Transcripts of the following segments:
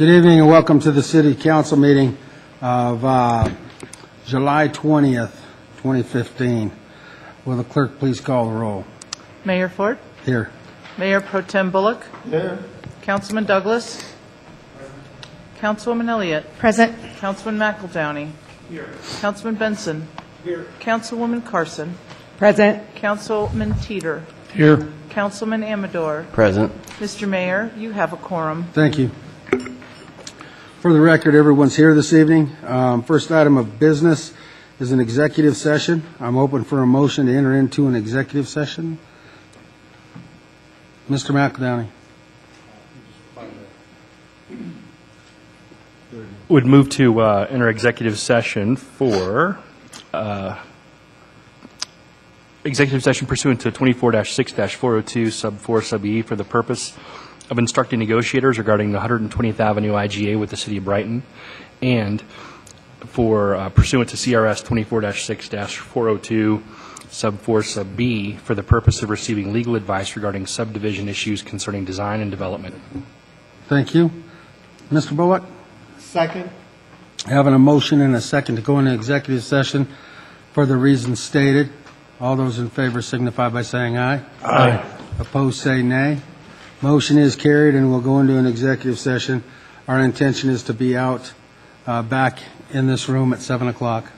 Good evening and welcome to the City Council meeting of July 20th, 2015. Will the clerk please call the roll? Mayor Ford? Here. Mayor Pro Tem Bullock? Here. Councilman Douglas? Councilwoman Elliott? Present. Councilman McEldowney? Here. Councilman Benson? Here. Councilwoman Carson? Present. Councilman Teeter? Here. Councilman Amador? Present. Mr. Mayor, you have a quorum. Thank you. For the record, everyone's here this evening. First item of business is an executive session. I'm open for a motion to enter into an executive session. Mr. McEldowney. Would move to enter executive session for executive session pursuant to 24-6-402 sub 4 sub E for the purpose of instructing negotiators regarding the 120th Avenue IGA with the City of Brighton, and for pursuant to CRS 24-6-402 sub 4 sub B for the purpose of receiving legal advice regarding subdivision issues concerning design and development. Thank you. Mr. Bullock? Second. Having a motion and a second to go into executive session for the reasons stated. All those in favor signify by saying aye. Aye. Opposed, say nay. Motion is carried, and we'll go into an executive session. Our intention is to be out back in this room at 7 o'clock.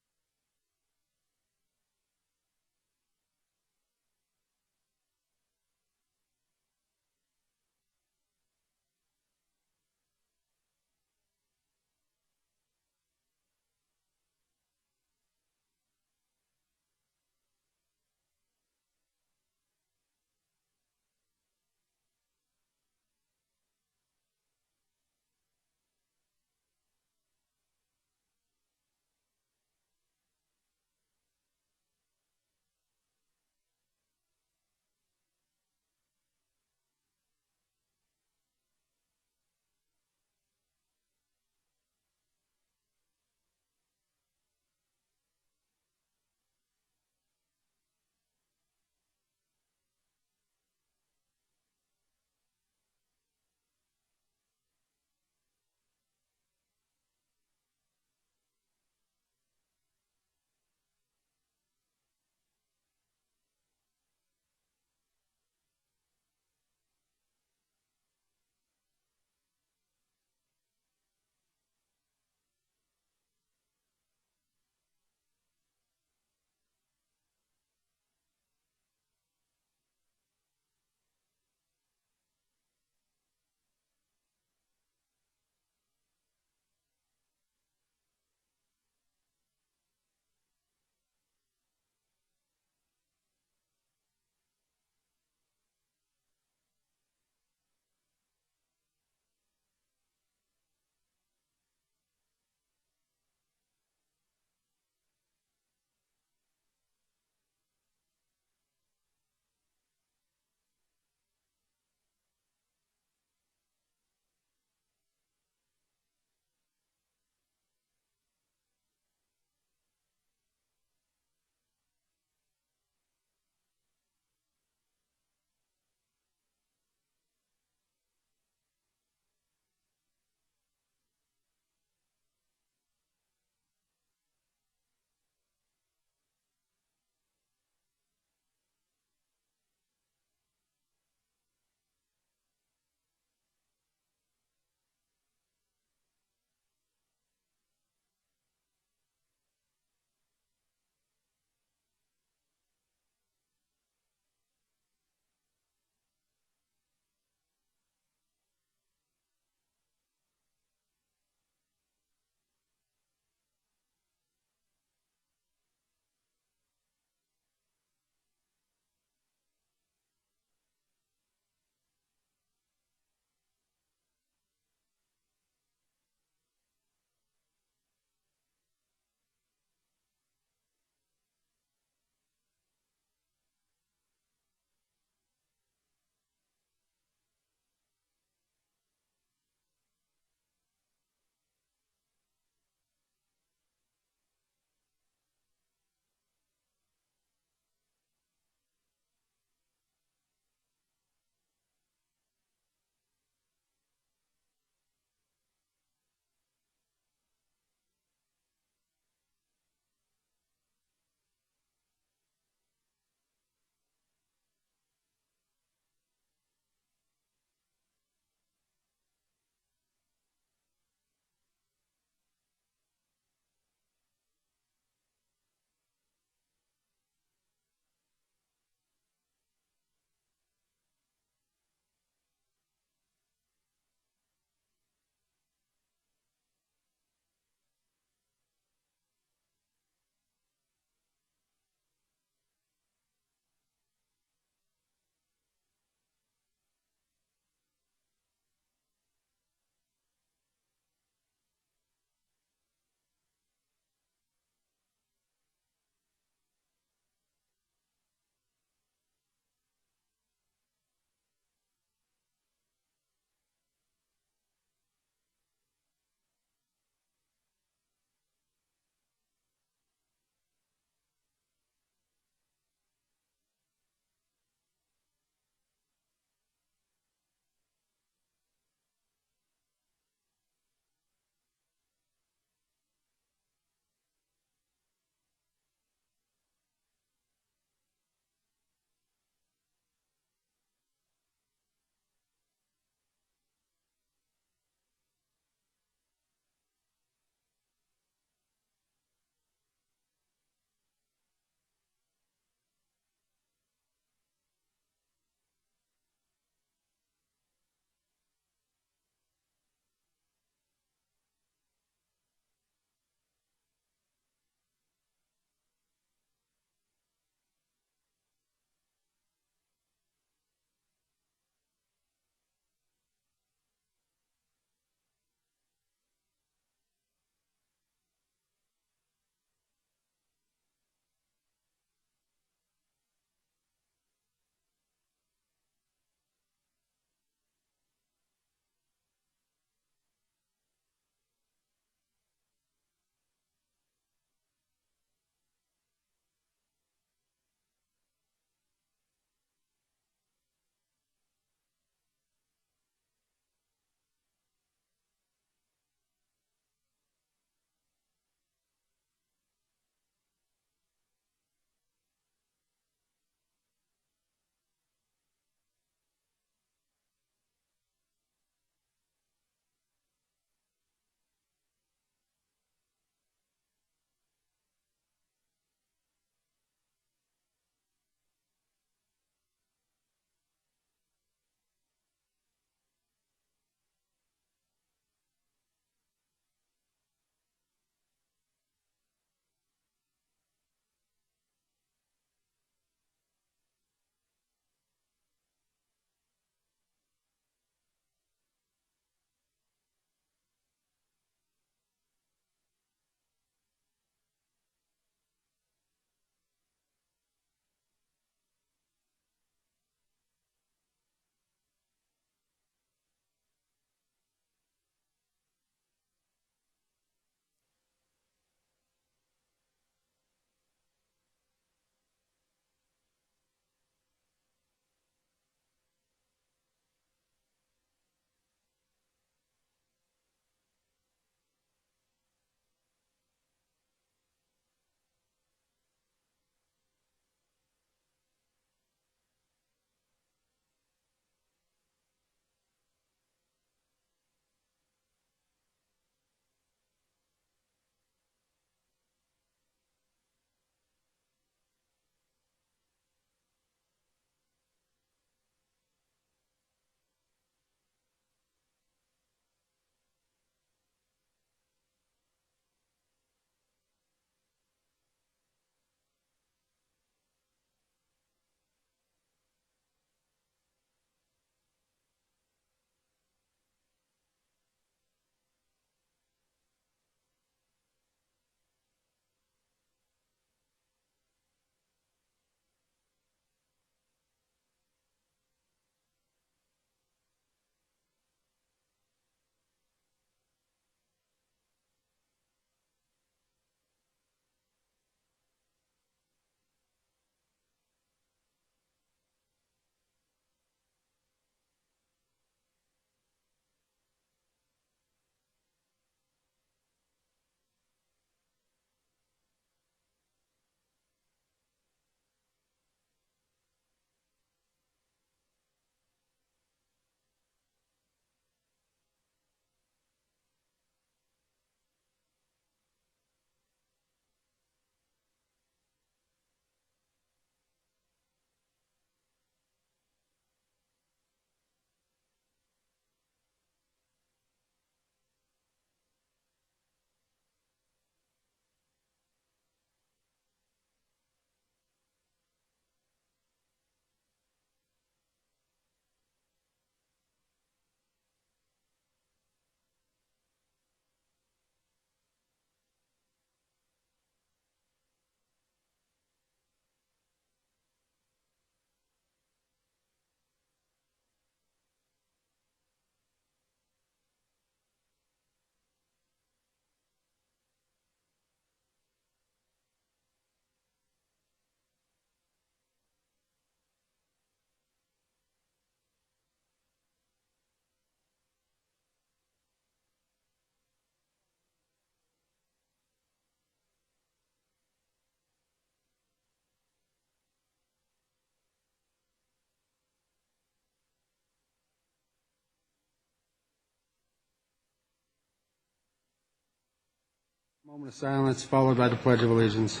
Moment of silence followed by the Pledge of Allegiance.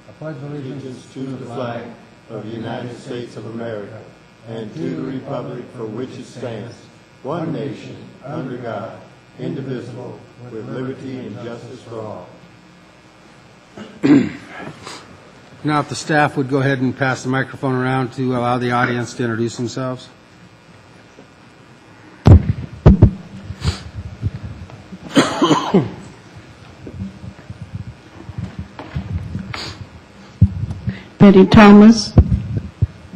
I pledge Allegiance to the flag of the United States of America and to the republic for which it stands, one nation, under God, indivisible, with liberty and justice for all. Now, if the staff would go ahead and pass the microphone around to allow the audience to introduce themselves. Betty Thomas.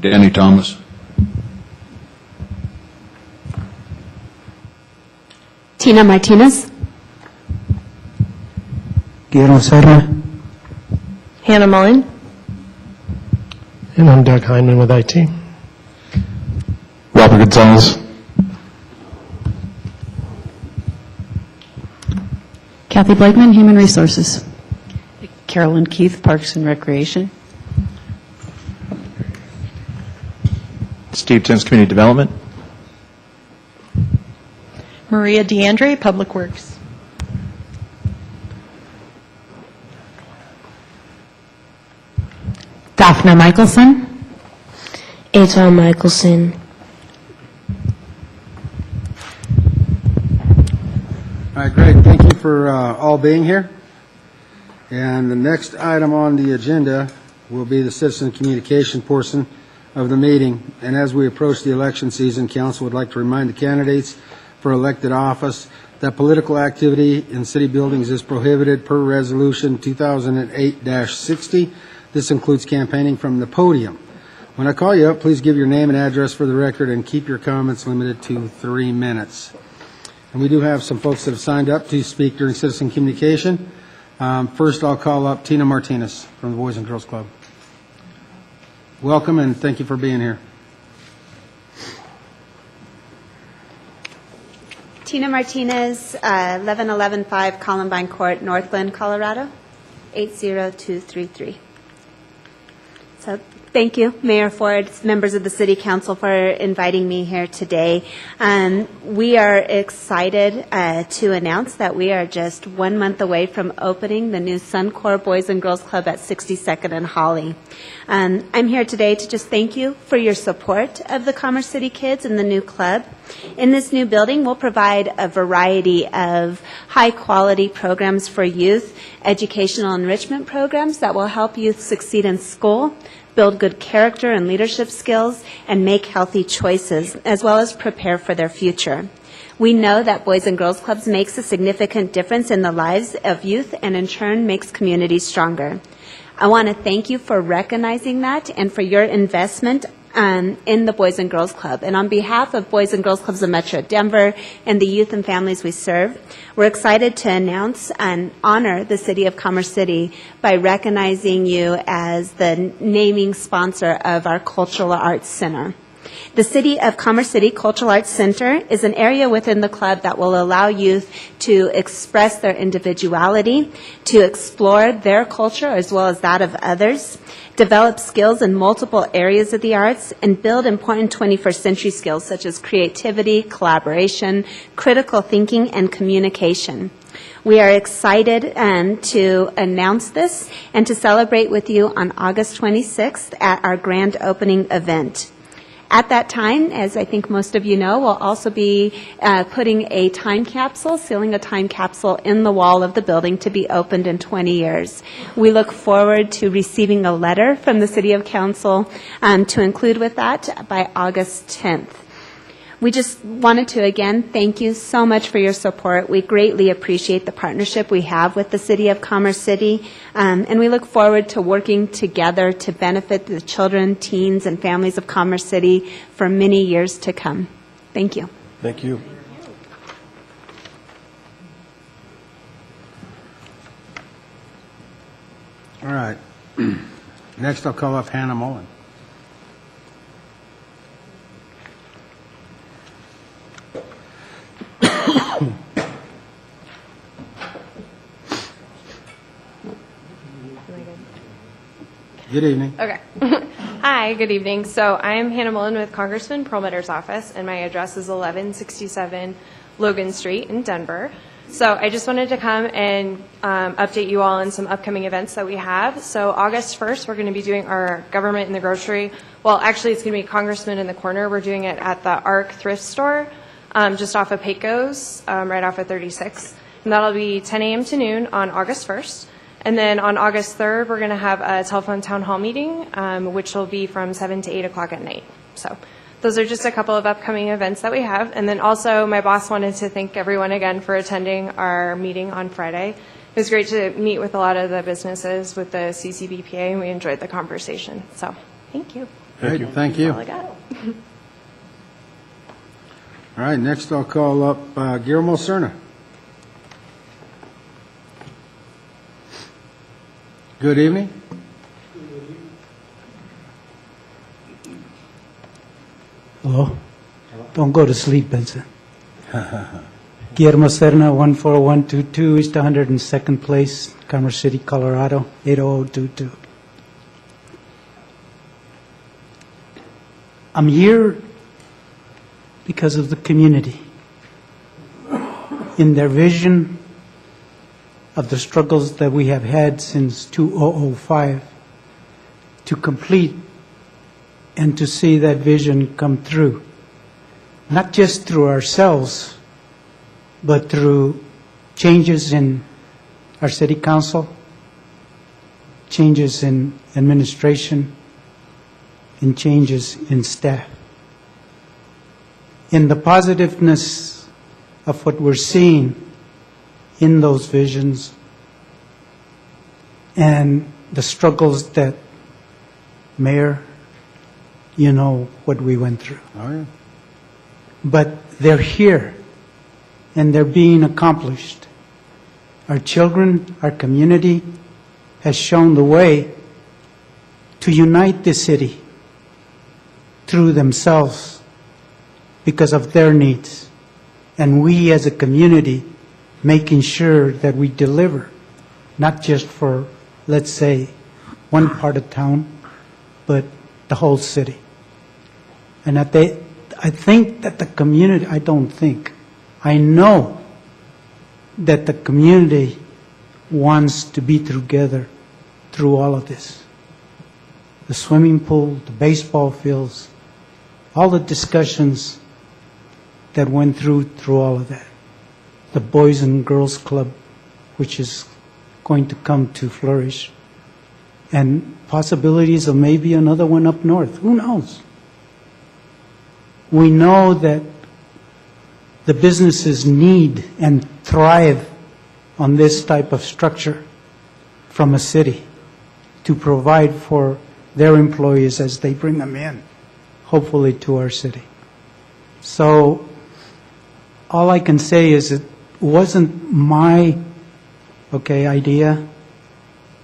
Danny Thomas. Tina Martinez. Guillermo Serra. Hannah Mullen. And I'm Doug Hyman with IT. Robert Gonzalez. Kathy Blakeman, Human Resources. Carolyn Keith, Parks and Recreation. Steve Timms, Community Development. Maria DeAndre, Public Works. Daphne Michelson. Aton Michelson. All right, great. Thank you for all being here. And the next item on the agenda will be the citizen communication portion of the meeting. And as we approach the election season, council would like to remind the candidates for elected office that political activity in city buildings is prohibited per resolution 2008-60. This includes campaigning from the podium. When I call you up, please give your name and address for the record and keep your comments limited to 3 minutes. And we do have some folks that have signed up to speak during citizen communication. First, I'll call up Tina Martinez from the Boys and Girls Club. Welcome and thank you for being here. Tina Martinez, 11115 Columbine Court, Northland, Colorado, 80233. So thank you, Mayor Ford, members of the City Council, for inviting me here today. We are excited to announce that we are just 1 month away from opening the new Suncor Boys and Girls Club at 62nd and Holly. I'm here today to just thank you for your support of the Commerce City kids and the new club. In this new building, we'll provide a variety of high-quality programs for youth, educational enrichment programs that will help youth succeed in school, build good character and leadership skills, and make healthy choices, as well as prepare for their future. We know that Boys and Girls Clubs makes a significant difference in the lives of youth and in turn makes communities stronger. I want to thank you for recognizing that and for your investment in the Boys and Girls Club. And on behalf of Boys and Girls Clubs of Metro Denver and the youth and families we serve, we're excited to announce and honor the City of Commerce City by recognizing you as the naming sponsor of our Cultural Arts Center. The City of Commerce City Cultural Arts Center is an area within the club that will allow youth to express their individuality, to explore their culture as well as that of others, develop skills in multiple areas of the arts, and build important 21st century skills such as creativity, collaboration, critical thinking, and communication. We are excited to announce this and to celebrate with you on August 26th at our grand opening event. At that time, as I think most of you know, we'll also be putting a time capsule, sealing a time capsule in the wall of the building to be opened in 20 years. We look forward to receiving a letter from the City of Council to include with that by August 10th. We just wanted to, again, thank you so much for your support. We greatly appreciate the partnership we have with the City of Commerce City, and we look forward to working together to benefit the children, teens, and families of Commerce City for many years to come. Thank you. Thank you. All right. Next, I'll call up Hannah Mullen. Good evening. Okay. Hi, good evening. So I'm Hannah Mullen with Congressman Perlmutter's office, and my address is 1167 Logan Street in Denver. So I just wanted to come and update you all on some upcoming events that we have. So August 1st, we're going to be doing our Government in the Grocery. Well, actually, it's going to be Congressman in the Corner. We're doing it at the ARC thrift store, just off of Pecos, right off of 36. And that'll be 10 a.m. to noon on August 1st. And then on August 3rd, we're going to have a telephone town hall meeting, which will be from 7 to 8 o'clock at night. So those are just a couple of upcoming events that we have. And then also, my boss wanted to thank everyone again for attending our meeting on Friday. It was great to meet with a lot of the businesses with the CCBPA, and we enjoyed the conversation. So thank you. Great, thank you. That's all I got. All right, next I'll call up Guillermo Cerna. Good evening. Hello? Don't go to sleep, Benson. Guillermo Serna, 14122 East 102nd Place, Commerce City, Colorado, 80022. I'm here because of the community. In their vision of the struggles that we have had since 2005 to complete and to see that vision come through, not just through ourselves, but through changes in our city council, changes in administration, and changes in staff. In the positiveness of what we're seeing in those visions and the struggles that, Mayor, you know what we went through. Oh, yeah. But they're here, and they're being accomplished. Our children, our community has shown the way to unite the city through themselves because of their needs. And we as a community making sure that we deliver, not just for, let's say, one part of town, but the whole city. And I think that the community, I know that the community wants to be together through all of this. The swimming pool, the baseball fields, all the discussions that went through all of that. The Boys and Girls Club, which is going to come to flourish, and possibilities of maybe another one up north. Who knows? We know that the businesses need and thrive on this type of structure from a city to provide for their employees as they bring them in, hopefully to our city. So all I can say is it wasn't my idea,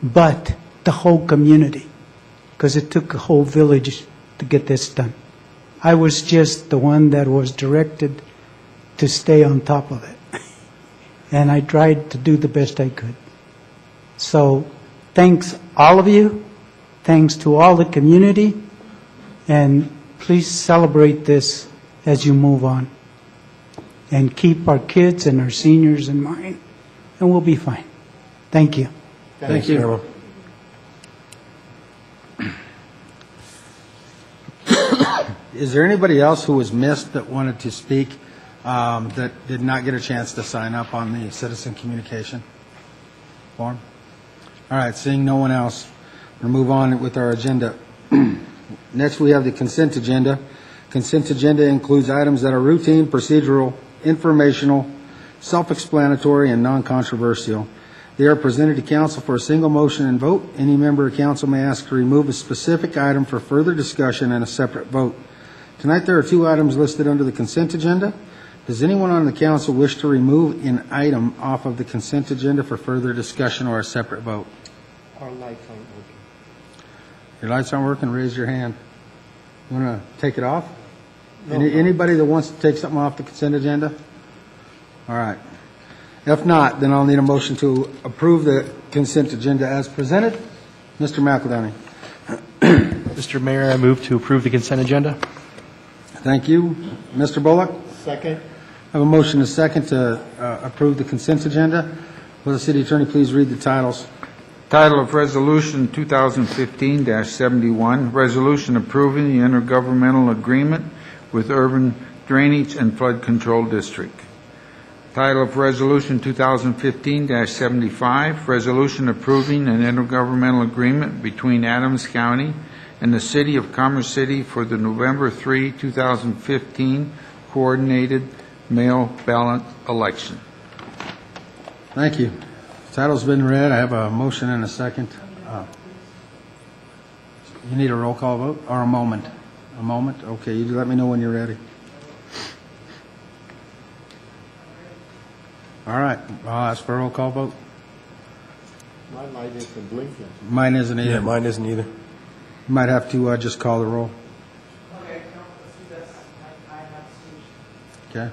but the whole community, because it took a whole village to get this done. I was just the one that was directed to stay on top of it, and I tried to do the best I could. So thanks all of you, thanks to all the community, and please celebrate this as you move on. And keep our kids and our seniors in mind, and we'll be fine. Thank you. Thank you. Is there anybody else who was missed that wanted to speak that did not get a chance to sign up on the citizen communication form? All right, seeing no one else, we'll move on with our agenda. Next, we have the consent agenda. Consent agenda includes items that are routine, procedural, informational, self-explanatory, and non-controversial. They are presented to council for a single motion and vote. Any member of council may ask to remove a specific item for further discussion and a separate vote. Tonight, there are 2 items listed under the consent agenda. Does anyone on the council wish to remove an item off of the consent agenda for further discussion or a separate vote? Our lights aren't working. Your lights aren't working? Raise your hand. You want to take it off? Anybody that wants to take something off the consent agenda? All right. If not, then I'll need a motion to approve the consent agenda as presented. Mr. McEldowney. Mr. Mayor, I move to approve the consent agenda. Thank you. Mr. Bullock? Second. I have a motion and a second to approve the consent agenda. Will the city attorney please read the titles? Title of Resolution 2015-71, Resolution approving the intergovernmental agreement with Urban Drainage and Flood Control District. Title of Resolution 2015-75, Resolution approving an intergovernmental agreement between Adams County and the City of Commerce City for the November 3, 2015 coordinated mail ballot election. Thank you. The title's been read. I have a motion and a second. You need a roll call vote or a moment? A moment? Okay, you let me know when you're ready. All right, I'll ask for a roll call vote. My light isn't blinking. Mine isn't either. Yeah, mine isn't either. You might have to just call the roll. Okay.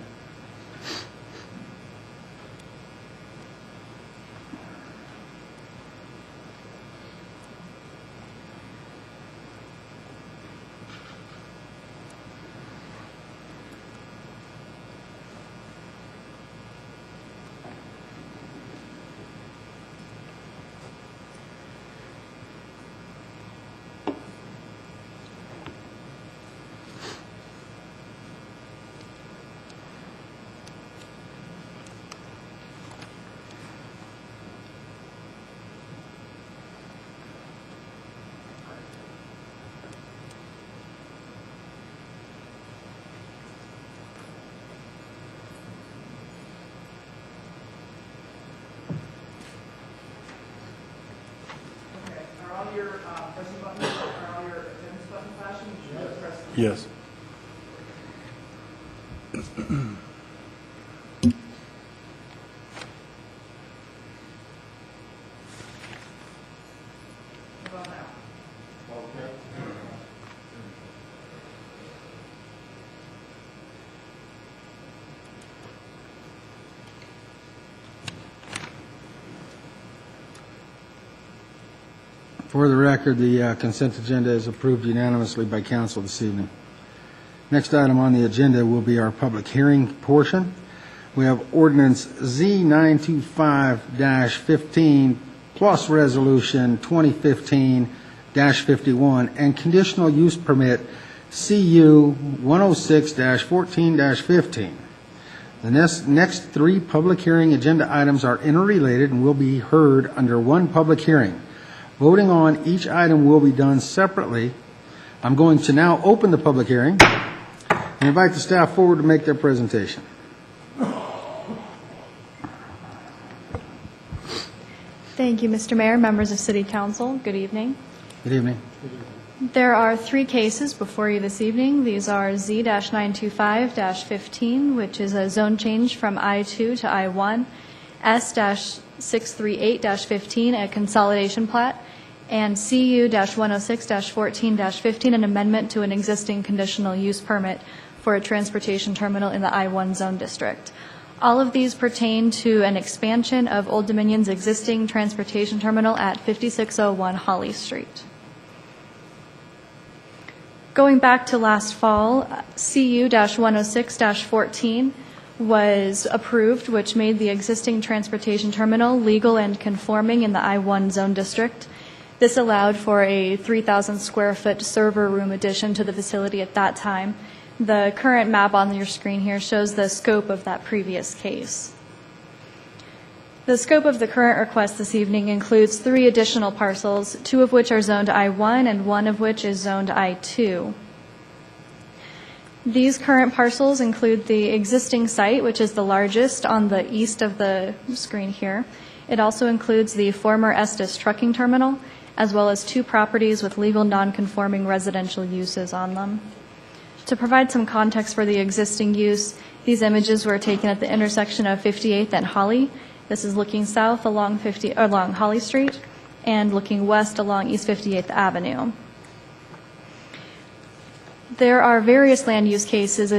Yes. For the record, the consent agenda is approved unanimously by council this evening. Next item on the agenda will be our public hearing portion. We have ordinance Z925-15 plus resolution 2015-51 and conditional use permit CU 106-14-15. The next three public hearing agenda items are interrelated and will be heard under one public hearing. Voting on each item will be done separately. I'm going to now open the public hearing and invite the staff forward to make their presentation. Thank you, Mr. Mayor, members of City Council. Good evening. Good evening. There are three cases before you this evening. These are Z-925-15, which is a zone change from I-2 to I-1, S-638-15, a consolidation plat, and CU-106-14-15, an amendment to an existing conditional use permit for a transportation terminal in the I-1 zone district. All of these pertain to an expansion of Old Dominion's existing transportation terminal at 5601 Holly Street. Going back to last fall, CU-106-14 was approved, which made the existing transportation terminal legal and conforming in the I-1 zone district. This allowed for a 3,000 square foot server room addition to the facility at that time. The current map on your screen here shows the scope of that previous case. The scope of the current request this evening includes 3 additional parcels, 2 of which are zoned I-1 and 1 of which is zoned I-2. These current parcels include the existing site, which is the largest on the east of the screen here. It also includes the former Estes trucking terminal, as well as 2 properties with legal non-conforming residential uses on them. To provide some context for the existing use, these images were taken at the intersection of 58th and Holly. This is looking south along Holly Street and looking west along East 58th Avenue. There are various land use cases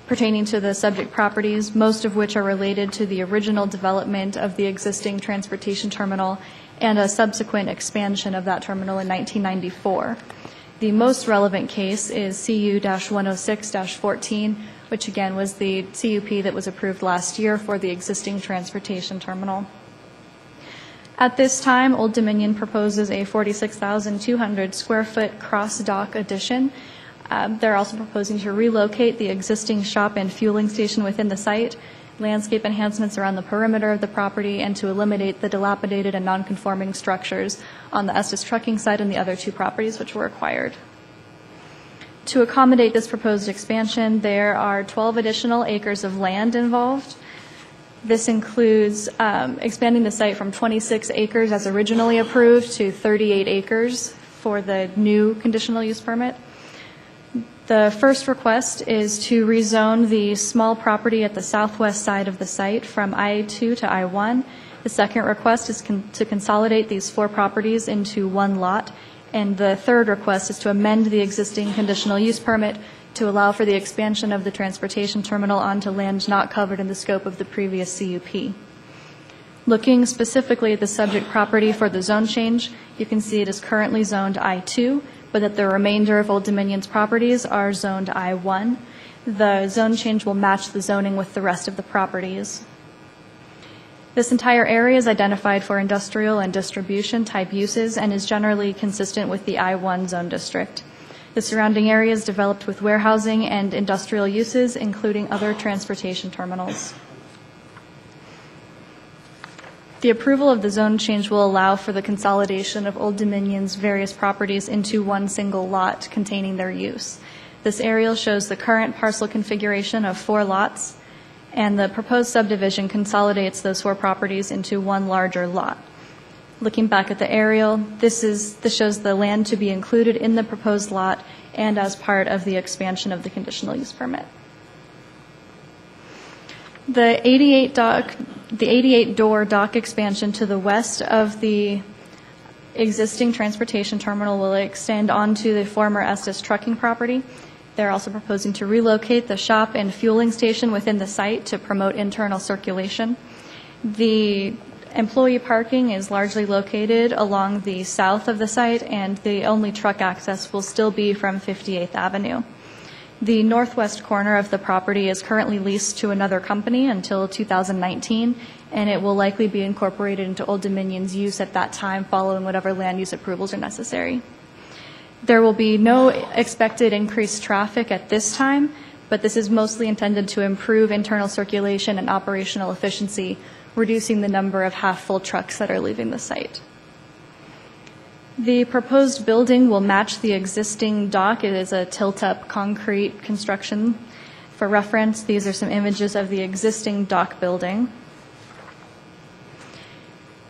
pertaining to the subject properties, most of which are related to the original development of the existing transportation terminal and a subsequent expansion of that terminal in 1994. The most relevant case is CU-106-14, which again was the CUP that was approved last year for the existing transportation terminal. At this time, Old Dominion proposes a 46,200 square foot cross dock addition. They're also proposing to relocate the existing shop and fueling station within the site, landscape enhancements around the perimeter of the property, and to eliminate the dilapidated and nonconforming structures on the Estes trucking site and the other two properties which were acquired. To accommodate this proposed expansion, there are 12 additional acres of land involved. This includes expanding the site from 26 acres as originally approved to 38 acres for the new conditional use permit. The first request is to rezone the small property at the southwest side of the site from I-2 to I-1. The second request is to consolidate these 4 properties into one lot. And the third request is to amend the existing conditional use permit to allow for the expansion of the transportation terminal onto land not covered in the scope of the previous CUP. Looking specifically at the subject property for the zone change, you can see it is currently zoned I-2, but that the remainder of Old Dominion's properties are zoned I-1. The zone change will match the zoning with the rest of the properties. This entire area is identified for industrial and distribution type uses and is generally consistent with the I-1 zone district. The surrounding area is developed with warehousing and industrial uses, including other transportation terminals. The approval of the zone change will allow for the consolidation of Old Dominion's various properties into one single lot containing their use. This aerial shows the current parcel configuration of 4 lots, and the proposed subdivision consolidates those 4 properties into one larger lot. Looking back at the aerial, this shows the land to be included in the proposed lot and as part of the expansion of the conditional use permit. The 88-door dock expansion to the west of the existing transportation terminal will extend onto the former Estes trucking property. They're also proposing to relocate the shop and fueling station within the site to promote internal circulation. The employee parking is largely located along the south of the site, and the only truck access will still be from 58th Avenue. The northwest corner of the property is currently leased to another company until 2019, and it will likely be incorporated into Old Dominion's use at that time, following whatever land use approvals are necessary. There will be no expected increased traffic at this time, but this is mostly intended to improve internal circulation and operational efficiency, reducing the number of half-full trucks that are leaving the site. The proposed building will match the existing dock. It is a tilt-up concrete construction. For reference, these are some images of the existing dock building.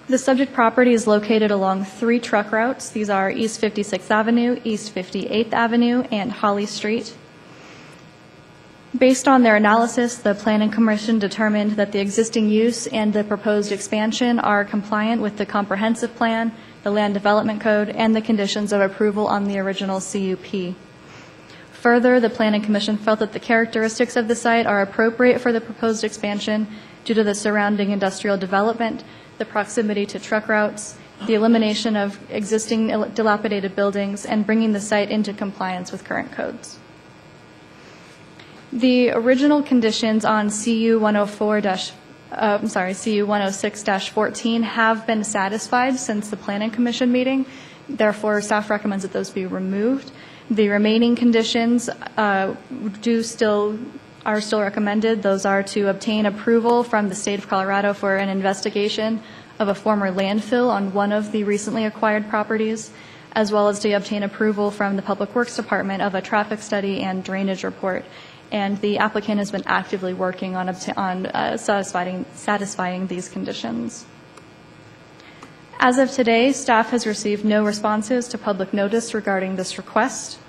The subject property is located along 3 truck routes. These are East 56th Avenue, East 58th Avenue, and Holly Street. Based on their analysis, the Planning Commission determined that the existing use and the proposed expansion are compliant with the comprehensive plan, the land development code, and the conditions of approval on the original CUP. Further, the Planning Commission felt that the characteristics of the site are appropriate for the proposed expansion due to the surrounding industrial development, the proximity to truck routes, the elimination of existing dilapidated buildings, and bringing the site into compliance with current codes. The original conditions on CU-106-14 have been satisfied since the Planning Commission meeting. Therefore, staff recommends that those be removed. The remaining conditions are still recommended. Those are to obtain approval from the state of Colorado for an investigation of a former landfill on one of the recently acquired properties, as well as to obtain approval from the Public Works Department of a traffic study and drainage report. And the applicant has been actively working on satisfying these conditions. As of today, staff has received no responses to public notice regarding this request.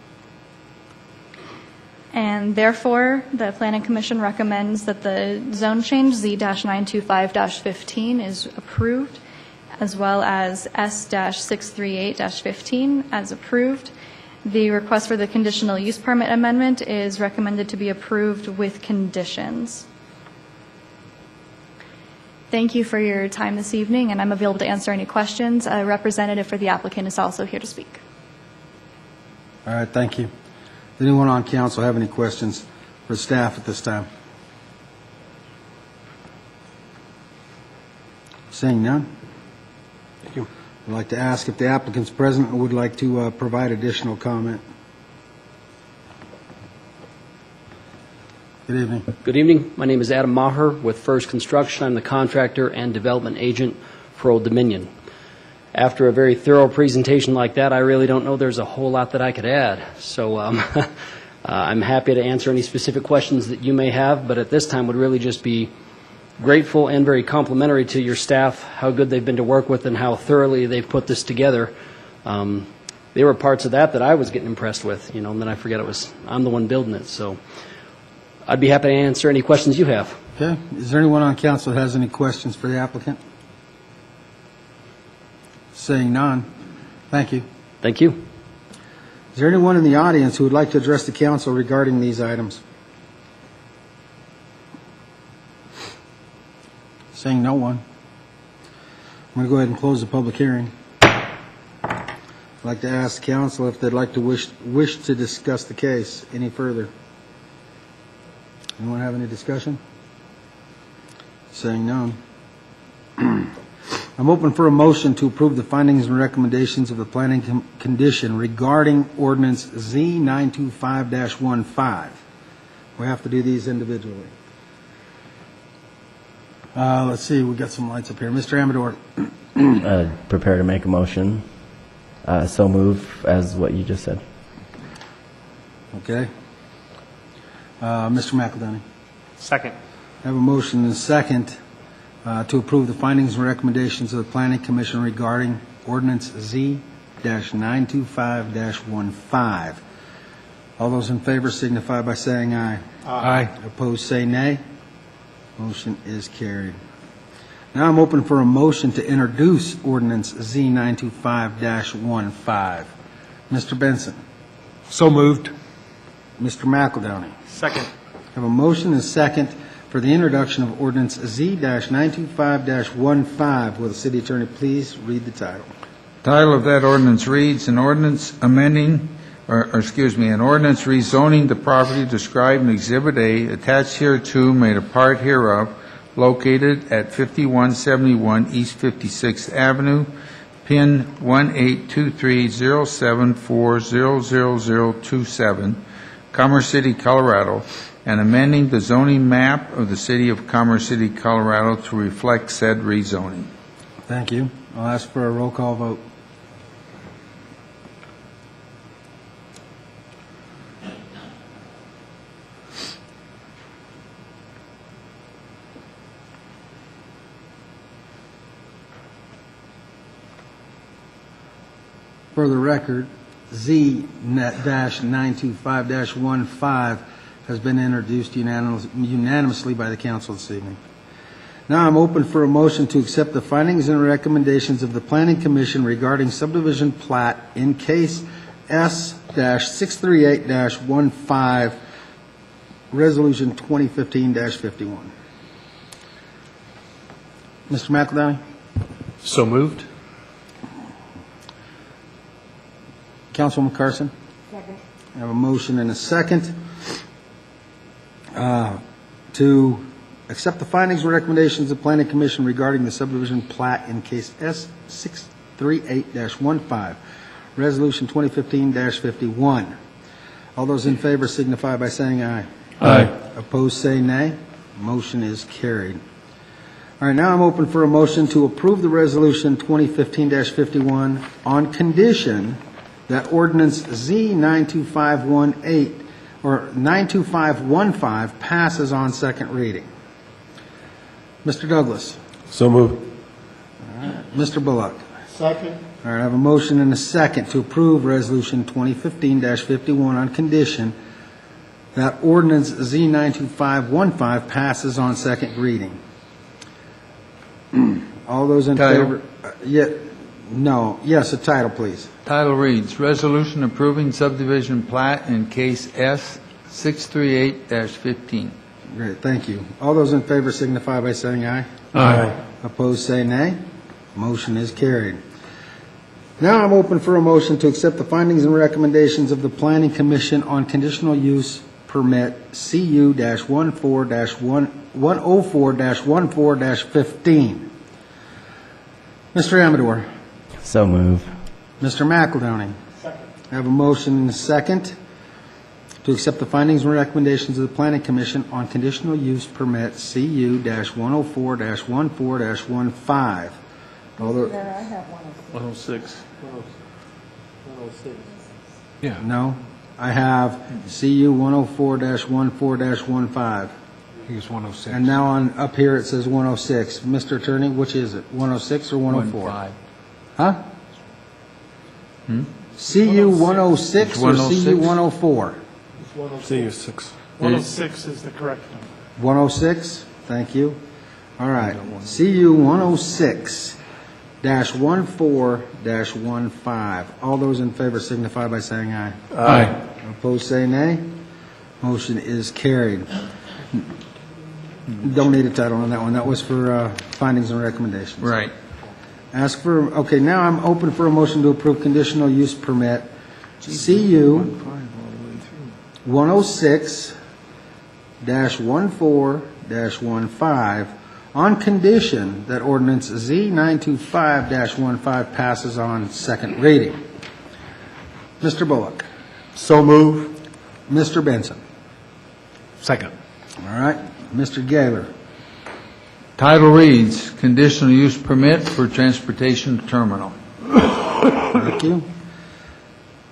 And therefore, the Planning Commission recommends that the zone change Z-925-15 is approved, as well as S-638-15 as approved. The request for the conditional use permit amendment is recommended to be approved with conditions. Thank you for your time this evening, and I'm available to answer any questions. A representative for the applicant is also here to speak. All right, thank you. Does anyone on council have any questions for staff at this time? Seeing none? Thank you. I'd like to ask if the applicant's present and would like to provide additional comment. Good evening. Good evening. My name is Adam Maher with First Construction. I'm the contractor and development agent for Old Dominion. After a very thorough presentation like that, I really don't know there's a whole lot that I could add. So I'm happy to answer any specific questions that you may have, but at this time would really just be grateful and very complimentary to your staff, how good they've been to work with and how thoroughly they've put this together. There were parts of that I was getting impressed with, and then I forget I'm the one building it. So I'd be happy to answer any questions you have. Okay. Is there anyone on council that has any questions for the applicant? Saying none. Thank you. Thank you. Is there anyone in the audience who would like to address the council regarding these items? Saying no one. I'm going to go ahead and close the public hearing. I'd like to ask council if they'd like to wish to discuss the case any further. Anyone have any discussion? Saying none. I'm open for a motion to approve the findings and recommendations of the planning condition regarding ordinance Z925-15. We have to do these individually. Let's see, we got some lights up here. Mr. Amador. Prepare to make a motion. So move as what you just said. Okay. Mr. McEldowney. Second. I have a motion and a second to approve the findings and recommendations of the Planning Commission regarding ordinance Z-925-15. All those in favor signify by saying aye. Aye. Opposed, say nay. Motion is carried. Now I'm open for a motion to introduce ordinance Z925-15. Mr. Benson. So moved. Mr. McEldowney. Second. I have a motion and a second for the introduction of ordinance Z-925-15. Will the city attorney please read the title? Title of that ordinance reads, an ordinance rezoning the property described in Exhibit A, attached hereto, made a part hereof, located at 5171 East 56th Avenue, pin 1-823-074-00027, Commerce City, Colorado, and amending the zoning map of the city of Commerce City, Colorado to reflect said rezoning. Thank you. I'll ask for a roll call vote. For the record, Z-925-15 has been introduced unanimously by the council this evening. Now I'm open for a motion to accept the findings and recommendations of the Planning Commission regarding subdivision plat in case S-638-15, Resolution 2015-51. Mr. McEldowney? So moved. Councilwoman Carson? Second. I have a motion and a second to accept the findings and recommendations of the Planning Commission regarding the subdivision plat in case S-638-15, Resolution 2015-51. All those in favor signify by saying aye. Aye. Opposed, say nay. Motion is carried. All right, now I'm open for a motion to approve the Resolution 2015-51 on condition that ordinance Z-925-15 or 925-15 passes on second reading. Mr. Douglas. So move. All right. Mr. Bullock. Second. All right, I have a motion and a second to approve Resolution 2015-51 on condition that ordinance Z-925-15 passes on second reading. All those in Title. favor? No. Yes, a title, please. Title reads, Resolution Approving Subdivision Plat in Case S 638-15. Great, thank you. All those in favor signify by saying aye. Aye. Opposed, say nay. Motion is carried. Now I'm open for a motion to accept the findings and recommendations of the Planning Commission on conditional use permit CU-104-14-15. Mr. Amador. So move. Mr. McEldowney. Second. I have a motion and a second to accept the findings and recommendations of the Planning Commission on conditional use permit CU-104-14-15. Although, There, I have 106. 106. no, I have CU 104-14-15. He was 106. And now on, up here it says 106. Mr. Attorney, which is it, 106 or 104? 15. Huh? CU 106 or CU 104? CU6. 106 is the correct number. 106, thank you. All right, CU 106-14-15. All those in favor signify by saying aye. Aye. Opposed, say nay. Motion is carried. Don't need a title on that one. That was for findings and recommendations. Right. Ask for, okay, now I'm open for a motion to approve conditional use permit CU 106-14-15 on condition that ordinance Z925-15 passes on second reading. Mr. Bullock. So move. Mr. Benson. Second. All right. Mr. Gaylor. Title reads, Conditional Use Permit for Transportation Terminal. Thank you.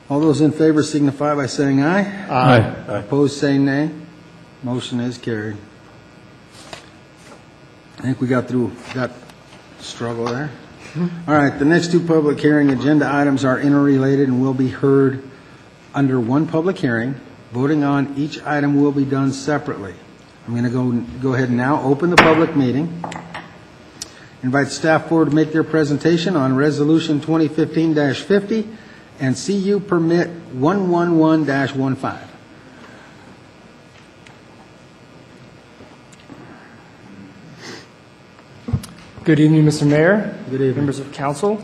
All those in favor signify by saying aye. Aye. Opposed, say nay. Motion is carried. I think we got through that struggle there. All right, the next two public hearing agenda items are interrelated and will be heard under one public hearing. Voting on each item will be done separately. I'm going to go ahead and now open the public meeting. Invite staff forward to make their presentation on Resolution 2015-50 and CU Permit 111-15. Good evening, Mr. Mayor. Good evening. Members of council.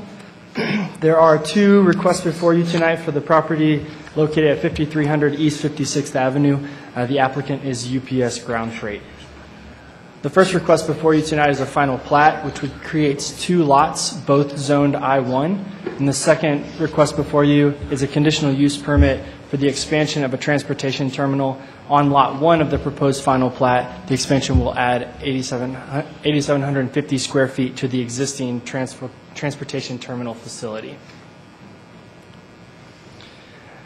There are two requests before you tonight for the property located at 5300 East 56th Avenue. The applicant is UPS Ground Freight. The first request before you tonight is a final plat, which creates two lots, both zoned I-1. And the second request before you is a conditional use permit for the expansion of a transportation terminal on Lot 1 of the proposed final plat. The expansion will add 8,750 square feet to the existing transportation terminal facility.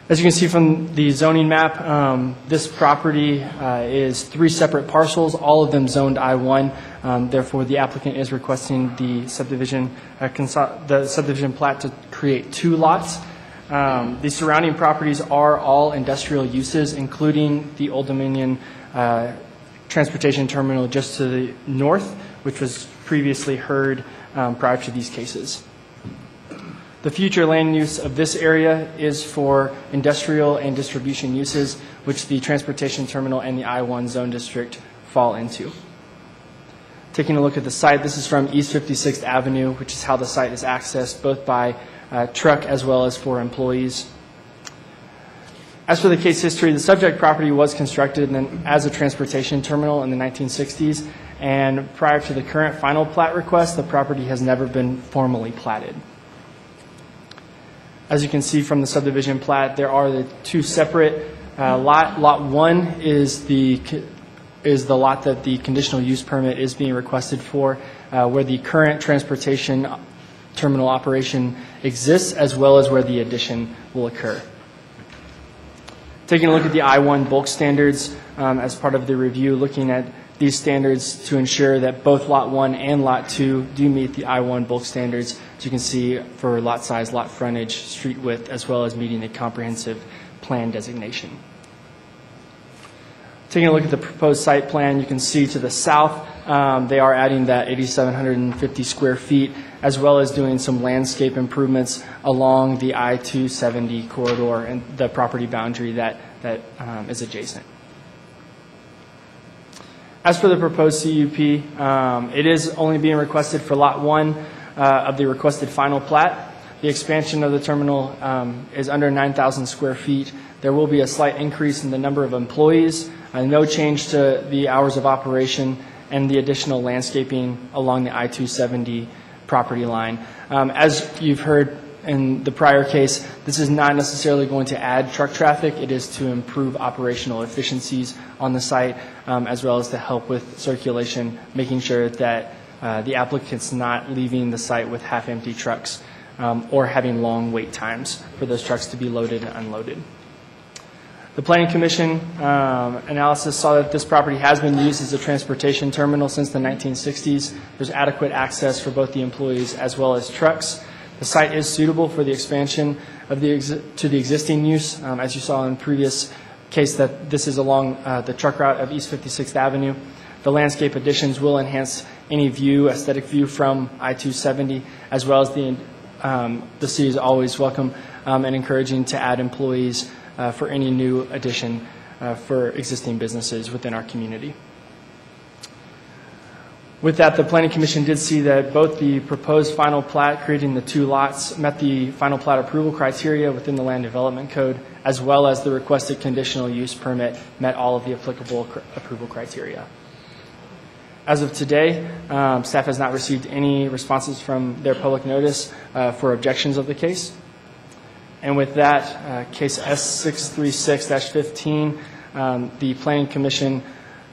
As you can see from the zoning map, this property is three separate parcels, all of them zoned I-1. Therefore, the applicant is requesting the subdivision plat to create two lots. The surrounding properties are all industrial uses, including the Old Dominion transportation terminal just to the north, which was previously heard prior to these cases. The future land use of this area is for industrial and distribution uses, which the transportation terminal and the I-1 zone district fall into. Taking a look at the site, this is from East 56th Avenue, which is how the site is accessed both by truck as well as for employees. As for the case history, the subject property was constructed as a transportation terminal in the 1960s, and prior to the current final plat request, the property has never been formally platted. As you can see from the subdivision plat, there are the two separate Lot 1 is the lot that the conditional use permit is being requested for, where the current transportation terminal operation exists, as well as where the addition will occur. Taking a look at the I-1 bulk standards as part of the review, looking at these standards to ensure that both Lot 1 and Lot 2 do meet the I-1 bulk standards, as you can see for lot size, lot frontage, street width, as well as meeting the comprehensive plan designation. Taking a look at the proposed site plan, you can see to the south They are adding that 8,750 square feet, as well as doing some landscape improvements along the I-270 corridor and the property boundary that is adjacent. As for the proposed CUP, it is only being requested for Lot 1 of the requested final plat. The expansion of the terminal is under 9,000 square feet. There will be a slight increase in the number of employees, no change to the hours of operation, and the additional landscaping along the I-270 property line. As you've heard in the prior case, this is not necessarily going to add truck traffic. It is to improve operational efficiencies on the site, as well as to help with circulation, making sure that the applicant's not leaving the site with half-empty trucks or having long wait times for those trucks to be loaded and unloaded. The Planning Commission analysis saw that this property has been used as a transportation terminal since the 1960s. There's adequate access for both the employees as well as trucks. The site is suitable for the expansion of to the existing use, as you saw in previous case that this is along the truck route of East 56th Avenue. The landscape additions will enhance any view, aesthetic view from I-270, as well as the city is always welcome and encouraging to add employees for any new addition for existing businesses within our community. With that, the Planning Commission did see that both the proposed final plat creating the two lots met the final plat approval criteria within the Land Development Code, as well as the requested conditional use permit met all of the applicable approval criteria. As of today, staff has not received any responses from their public notice for objections of the case. And with that, case S636-15, the Planning Commission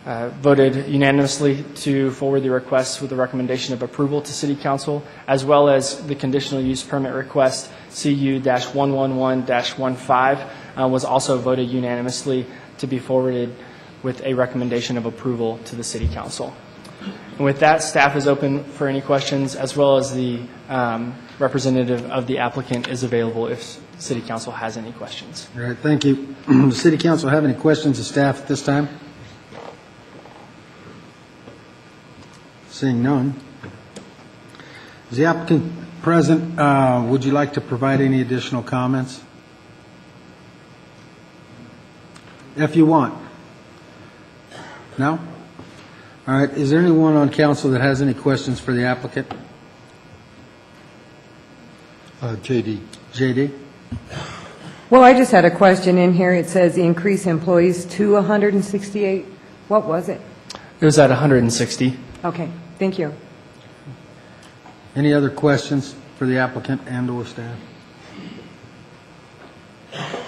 voted unanimously to forward the request with the recommendation of approval to City Council, as well as the conditional use permit request CU-111-15 was also voted unanimously to be forwarded with a recommendation of approval to the City Council. And with that, staff is open for any questions, as well as the representative of the applicant is available if City Council has any questions. All right, thank you. Does City Council have any questions of staff at this time? Seeing none. Is the applicant present? Would you like to provide any additional comments? If you want. No? All right, is there anyone on council that has any questions for the applicant? JD. JD? Well, I just had a question in here. It says increase employees to 168. What was it? It was at 160. Okay, thank you. Any other questions for the applicant and or staff?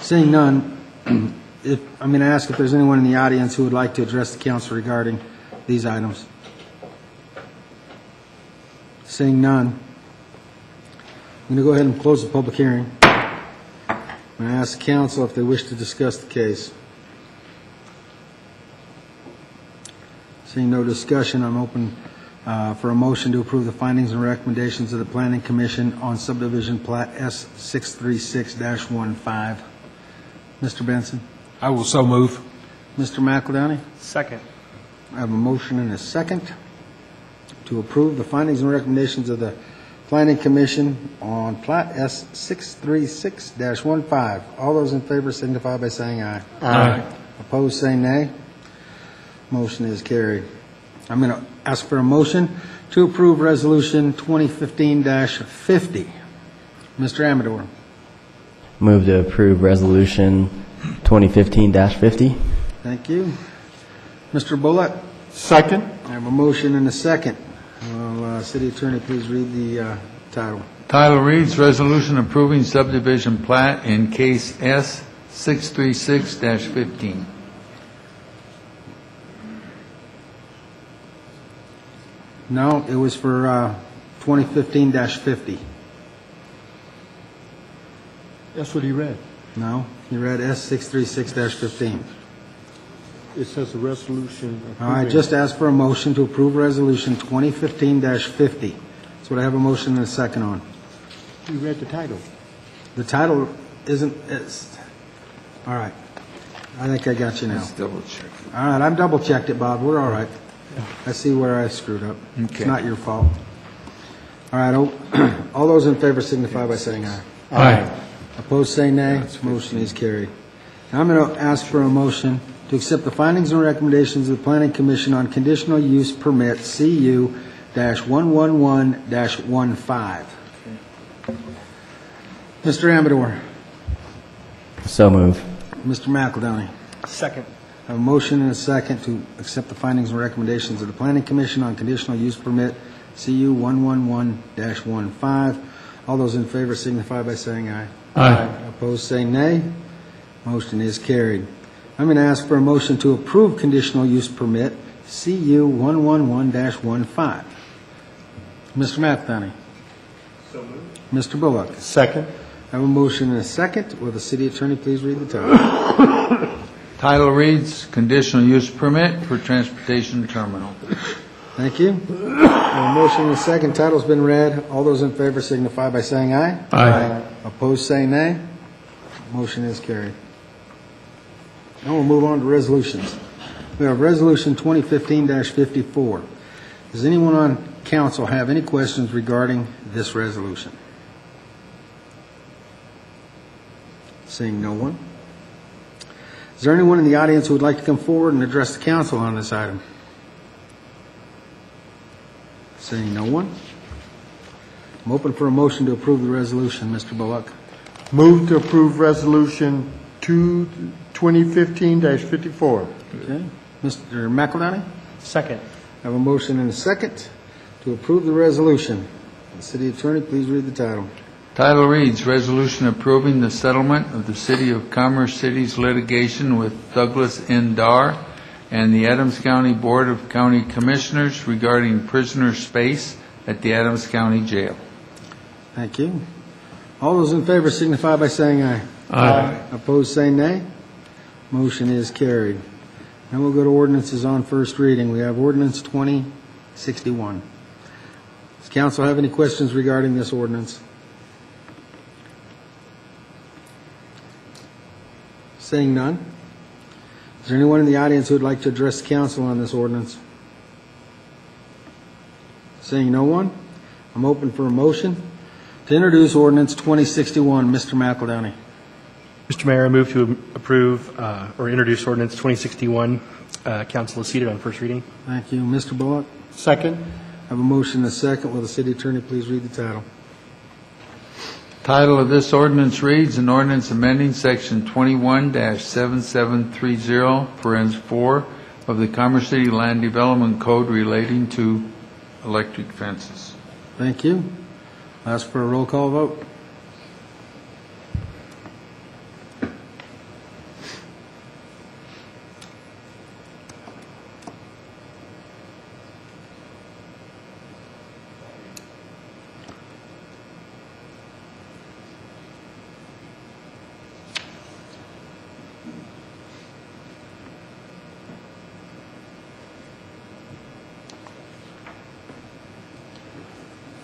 Seeing none, I'm going to ask if there's anyone in the audience who would like to address the council regarding these items. Seeing none, I'm going to go ahead and close the public hearing. I'm going to ask the council if they wish to discuss the case. Seeing no discussion, I'm open for a motion to approve the findings and recommendations of the Planning Commission on subdivision plat S636-15. Mr. Benson? I will so move. Mr. McEldowney? Second. I have a motion and a second to approve the findings and recommendations of the Planning Commission on plat S636-15. All those in favor signify by saying aye. Aye. Opposed, say nay. Motion is carried. I'm going to ask for a motion to approve Resolution 2015-50. Mr. Amador. Move to approve Resolution 2015-50. Thank you. Mr. Bullock. Second. I have a motion and a second. Will City Attorney please read the title? Title reads, Resolution Approving Subdivision Plat in Case S636-15. No, it was for 2015-50. That's what he read. No, you read S636-15. It says a resolution. All right, just ask for a motion to approve Resolution 2015-50. That's what I have a motion and a second on. You read the title. The title isn't, all right. I think I got you now. Let's double check. All right, I've double-checked it, Bob. We're all right. I see where I screwed up. It's Okay. not your fault. All right, all those in favor signify by saying aye. Aye. Opposed, say nay. Motion is carried. Now I'm going to ask for a motion to accept the findings and recommendations of the Planning Commission on conditional use permit CU-111-15. Mr. Amador. So move. Mr. McEldowney. Second. I have a motion and a second to accept the findings and recommendations of the Planning Commission on conditional use permit CU-111-15. All those in favor signify by saying aye. Aye. Opposed, say nay. Motion is carried. I'm going to ask for a motion to approve conditional use permit CU-111-15. Mr. McEldowney. So moved. Mr. Bullock. Second. I have a motion and a second. Will the city attorney please read the title? Title reads, Conditional Use Permit for Transportation Terminal. Thank you. A motion and a second. Title's been read. All those in favor signify by saying aye. Aye. Opposed, say nay. Motion is carried. Now we'll move on to resolutions. We have Resolution 2015-54. Does anyone on council have any questions regarding this resolution? Seeing no one. Is there anyone in the audience who would like to come forward and address the council on this item? Seeing no one. I'm open for a motion to approve the resolution. Mr. Bullock. Move to approve Resolution 2015-54. Okay. Mr. McEldowney? Second. I have a motion and a second to approve the resolution. The city attorney, please read the title. Title reads, Resolution Approving the Settlement of the City of Commerce City's Litigation with Douglas N. Darr and the Adams County Board of County Commissioners regarding prisoner space at the Adams County Jail. Thank you. All those in favor signify by saying aye. Aye. Opposed, say nay. Motion is carried. Now we'll go to ordinances on first reading. We have ordinance 2061. Does council have any questions regarding this ordinance? Seeing none. Is there anyone in the audience who would like to address the council on this ordinance? Seeing no one, I'm open for a motion to introduce ordinance 2061. Mr. McEldowney. Mr. Mayor, I move to approve or introduce ordinance 2061. Council is seated on first reading. Thank you. Mr. Bullock? Second. I have a motion and a second. Will the city attorney please read the title? Title of this ordinance reads, An Ordinance Amending Section 21-7730, parens 4 of the Commerce City Land Development Code relating to electric fences. Thank you. Ask for a roll call vote.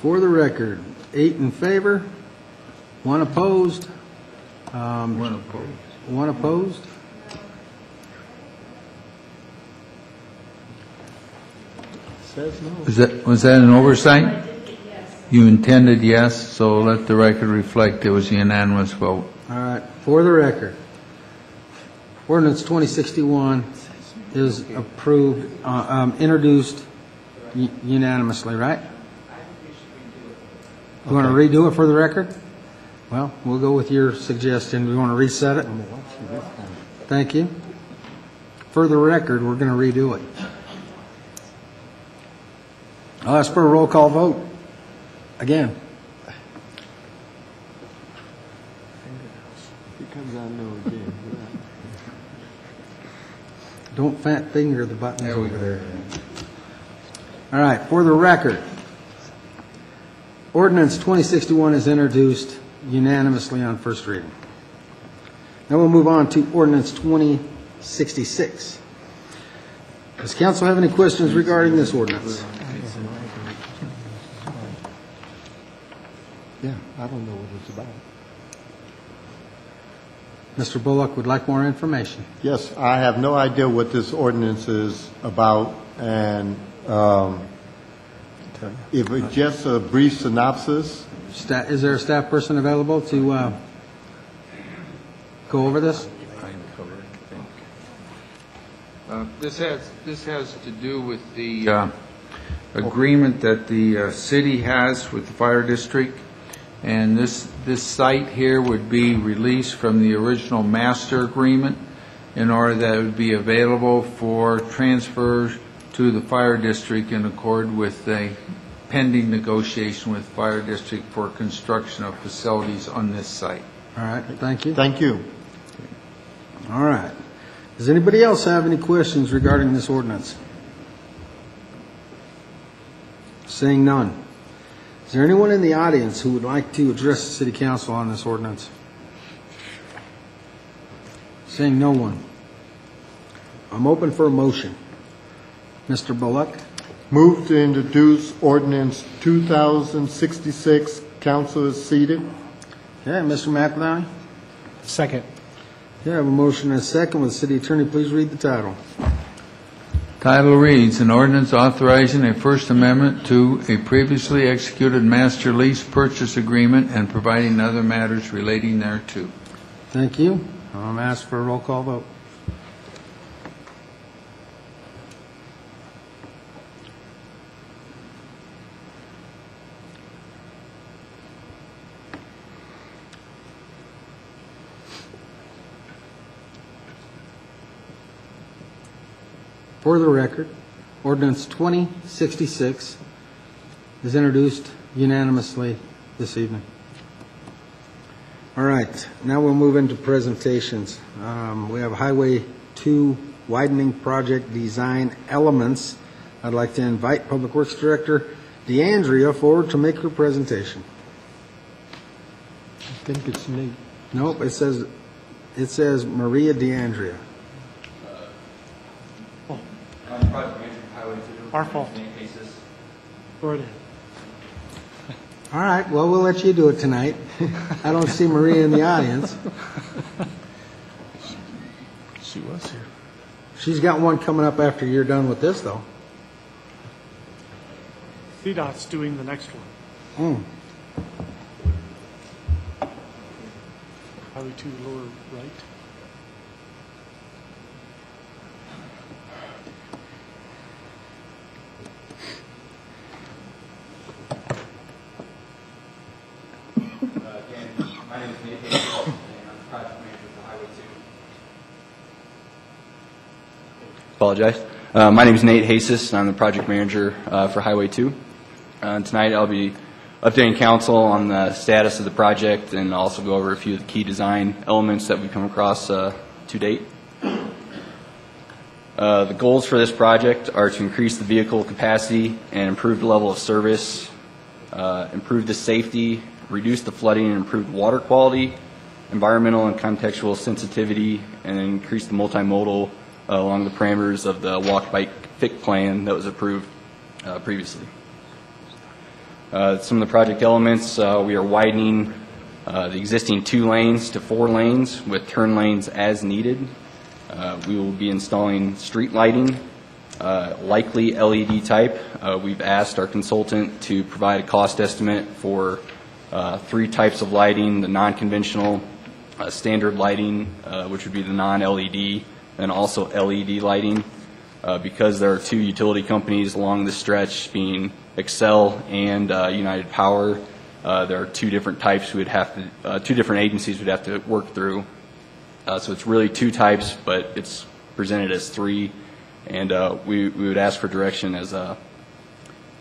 For the record, 8 in favor, 1 opposed. One opposed. 1 opposed. Says no. Was that an oversight? You intended yes, so let the record reflect it was a unanimous vote. All right. For the record, ordinance 2061 is approved, introduced unanimously, right? You want to redo it for the record? Well, we'll go with your suggestion. We want to reset it? Thank you. For the record, we're going to redo it. I'll ask for a roll call vote. Again. Because I know again. Don't fat finger the buttons over there. All right. For the record, ordinance 2061 is introduced unanimously on first reading. Now we'll move on to ordinance 2066. Does council have any questions regarding this ordinance? Yeah, I don't know what it's about. Mr. Bullock would like more information. Yes, I have no idea what this ordinance is about, and if it's just a brief synopsis. Is there a staff person available to go over this? This has to do with the agreement that the city has with the fire district, and this site here would be released from the original master agreement in order that it would be available for transfer to the fire district in accord with a pending negotiation with fire district for construction of facilities on this site. All right, thank you. Thank you. All right. Does anybody else have any questions regarding this ordinance? Seeing none. Is there anyone in the audience who would like to address the City Council on this ordinance? Seeing no one. I'm open for a motion. Mr. Bullock? Move to introduce ordinance 2066. Council is seated. Okay, Mr. McEldowney? Second. Okay, I have a motion and a second. Will the city attorney please read the title? Title reads, an ordinance authorizing a First Amendment to a previously executed master lease purchase agreement and providing other matters relating thereto. Thank you. I'm asked for a roll call vote. For the record, ordinance 2066 is introduced unanimously this evening. All right, now we'll move into presentations. We have Highway 2 widening project design elements. I'd like to invite Public Works Director DeAndrea forward to make her presentation. I think it's Nate. Nope, it says Maria DeAndrea. Our fault. Go right ahead. All right, well, we'll let you do it tonight. I don't see Maria in the audience. She was here. She's got one coming up after you're done with this, though. CDOT's doing the next one. Highway 2 lower right. My name is Nate Hayes, and I'm the project manager for Highway 2. Apologize. My name is Nate Hayes, and I'm the project manager for Highway 2. Tonight I'll be updating council on the status of the project and also go over a few of the key design elements that we've come across to date. The goals for this project are to increase the vehicle capacity and improve the level of service, improve the safety, reduce the flooding and improve water quality, environmental and contextual sensitivity, and increase the multimodal along the parameters of the walk, bike, FIC plan that was approved previously. Some of the project elements, we are widening the existing 2 lanes to 4 lanes with turn lanes as needed. We will be installing street lighting, likely LED type. We've asked our consultant to provide a cost estimate for 3 types of lighting: the non-conventional, standard lighting, which would be the non-LED, and also LED lighting. Because there are 2 utility companies along the stretch, being Excel and United Power, there are 2 different types we would have to, 2 different agencies would have to work through. So it's really 2 types, but it's presented as 3, and we would ask for direction as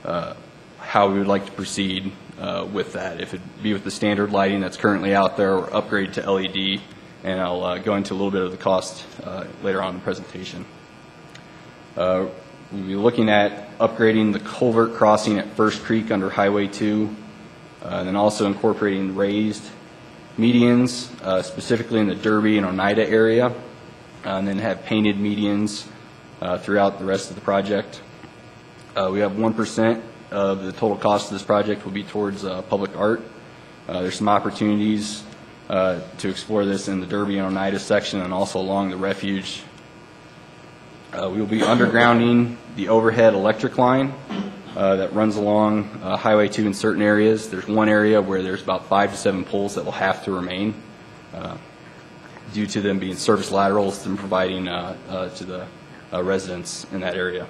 how we would like to proceed with that. If it be with the standard lighting that's currently out there, or upgrade to LED, and I'll go into a little bit of the cost later on in the presentation. We'll be looking at upgrading the culvert crossing at First Creek under Highway 2, and then also incorporating raised medians, specifically in the Derby and Oneida area, and then have painted medians throughout the rest of the project. We have 1% of the total cost of this project will be towards public art. There's some opportunities to explore this in the Derby and Oneida section and also along the refuge. We will be undergrounding the overhead electric line that runs along Highway 2 in certain areas. There's one area where there's about 5 to 7 poles that will have to remain due to them being service laterals and providing to the residents in that area.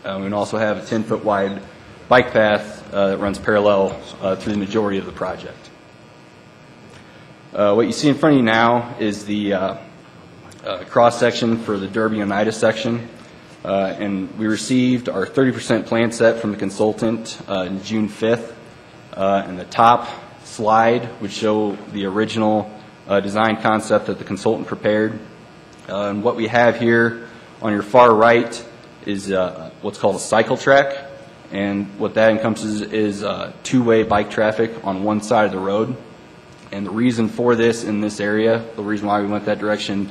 We also have a 10-foot wide bike path that runs parallel through the majority of the project. What you see in front of you now is the cross-section for the Derby Oneida section. And we received our 30% plan set from the consultant on June 5th. And the top slide would show the original design concept that the consultant prepared. And what we have here on your far right is what's called a cycle track. And what that encompasses is two-way bike traffic on one side of the road. And the reason for this in this area, the reason why we went that direction,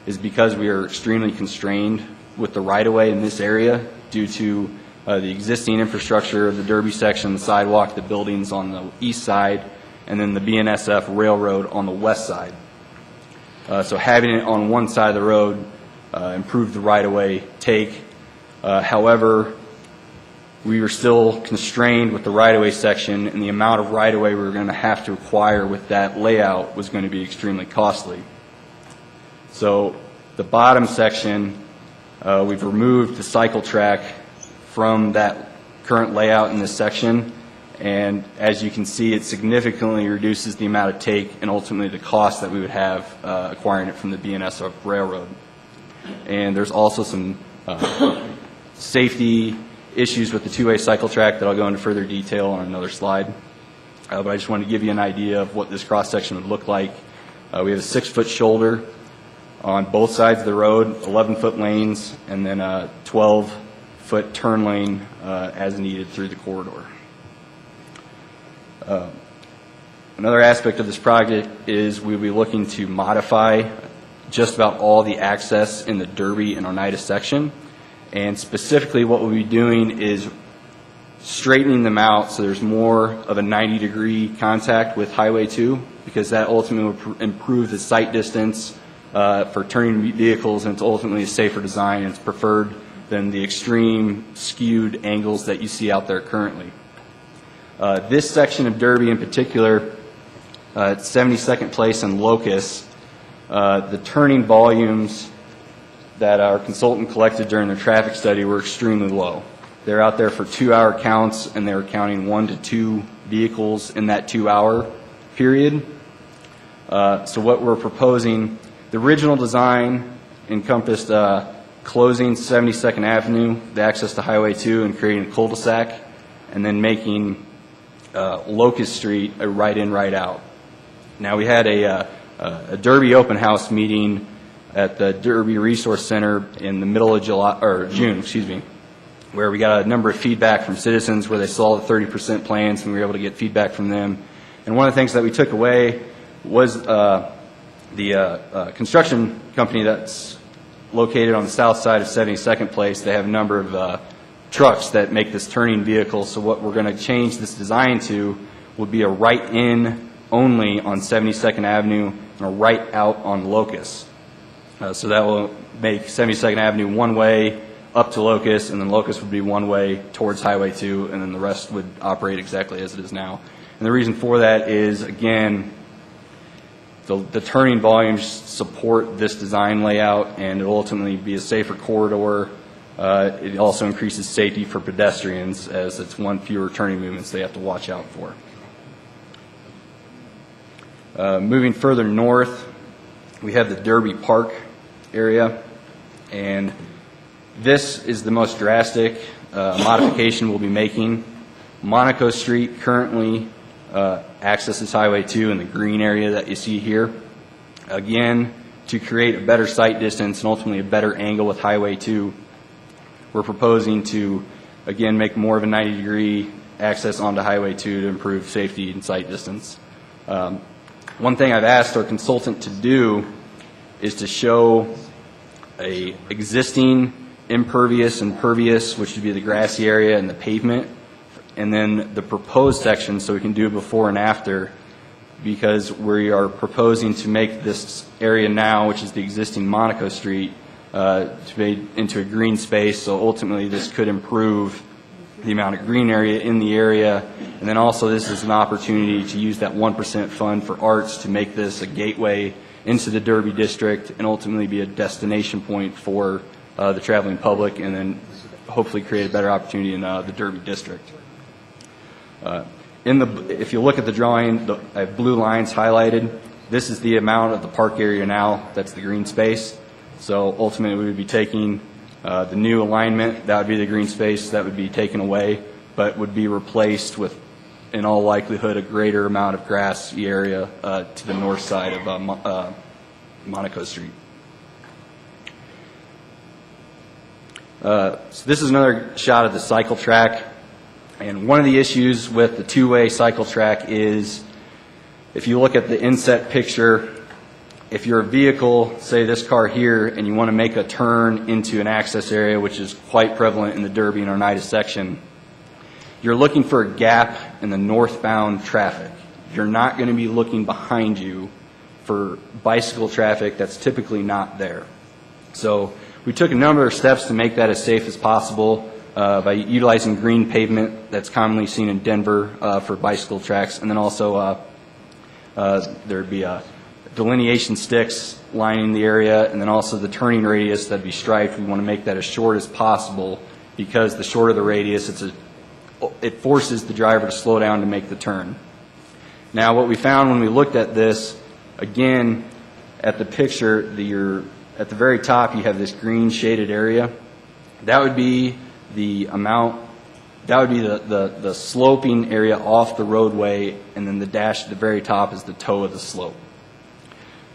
is because we are extremely constrained with the right-of-way in this area due to the existing infrastructure of the Derby section, the sidewalk, the buildings on the east side, and then the BNSF railroad on the west side. So having it on one side of the road improved the right-of-way take. However, we were still constrained with the right-of-way section, and the amount of right-of-way we were going to have to acquire with that layout was going to be extremely costly. So the bottom section, we've removed the cycle track from that current layout in this section, and as you can see, it significantly reduces the amount of take and ultimately the cost that we would have acquiring it from the BNSF railroad. And there's also some safety issues with the two-way cycle track that I'll go into further detail on another slide. But I just wanted to give you an idea of what this cross-section would look like. We have a 6-foot shoulder on both sides of the road, 11-foot lanes, and then a 12-foot turn lane as needed through the corridor. Another aspect of this project is we'll be looking to modify just about all the access in the Derby and Oneida section. And specifically what we'll be doing is straightening them out so there's more of a 90-degree contact with Highway 2, because that ultimately will improve the sight distance for turning vehicles, and it's ultimately a safer design, and it's preferred than the extreme skewed angles that you see out there currently. This section of Derby in particular, at 72nd Place and Locust, the turning volumes that our consultant collected during the traffic study were extremely low. They're out there for 2-hour counts, and they were counting 1 to 2 vehicles in that 2-hour period. So what we're proposing, the original design encompassed closing 72nd Avenue, the access to Highway 2, and creating a cul-de-sac, and then making Locust Street a right-in, right-out. Now, we had a Derby open house meeting at the Derby Resource Center in the middle of June, where we got a number of feedback from citizens where they saw the 30% plans, and we were able to get feedback from them. And one of the things that we took away was the construction company that's located on the south side of 72nd Place. They have a number of trucks that make this turning vehicle. So what we're going to change this design to would be a right-in only on 72nd Avenue and a right-out on Locust. So that will make 72nd Avenue one way up to Locust, and then Locust would be one way towards Highway 2, and then the rest would operate exactly as it is now. And the reason for that is, again, the turning volumes support this design layout, and it will ultimately be a safer corridor. It also increases safety for pedestrians, as it's one fewer turning movements they have to watch out for. Moving further north, we have the Derby Park area, and this is the most drastic modification we'll be making. Monaco Street currently accesses Highway 2 in the green area that you see here. Again, to create a better sight distance and ultimately a better angle with Highway 2, we're proposing to, again, make more of a 90-degree access onto Highway 2 to improve safety and sight distance. One thing I've asked our consultant to do is to show a existing impervious and pervious, which would be the grassy area and the pavement, and then the proposed section, so we can do before and after, because we are proposing to make this area now, which is the existing Monaco Street, to be into a green space. So ultimately, this could improve the amount of green area in the area. And then also, this is an opportunity to use that 1% fund for arts to make this a gateway into the Derby district and ultimately be a destination point for the traveling public, and then hopefully create a better opportunity in the Derby district. If you look at the drawing, I have blue lines highlighted. This is the amount of the park area now. That's the green space. So ultimately, we would be taking the new alignment. That would be the green space. That would be taken away, but would be replaced with, in all likelihood, a greater amount of grassy area to the north side of Monaco Street. So this is another shot of the cycle track. And one of the issues with the two-way cycle track is, if you look at the inset picture, if you're a vehicle, say this car here, and you want to make a turn into an access area, which is quite prevalent in the Derby and Oneida section, you're looking for a gap in the northbound traffic. You're not going to be looking behind you for bicycle traffic that's typically not there. So we took a number of steps to make that as safe as possible by utilizing green pavement that's commonly seen in Denver for bicycle tracks, and then also there'd be delineation sticks lining the area, and then also the turning radius that'd be striped. We want to make that as short as possible, because the shorter the radius, it forces the driver to slow down to make the turn. Now, what we found when we looked at this, again, at the picture, at the very top, you have this green shaded area. That would be the amount, that would be the sloping area off the roadway, and then the dash at the very top is the toe of the slope.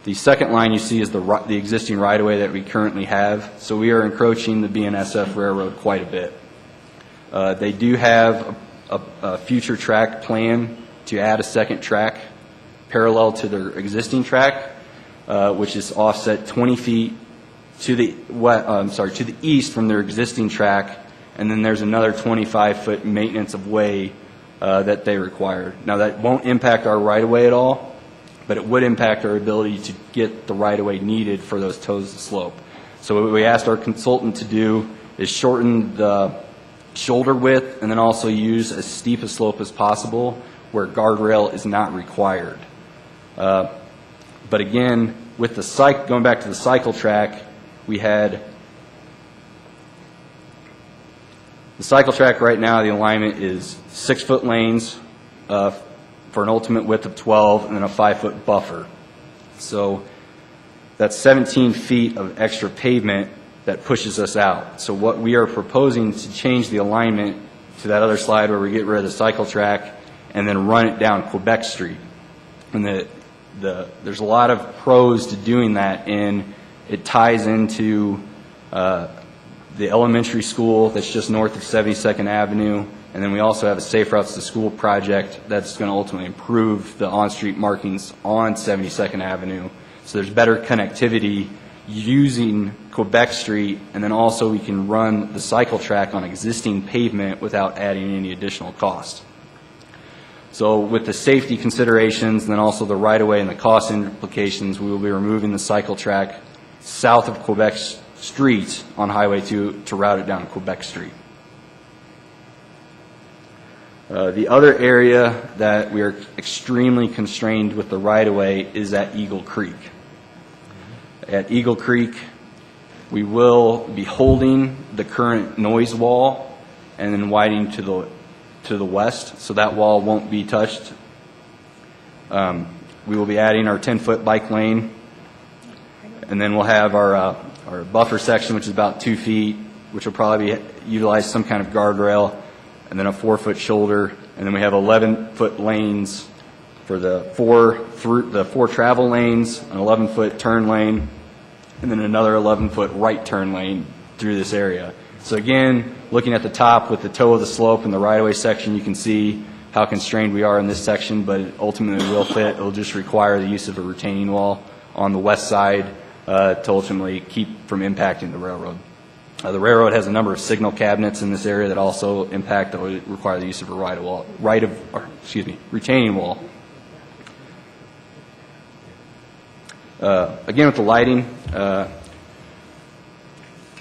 The second line you see is the existing right-of-way that we currently have. So we are encroaching the BNSF Railroad quite a bit. They do have a future track plan to add a second track parallel to their existing track, which is offset 20 feet to the east from their existing track, and then there's another 25-foot maintenance of way that they require. Now, that won't impact our right-of-way at all, but it would impact our ability to get the right-of-way needed for those toes of slope. So what we asked our consultant to do is shorten the shoulder width and then also use as steep a slope as possible where guardrail is not required. But again, with the going back to the cycle track, we had the cycle track right now, the alignment is 6-foot lanes for an ultimate width of 12 and then a 5-foot buffer. So that's 17 feet of extra pavement that pushes us out. So what we are proposing to change the alignment to that other slide where we get rid of the cycle track and then run it down Quebec Street. And there's a lot of pros to doing that, and it ties into the elementary school that's just north of 72nd Avenue. And then we also have a Safe Routes to School project that's going to ultimately improve the on-street markings on 72nd Avenue. So there's better connectivity using Quebec Street, and then also we can run the cycle track on existing pavement without adding any additional cost. So with the safety considerations and then also the right-of-way and the cost implications, we will be removing the cycle track south of Quebec Street on Highway 2 to route it down Quebec Street. The other area that we are extremely constrained with the right-of-way is at Eagle Creek. At Eagle Creek, we will be holding the current noise wall and then widening to the west, so that wall won't be touched. We will be adding our 10-foot bike lane, and then we'll have our buffer section, which is about 2 feet, which will probably utilize some kind of guardrail, and then a 4-foot shoulder, and then we have 11-foot lanes for the four travel lanes, an 11-foot turn lane, and then another 11-foot right turn lane through this area. So again, looking at the top with the toe of the slope and the right-of-way section, you can see how constrained we are in this section, but it ultimately will fit. It will just require the use of a retaining wall on the west side to ultimately keep from impacting the railroad. The railroad has a number of signal cabinets in this area that also impact, that would require the use of a retaining wall. Again, with the lighting,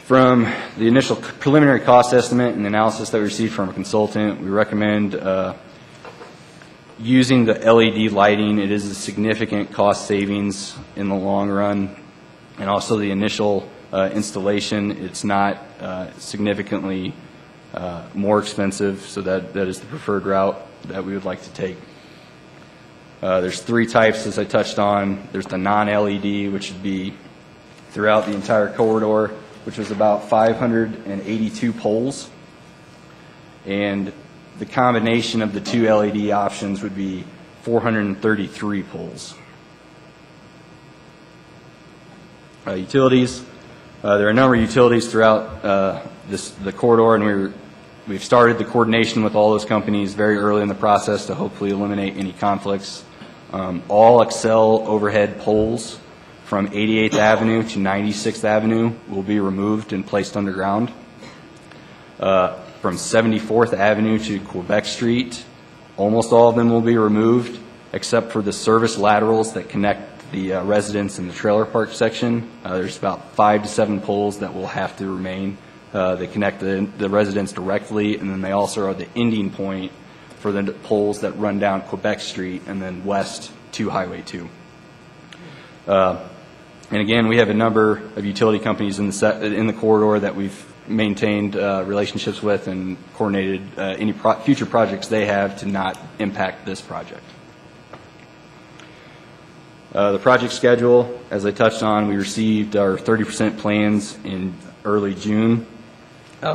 from the initial preliminary cost estimate and analysis that we received from a consultant, we recommend using the LED lighting. It is a significant cost savings in the long run, and also the initial installation, it's not significantly more expensive, so that is the preferred route that we would like to take. There's 3 types, as I touched on. There's the non-LED, which would be throughout the entire corridor, which was about 582 poles. And the combination of the 2 LED options would be 433 poles. Utilities. There are a number of utilities throughout the corridor, and we've started the coordination with all those companies very early in the process to hopefully eliminate any conflicts. All Excel overhead poles from 88th Avenue to 96th Avenue will be removed and placed underground. From 74th Avenue to Quebec Street, almost all of them will be removed, except for the service laterals that connect the residents in the trailer park section. There's about 5 to 7 poles that will have to remain. They connect the residents directly, and then they also are the ending point for the poles that run down Quebec Street and then west to Highway 2. And again, we have a number of utility companies in the corridor that we've maintained relationships with and coordinated any future projects they have to not impact this project. The project schedule, as I touched on, we received our 30% plans in early June.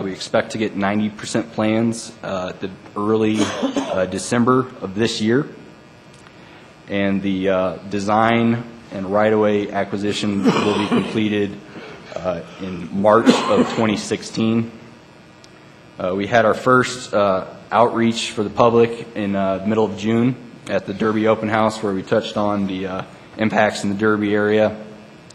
We expect to get 90% plans the early December of this year. And the design and right-of-way acquisition will be completed in March of 2016. We had our first outreach for the public in the middle of June at the Derby Open House, where we touched on the impacts in the Derby area.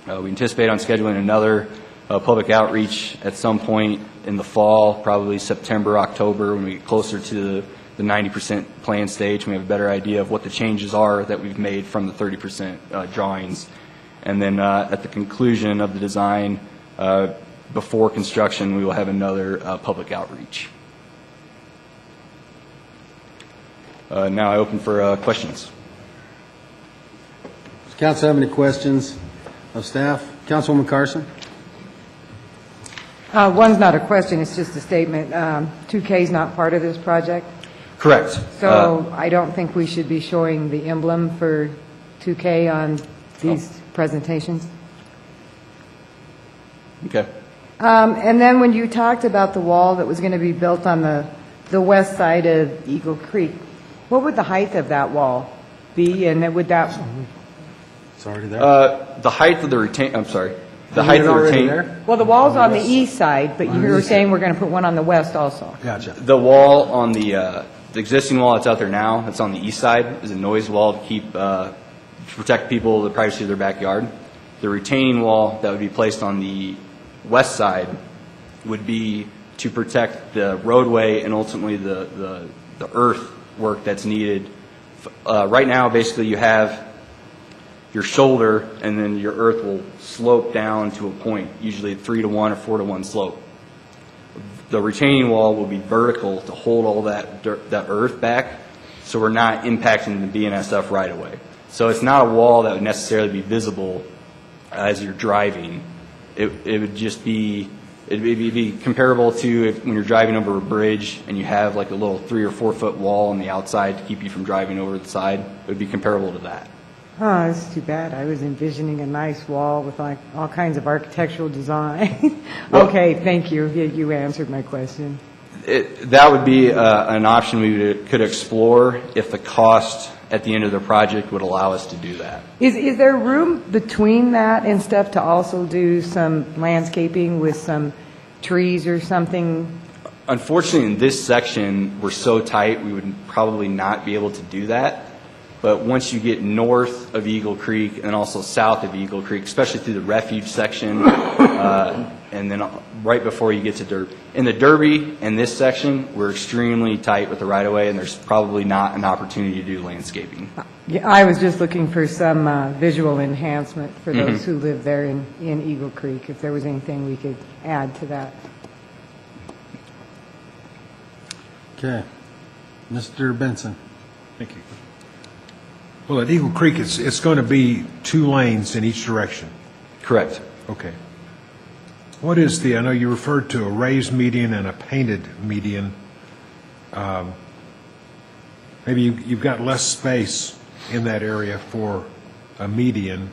We anticipate on scheduling another public outreach at some point in the fall, probably September, October, when we get closer to the 90% plan stage. We have a better idea of what the changes are that we've made from the 30% drawings. And then at the conclusion of the design, before construction, we will have another public outreach. Now I open for questions. Does council have any questions of staff? Councilwoman Carson? One's not a question, it's just a statement. 2K is not part of this project? Correct. So I don't think we should be showing the emblem for 2K on these presentations? Okay. And then when you talked about the wall that was going to be built on the west side of Eagle Creek, what would the height of that wall be? And would that... It's already there. The height of the retain... I'm sorry. The height of the retain... Well, the wall's on the east side, but you were saying we're going to put one on the west also. Gotcha. The wall on the existing wall that's out there now, that's on the east side, is a noise wall to keep to protect people, the privacy of their backyard. The retaining wall that would be placed on the west side would be to protect the roadway and ultimately the earthwork that's needed. Right now, basically, you have your shoulder, and then your earth will slope down to a point, usually 3-to-1 or 4-to-1 slope. The retaining wall will be vertical to hold all that earth back, so we're not impacting the BNSF right away. So it's not a wall that would necessarily be visible as you're driving. It would just be, it'd be comparable to when you're driving over a bridge and you have like a little 3 or 4 foot wall on the outside to keep you from driving over the side. It would be comparable to that. Oh, that's too bad. I was envisioning a nice wall with like all kinds of architectural design. Okay, thank you. You answered my question. That would be an option we could explore if the cost at the end of the project would allow us to do that. Is there room between that and stuff to also do some landscaping with some trees or something? Unfortunately, in this section, we're so tight, we would probably not be able to do that. But once you get north of Eagle Creek and also south of Eagle Creek, especially through the refuge section, and then right before you get to Derby. In the Derby and this section, we're extremely tight with the right-of-way, and there's probably not an opportunity to do landscaping. Yeah, I was just looking for some visual enhancement for those who live there in Eagle Creek, if there was anything we could add to that. Okay. Mr. Benson. Thank you. Well, at Eagle Creek, it's going to be 2 lanes in each direction. Correct. Okay. What is I know you referred to a raised median and a painted median. Maybe you've got less space in that area for a median.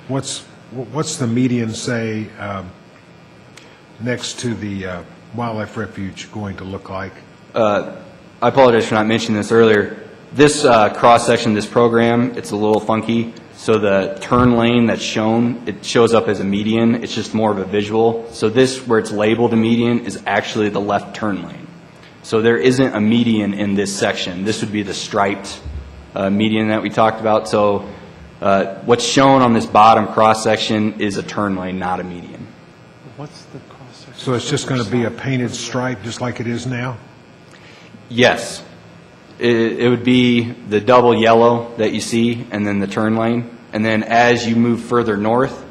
What's the median, say, next to the wildlife refuge going to look like? I apologize for not mentioning this earlier. This cross-section, this program, it's a little funky. So the turn lane that's shown, it shows up as a median. It's just more of a visual. So this, where it's labeled a median, is actually the left turn lane. So there isn't a median in this section. This would be the striped median that we talked about. So what's shown on this bottom cross-section is a turn lane, not a median. What's the cross-section? So it's just going to be a painted stripe just like it is now? Yes. It would be the double yellow that you see, and then the turn lane. And then as you move further north,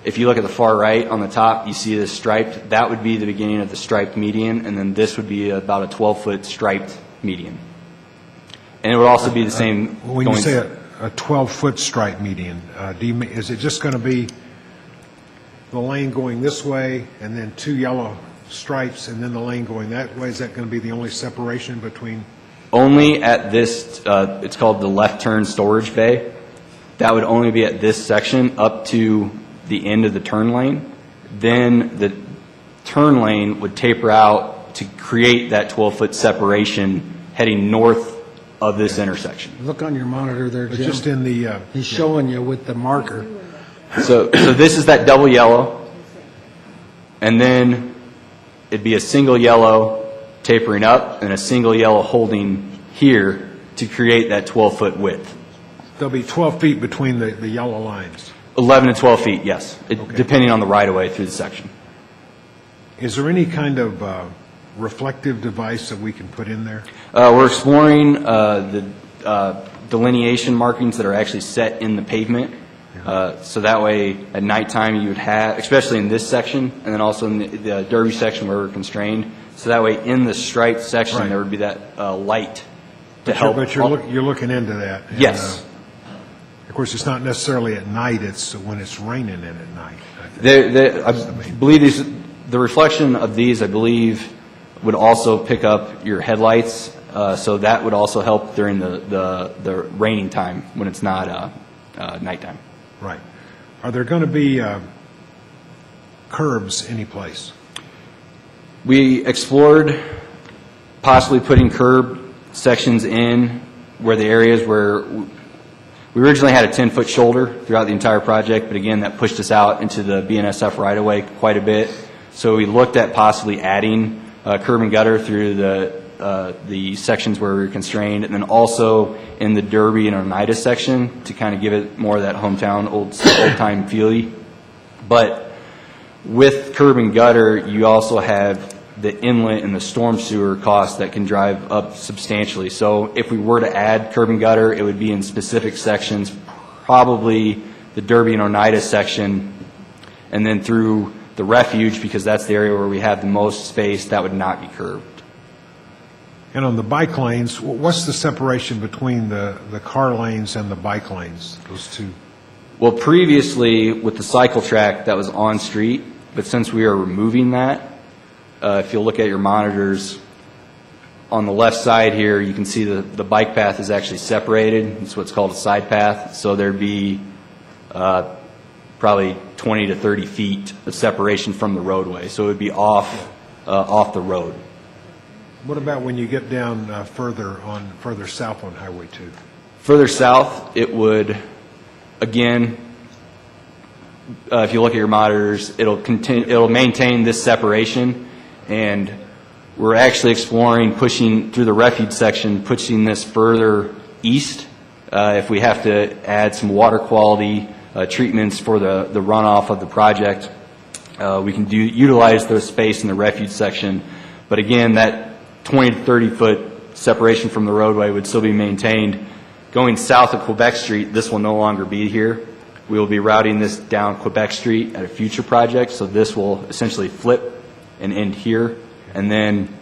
if you look at the far right on the top, you see this striped. That would be the beginning of the striped median, and then this would be about a 12-foot striped median. And it would also be the same. When you say a 12-foot stripe median, is it just going to be the lane going this way and then 2 yellow stripes and then the lane going that way? Is that going to be the only separation between? Only at this, it's called the left turn storage bay. That would only be at this section up to the end of the turn lane. Then the turn lane would taper out to create that 12-foot separation heading north of this intersection. Look on your monitor there, Jim. Just in the... He's showing you with the marker. So this is that double yellow, and then it'd be a single yellow tapering up and a single yellow holding here to create that 12-foot width. There'll be 12 feet between the yellow lines. 11 to 12 feet, yes, depending on the right-of-way through the section. Is there any kind of reflective device that we can put in there? We're exploring the delineation markings that are actually set in the pavement. So that way, at nighttime, you would have, especially in this section, and then also in the Derby section where we're constrained. So that way, in the striped section, there would be that light to help. But you're looking into that. And, yes. Of course, it's not necessarily at night. It's when it's raining in at night. I believe the reflection of these, I believe, would also pick up your headlights. So that would also help during the raining time when it's not nighttime. Right. Are there going to be curbs anyplace? We explored possibly putting curb sections in where the areas where we originally had a 10-foot shoulder throughout the entire project, but again, that pushed us out into the BNSF right-of-way quite a bit. So we looked at possibly adding curb and gutter through the sections where we were constrained, and then also in the Derby and Oneida section to kind of give it more of that hometown, old-time feely. But with curb and gutter, you also have the inlet and the storm sewer costs that can drive up substantially. So if we were to add curb and gutter, it would be in specific sections, probably the Derby and Oneida section, and then through the refuge, because that's the area where we have the most space, that would not be curbed. And on the bike lanes, what's the separation between the car lanes and the bike lanes, those two? Well, previously with the cycle track that was on street, but since we are removing that, if you'll look at your monitors, on the left side here, you can see the bike path is actually separated. It's what's called a side path. So there'd be probably 20 to 30 feet of separation from the roadway. So it would be off the road. What about when you get down further south on Highway 2? Further south, it would, again, if you look at your monitors, it'll maintain this separation, and we're actually exploring pushing through the refuge section, pushing this further east if we have to add some water quality treatments for the runoff of the project. we can utilize the space in the refuge section. But again, that 20 to 30 foot separation from the roadway would still be maintained. Going south of Quebec Street, this will no longer be here. We will be routing this down Quebec Street at a future project, so this will essentially flip and end here. And then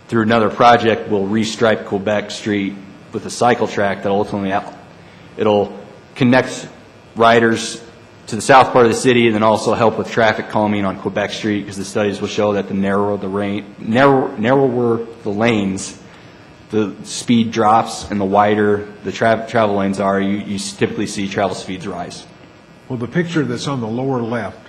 through another project, we'll restripe Quebec Street with a cycle track that ultimately it'll connect riders to the south part of the city and then also help with traffic calming on Quebec Street, because the studies will show that the narrower the lanes, the speed drops, and the wider the travel lanes are, you typically see travel speeds rise. Well, the picture that's on the lower left,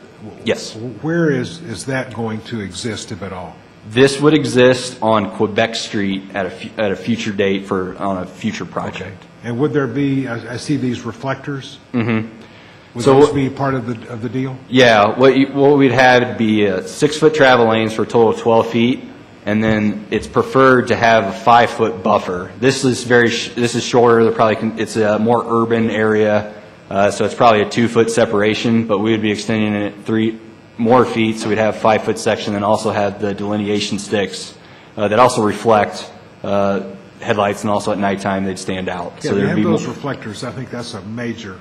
yes, where is that going to exist, if at all? This would exist on Quebec Street at a future date on a future project. Okay. And would there be, I see these reflectors? Mm-hmm. Would those be part of the deal? Yeah, what we'd have would be 6-foot travel lanes for a total of 12 feet, and then it's preferred to have a 5-foot buffer. This is shorter. It's a more urban area, so it's probably a 2-foot separation. But we would be extending it 3 more feet, so we'd have 5-foot section, and also have the delineation sticks that also reflect headlights, and also at nighttime they'd stand out. Yeah, so to there'd have be those reflectors, I think that's a major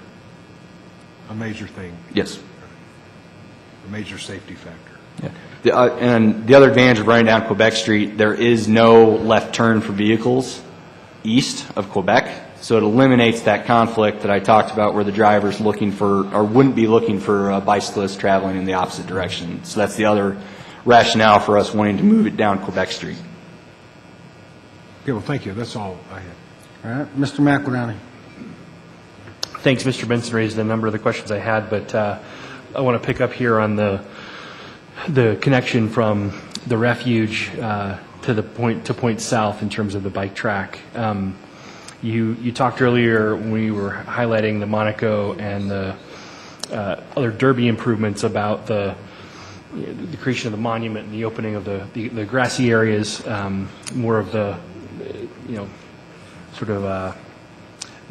thing. Yes. A major safety factor. Yeah. And the other advantage of running down Quebec Street, there is no left turn for vehicles east of Quebec, so it eliminates that conflict that I talked about where the driver's looking for, or wouldn't be looking for, bicyclists traveling in the opposite direction. So that's the other rationale for us wanting to move it down Quebec Street. Okay, well, thank you. That's all I have. All right, Mr. McEldowney. Thanks, Mr. Benson raised a number of the questions I had, but I want to pick up here on the connection from the refuge to point south in terms of the bike track. You talked earlier when we were highlighting the Monaco and the other Derby improvements about the creation of the monument and the opening of the grassy areas, more of the sort of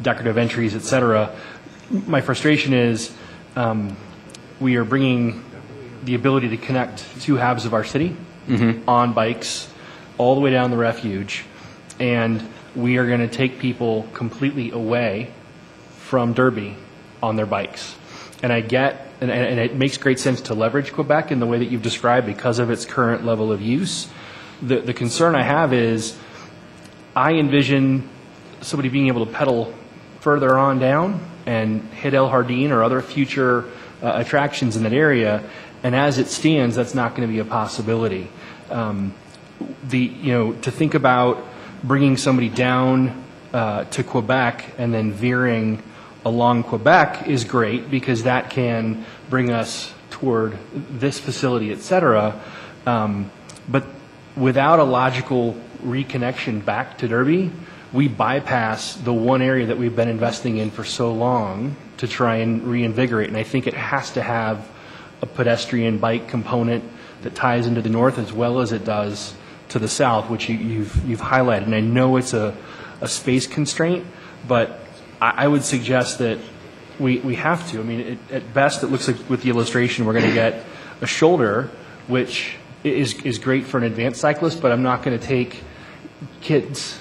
decorative entries, et cetera. My frustration is we are bringing the ability to connect 2 halves of our city on bikes all the way down the refuge, and we are going to take people completely away from Derby on their bikes. And I get, and it makes great sense to leverage Quebec in the way that you've described because of its current level of use. The concern I have is I envision somebody being able to pedal further on down and hit El Jardín or other future attractions in that area, and as it stands, that's not going to be a possibility. To think about bringing somebody down to Quebec and then veering along Quebec is great because that can bring us toward this facility, et cetera. But without a logical reconnection back to Derby, we bypass the one area that we've been investing in for so long to try and reinvigorate. And I think it has to have a pedestrian bike component that ties into the north as well as it does to the south, which you've highlighted. And I know it's a space constraint, but I would suggest that we have to. I mean, at best, it looks like with the illustration we're going to get a shoulder, which is great for an advanced cyclist, but I'm not going to take kids,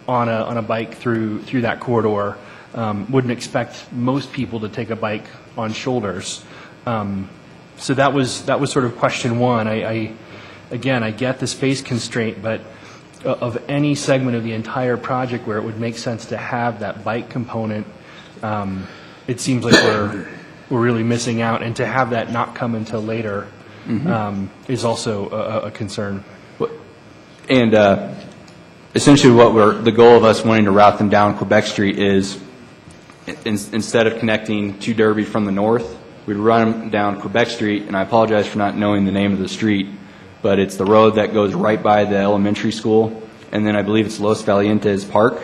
on a bike through that corridor. Wouldn't expect most people to take a bike on shoulders. So that was sort of question one. I get the space constraint, but of any segment of the entire project where it would make sense to have that bike component, it seems like we're really missing out, and to have that not come until later is also a concern. And essentially the goal of us wanting to route them down Quebec Street is instead of connecting to Derby from the north, we'd run them down Quebec Street, and I apologize for not knowing the name of the street, but it's the road that goes right by the elementary school, and then I believe it's Los Valientes Park.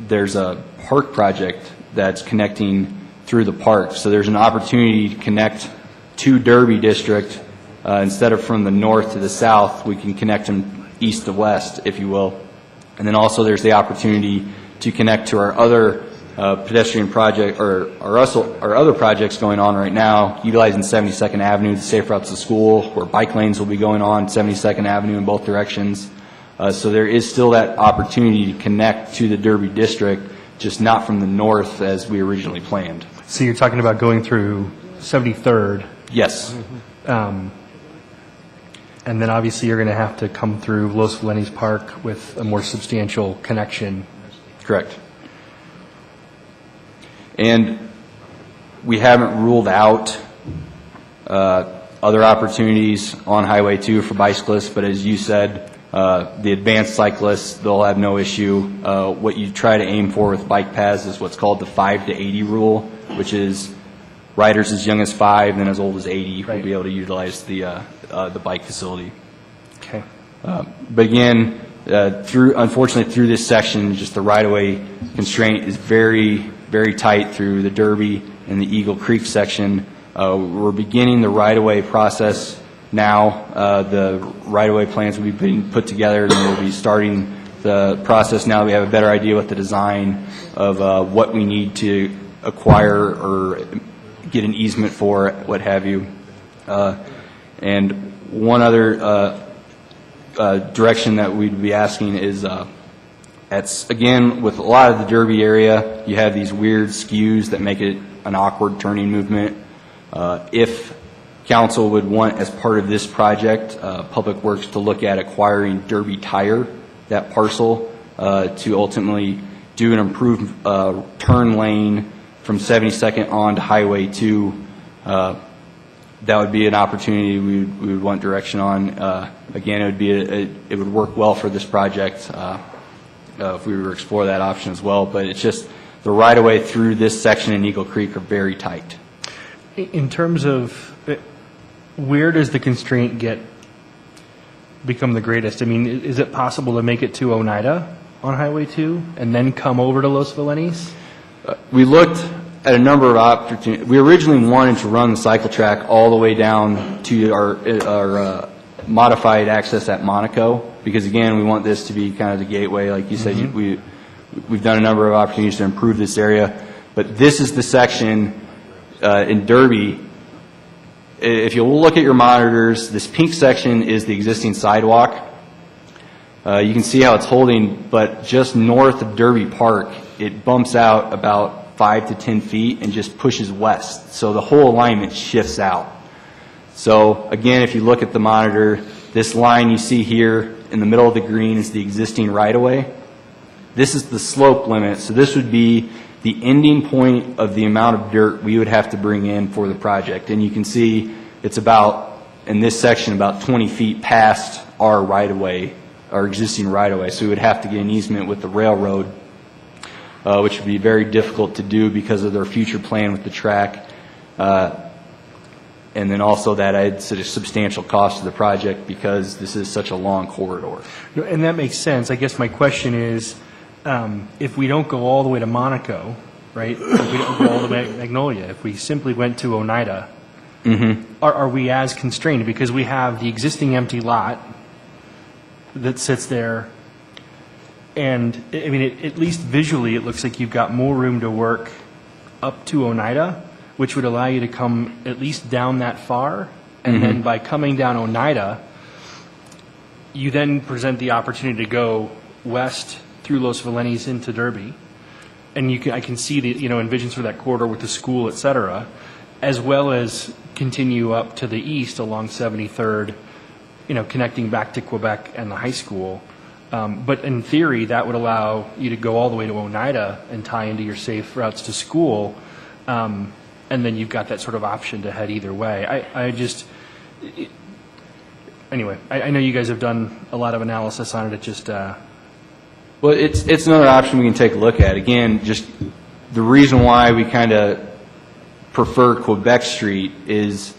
There's a park project that's connecting through the park, so there's an opportunity to connect to Derby District. Instead of from the north to the south, we can connect them east to west, if you will. And then also there's the opportunity to connect to our other pedestrian project, or our other projects going on right now, utilizing 72nd Avenue, the safe routes to school, where bike lanes will be going on 72nd Avenue in both directions. So there is still that opportunity to connect to the Derby district, just not from the north as we originally planned. So you're talking about going through 73rd? Yes. And then obviously you're going to have to come through Los Felinis Park with a more substantial connection. Correct. And we haven't ruled out other opportunities on Highway 2 for bicyclists, but as you said, the advanced cyclists, they'll have no issue. What you try to aim for with bike paths is what's called the 5 to 80 rule, which is riders as young as 5 and as old as 80 will be able to utilize the bike facility. Okay. But again, unfortunately through this section, just the right-of-way constraint is very, very tight through the Derby and the Eagle Creek section. We're beginning the right-of-way process now. The right-of-way plans will be being put together, and we'll be starting the process now that we have a better idea what the design of what we need to acquire or get an easement for, what have you. And one other direction that we'd be asking is, again, with a lot of the Derby area, you have these weird skews that make it an awkward turning movement. If council would want, as part of this project, Public Works to look at acquiring Derby Tire, that parcel, to ultimately do an improved turn lane from 72nd on to Highway 2, that would be an opportunity we would want direction on. Again, it would work well for this project if we were to explore that option as well. But it's just the right-of-way through this section in Eagle Creek are very tight. In terms of where does the constraint become the greatest? I mean, is it possible to make it to Oneida on Highway 2 and then come over to Los Felinis? We looked at a number of opportunities. We originally wanted to run the cycle track all the way down to our modified access at Monaco, because again, we want this to be kind of the gateway. Like you said, we've done a number of opportunities to improve this area, but this is the section in Derby. If you look at your monitors, this pink section is the existing sidewalk. You can see how it's holding, but just north of Derby Park, it bumps out about 5 to 10 feet and just pushes west. So the whole alignment shifts out. So again, if you look at the monitor, this line you see here in the middle of the green is the existing right-of-way. This is the slope limit. So this would be the ending point of the amount of dirt we would have to bring in for the project. And you can see it's about, in this section, about 20 feet past our right-of-way, our existing right-of-way. So we would have to get an easement with the railroad, which would be very difficult to do because of their future plan with the track. And then also that adds a substantial cost to the project because this is such a long corridor. And that makes sense. I guess my question is, if we don't go all the way to Monaco, right, if we don't go all the way to Magnolia, if we simply went to Oneida, are we as constrained? Because we have the existing empty lot that sits there, and I mean, at least visually, it looks like you've got more room to work up to Oneida, which would allow you to come at least down that far, and then by coming down Oneida, you then present the opportunity to go west through Los Felinis into Derby, and I can see the envisions for that corridor with the school, et cetera, as well as continue up to the east along 73rd, connecting back to Quebec and the high school. But in theory, that would allow you to go all the way to Oneida and tie into your safe routes to school, and then you've got that sort of option to head either way. Anyway, I know you guys have done a lot of analysis on it. It just well, it's another option we can take a look at. Again, just the reason why we kind of prefer Quebec Street is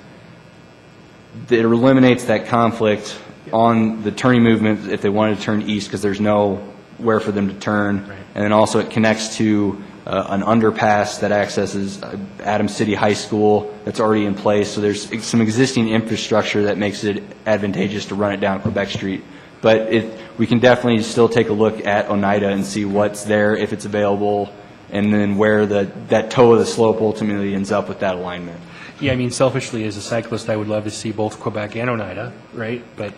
that it eliminates that conflict on the turning movement if they wanted to turn east, because there's nowhere for them to turn. Right. And then also it connects to an underpass that accesses Adams City High School that's already in place. So there's some existing infrastructure that makes it advantageous to run it down Quebec Street. But we can definitely still take a look at Oneida and see what's there, if it's available, and then where that toe of the slope ultimately ends up with that alignment. Yeah, I mean, selfishly, as a cyclist, I would love to see both Quebec and Oneida, right? But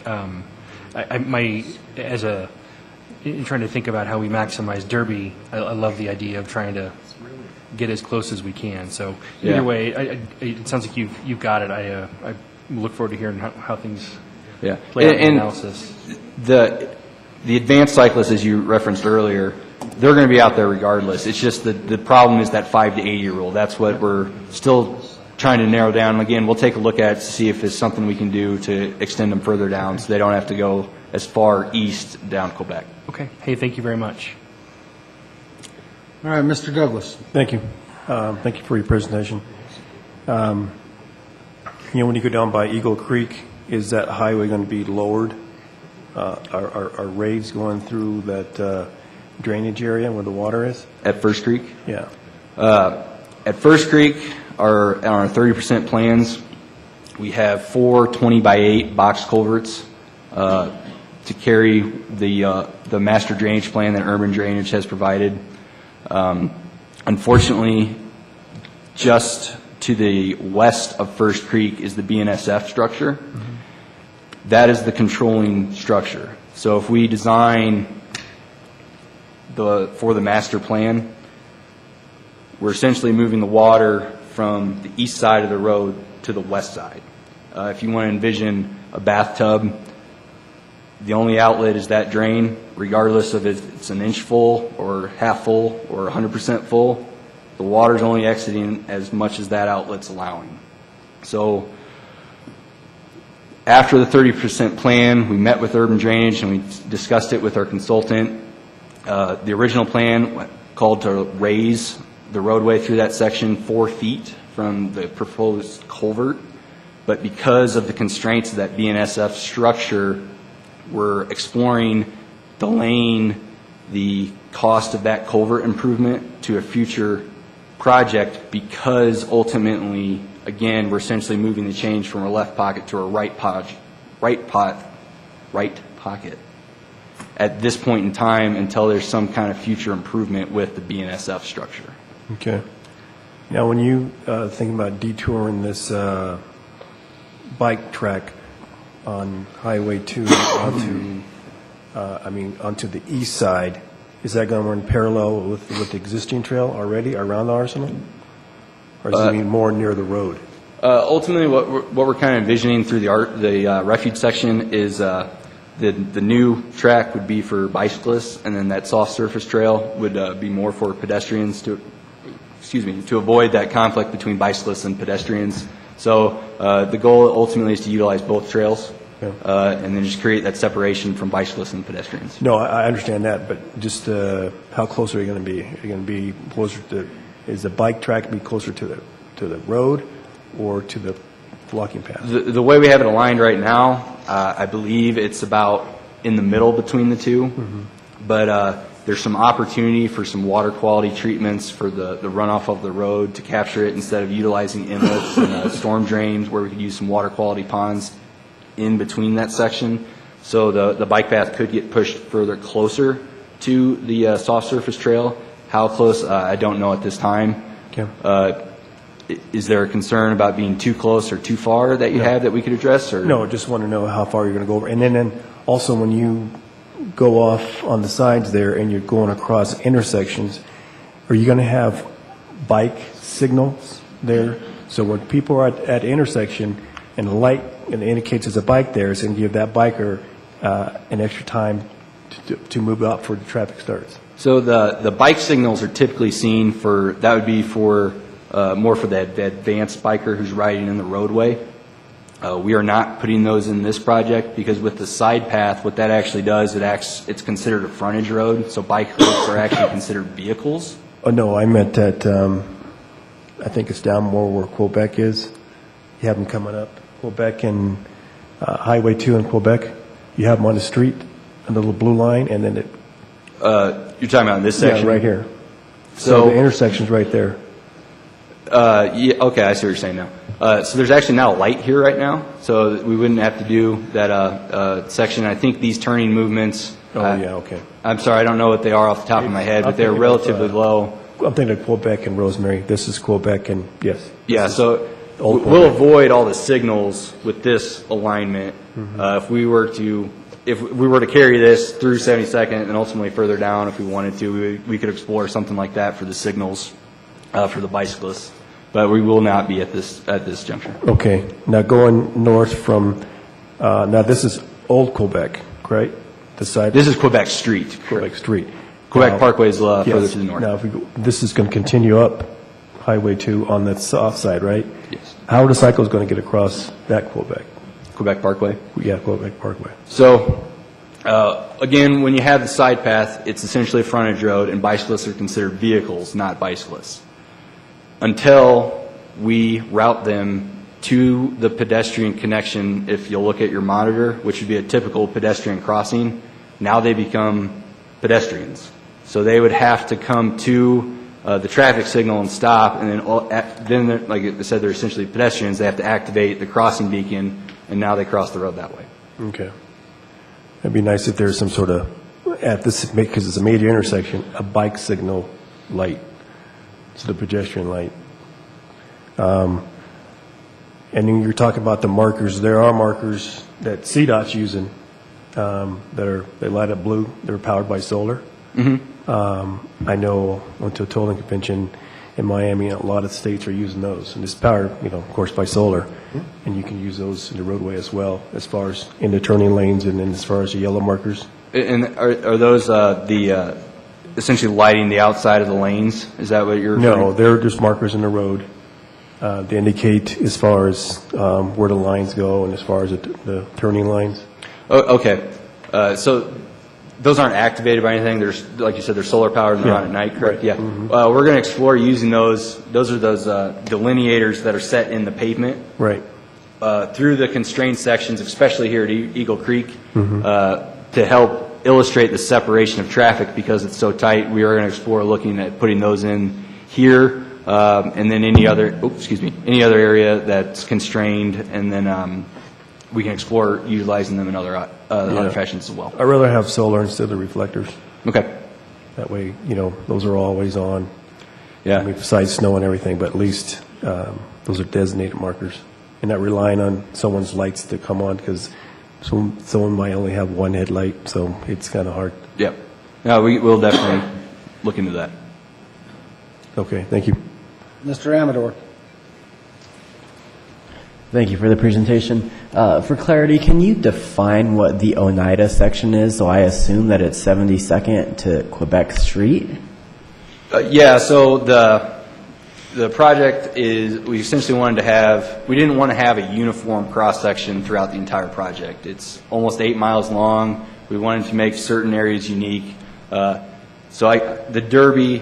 in trying to think about how we maximize Derby, I love the idea of trying to get as close as we can. So either Yeah. way, it sounds like you've got it. I look forward to hearing how things Yeah. play out in the And analysis. the advanced cyclists, as you referenced earlier, they're going to be out there regardless. It's just the problem is that 5 to 80 rule. That's what we're still trying to narrow down. Again, we'll take a look at it to see if there's something we can do to extend them further down so they don't have to go as far east down Quebec. Okay. Hey, thank you very much. All right, Mr. Douglas. Thank you. Thank you for your presentation. When you go down by Eagle Creek, is that highway going to be lowered? Are raised going through that drainage area where the water is? At First Creek? Yeah. At First Creek, on our 30% plans, we have 4 20-by-8 box culverts to carry the master drainage plan that Urban Drainage has provided. Unfortunately, just to the west of First Creek is the BNSF structure. Mm-hmm. That is the controlling structure. So if we design for the master plan, we're essentially moving the water from the east side of the road to the west side. If you want to envision a bathtub, the only outlet is that drain, regardless of if it's an inch full or half full or 100% full. The water's only exiting as much as that outlet's allowing. So after the 30% plan, we met with Urban Drainage and we discussed it with our consultant. The original plan called to raise the roadway through that section 4 feet from the proposed culvert, but because of the constraints of that BNSF structure, we're exploring delaying the cost of that culvert improvement to a future project because ultimately, again, we're essentially moving the change from a left pocket to a right pocket at this point in time until there's some kind of future improvement with the BNSF structure. Okay. Now, when you think about detouring this bike track on Highway 2 onto the east side, is that going to run parallel with the existing trail already around the arsenal? Or does it mean more near the road? Ultimately, what we're kind of envisioning through the refuge section is the new track would be for bicyclists, and then that soft surface trail would be more for pedestrians to avoid that conflict between bicyclists and pedestrians. So the goal ultimately is to utilize both trails, and then just create that separation from bicyclists and pedestrians. No, I understand that, but just how close are you going to be? Are you going to be closer to? Is the bike track be closer to the road or to the walking path? The way we have it aligned right now, I believe it's about in the middle between the two. Mm-hmm. But there's some opportunity for some water quality treatments for the runoff of the road to capture it instead of utilizing inlets and storm drains where we could use some water quality ponds in between that section. So the bike path could get pushed further closer to the soft surface trail. How close, I don't know at this time. Okay. Is there a concern about being too close or too far that you have that we could address? Or? No, just want to know how far you're going to go over. And then also when you go off on the sides there and you're going across intersections, are you going to have bike signals there? So when people are at the intersection and the light indicates there's a bike there, it's going to give that biker an extra time to move up before the traffic starts. So the bike signals are typically seen for, that would be for more for the advanced biker who's riding in the roadway. We are not putting those in this project because with the side path, what that actually does, it's considered a frontage road, so bike roads are actually considered vehicles. Oh, no, I meant that, I think it's down more where Quebec is. You have them coming up, Quebec and Highway 2 in Quebec. You have them on the street, on the little blue line, and then it... You're talking about this section? Yeah, right here. So the intersection's right there. Yeah, okay, I see what you're saying now. So there's actually not a light here right now, so we wouldn't have to do that section. I think these turning movements... Oh, yeah, okay. I'm sorry, I don't know what they are off the top of my head, but they're relatively low. I'm thinking of Quebec and Rosemary. This is Quebec and, yes. Yeah, so Old we'll Quebec. avoid all the signals with this alignment. If we were to carry this through 72nd and ultimately further down, if we wanted to, we could explore something like that for the signals for the bicyclists. But we will not be at this juncture. Okay. Now going north from, now this is Old Quebec, right? The side. This is Quebec Street. Quebec Street. Quebec Now- Parkway is further Yes. to the north. Now, if we go, this is going to continue up Highway 2 on the south side, right? Yes. How are the cycles going to get across that Quebec? Quebec Parkway. Yeah, Quebec Parkway. So, again, when you have the side path, it's essentially a frontage road, and bicyclists are considered vehicles, not bicyclists. Until we route them to the pedestrian connection, if you'll look at your monitor, which would be a typical pedestrian crossing, now they become pedestrians. So they would have to come to the traffic signal and stop, and then like I said, they're essentially pedestrians. They have to activate the crossing beacon, and now they cross the road that way. Okay. It'd be nice if there's some sort of, at this, because it's a major intersection, a bike signal light. It's the pedestrian light. And then you're talking about the markers. There are markers that CDOT's using they light up blue. They're powered by solar. I know I went to a tolling convention in Miami, and a lot of states are using those. And it's powered, of course, by solar. And you can use those in the roadway as well, as far as in the turning lanes and then as far as the yellow markers. And are those essentially lighting the outside of the lanes? Is that what you're referring No, they're just markers in the road. They indicate as far as where the lines go and as far as the turning lines. Oh, okay. So those aren't activated by anything. There's, like you said, they're solar powered and they're on at night, correct? Right. Yeah. We're going to explore using those. Those are those delineators that are set in the pavement. Right. Through the constrained sections, especially here at Eagle Creek, to help illustrate the separation of traffic because it's so tight. We are going to explore looking at putting those in here, and then any other area that's constrained, and then we can explore utilizing them in other fashions as well. I'd rather have solar instead of the reflectors. Okay. That way, those are always on. Yeah. I mean, besides snow and everything, but at least those are designated markers. And not relying on someone's lights to come on because someone might only have one headlight, so it's kind of hard. Yep. No, we'll definitely look into that. Okay, thank you. Mr. Amador. Thank you for the presentation. For clarity, can you define what the Oneida section is? So I assume that it's 72nd to Quebec Street? Yeah, so the project is, we essentially we didn't want to have a uniform cross-section throughout the entire project. It's almost 8 miles long. We wanted to make certain areas unique. The Derby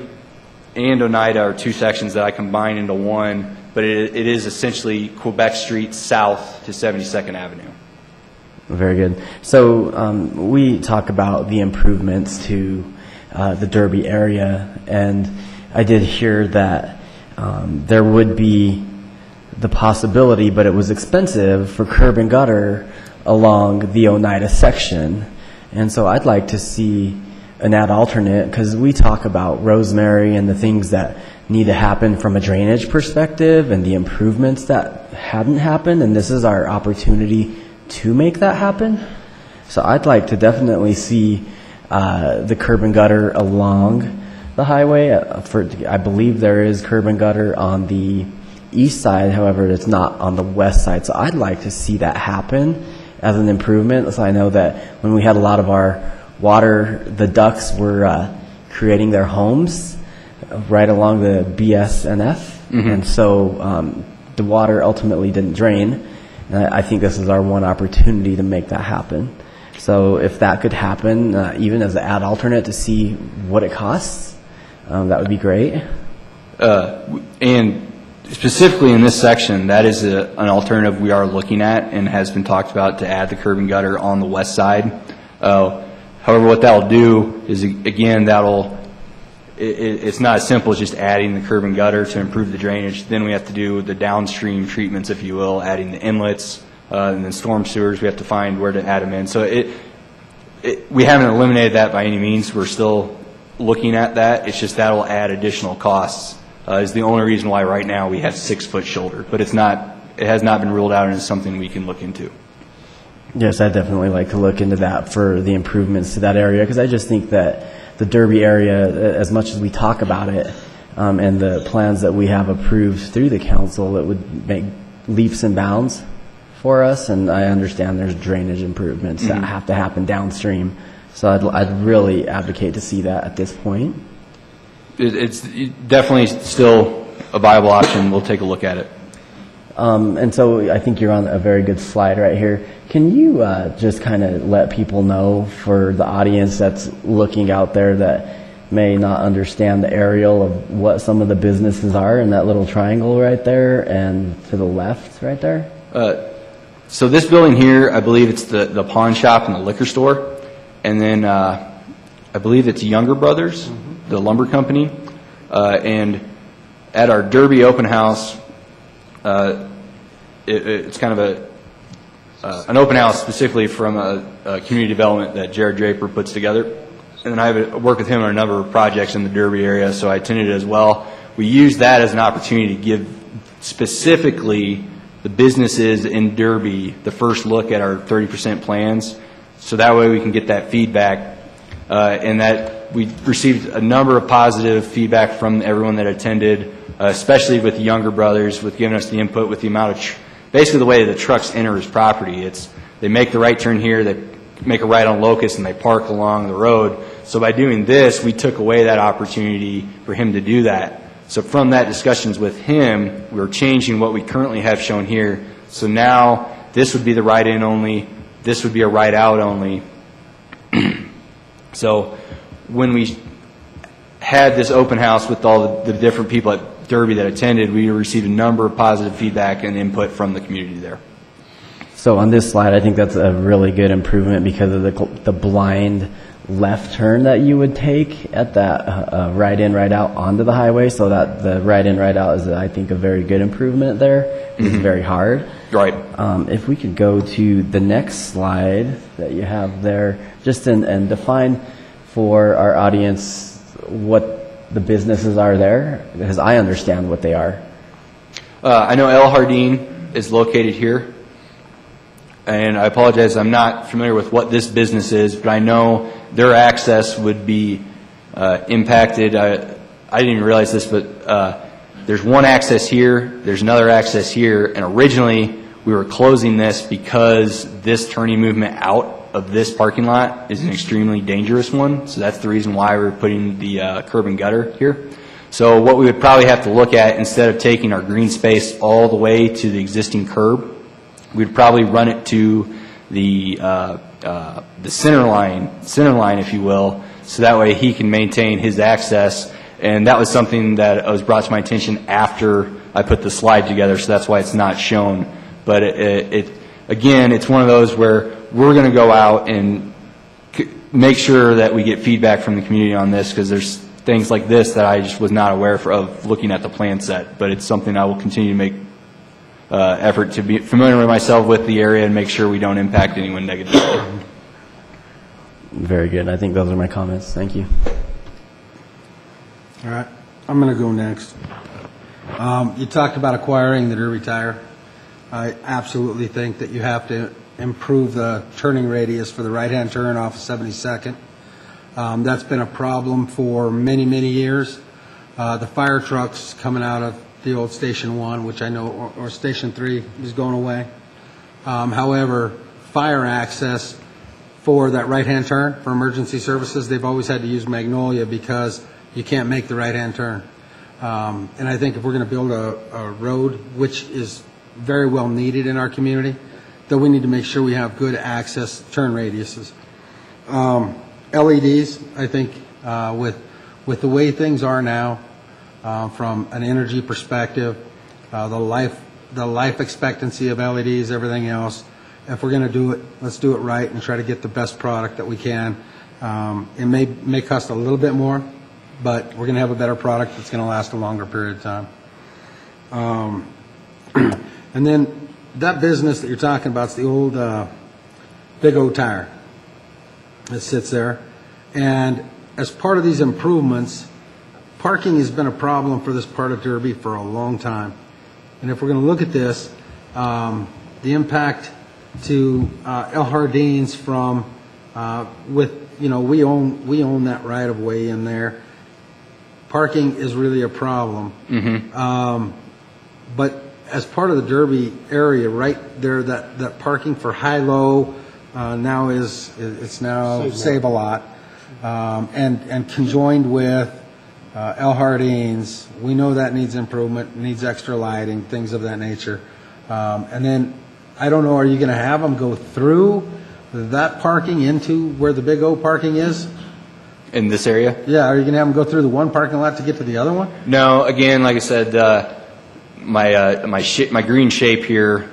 and Oneida are two sections that I combined into one, but it is essentially Quebec Street south to 72nd Avenue. Very good. So we talk about the improvements to the Derby area, and I did hear that there would be the possibility, but it was expensive, for curb and gutter along the Oneida section. And so I'd like to see an ad alternate, because we talk about Rosemary and the things that need to happen from a drainage perspective and the improvements that hadn't happened, and this is our opportunity to make that happen. So I'd like to definitely see the curb and gutter along the highway. I believe there is curb and gutter on the east side, however, it's not on the west side. So I'd like to see that happen as an improvement. So I know that when we had a lot of our water, the ducks were creating their homes right along the BSNF, and so the water ultimately didn't drain. And I think this is our one opportunity to make that happen. So if that could happen, even as an ad alternate to see what it costs, that would be great. And specifically in this section, that is an alternative we are looking at and has been talked about, to add the curb and gutter on the west side. However, what that'll do is, again, it's not as simple as just adding the curb and gutter to improve the drainage. Then we have to do the downstream treatments, if you will, adding the inlets, and then storm sewers. We have to find where to add them in. So we haven't eliminated that by any means. We're still looking at that. It's just that'll add additional costs. Is the only reason why right now we have 6-foot shoulder, but it has not been ruled out and is something we can look into. Yes, I'd definitely like to look into that for the improvements to that area, because I just think that the Derby area, as much as we talk about it, and the plans that we have approved through the council, it would make leaps and bounds for us, and I understand there's drainage improvements that have to happen downstream. So I'd really advocate to see that at this point. It's definitely still a viable option. We'll take a look at it. And so I think you're on a very good slide right here. Can you just kind of let people know, for the audience that's looking out there that may not understand the aerial, of what some of the businesses are in that little triangle right there and to the left right there? So this building here, I believe it's the pawn shop and the liquor store. And then I believe it's Younger Brothers, the lumber company. And at our Derby open house, it's kind of an open house specifically from a community development that Jared Draper puts together. And then I work with him on a number of projects in the Derby area, so I attended it as well. We use that as an opportunity to give specifically the businesses in Derby the first look at our 30% plans, so that way we can get that feedback. And that we received a number of positive feedback from everyone that attended, especially with the Younger Brothers, with giving us the input with the amount of, basically the way the trucks enter his property. They make the right turn here, they make a right on Locust, and they park along the road. So by doing this, we took away that opportunity for him to do that. So from that discussions with him, we're changing what we currently have shown here. So now this would be the right-in only, this would be a right-out only. So when we had this open house with all the different people at Derby that attended, we received a number of positive feedback and input from the community there. So on this slide, I think that's a really good improvement because of the blind left turn that you would take at that right in, right out onto the highway. So that the right in, right out is, I think, a very good improvement there. It's very hard. Right. If we could go to the next slide that you have there, just and define for our audience what the businesses are there, because I understand what they are. I know El Jardín is located here. And I apologize, I'm not familiar with what this business is, but I know their access would be impacted. I didn't even realize this, but there's one access here, there's another access here, and originally we were closing this because this turning movement out of this parking lot is an extremely dangerous one. So that's the reason why we're putting the curb and gutter here. So what we would probably have to look at, instead of taking our green space all the way to the existing curb, we'd probably run it to the center line, if you will, so that way he can maintain his access. And that was something that was brought to my attention after I put the slide together, so that's why it's not shown. But again, it's one of those where we're going to go out and make sure that we get feedback from the community on this, because there's things like this that I just was not aware of looking at the plan set. But it's something I will continue to make effort to be familiar with myself with the area and make sure we don't impact anyone negatively. Very good. I think those are my comments. Thank you. All right. I'm going to go next. You talked about acquiring the Derby tire. I absolutely think that you have to improve the turning radius for the right-hand turn off of 72nd. That's been a problem for many, many years. The fire trucks coming out of the old Station 1, which I know, or Station 3 is going away. However, fire access for that right-hand turn for emergency services, they've always had to use Magnolia because you can't make the right-hand turn. And I think if we're going to build a road, which is very well needed in our community, that we need to make sure we have good access turn radiuses. LEDs, I think, with the way things are now, from an energy perspective, the life expectancy of LEDs, everything else. If we're going to do it, let's do it right and try to get the best product that we can. It may cost a little bit more, but we're going to have a better product that's going to last a longer period of time. And then that business that you're talking about is the old Big O Tire that sits there. And as part of these improvements, parking has been a problem for this part of Derby for a long time. And if we're going to look at this, the impact to El Jardines from, we own that right of way in there. Parking is really a problem. But as part of the Derby area, right there, that parking for high-low now it's now Save-A-Lot, and conjoined with El Jardines, we know that needs improvement, needs extra lighting, things of that nature. And then, I don't know, are you going to have them go through that parking into where the Big O parking is? In this area? Yeah, are you going to have them go through the one parking lot to get to the other one? No, again, like I said, my green shape here,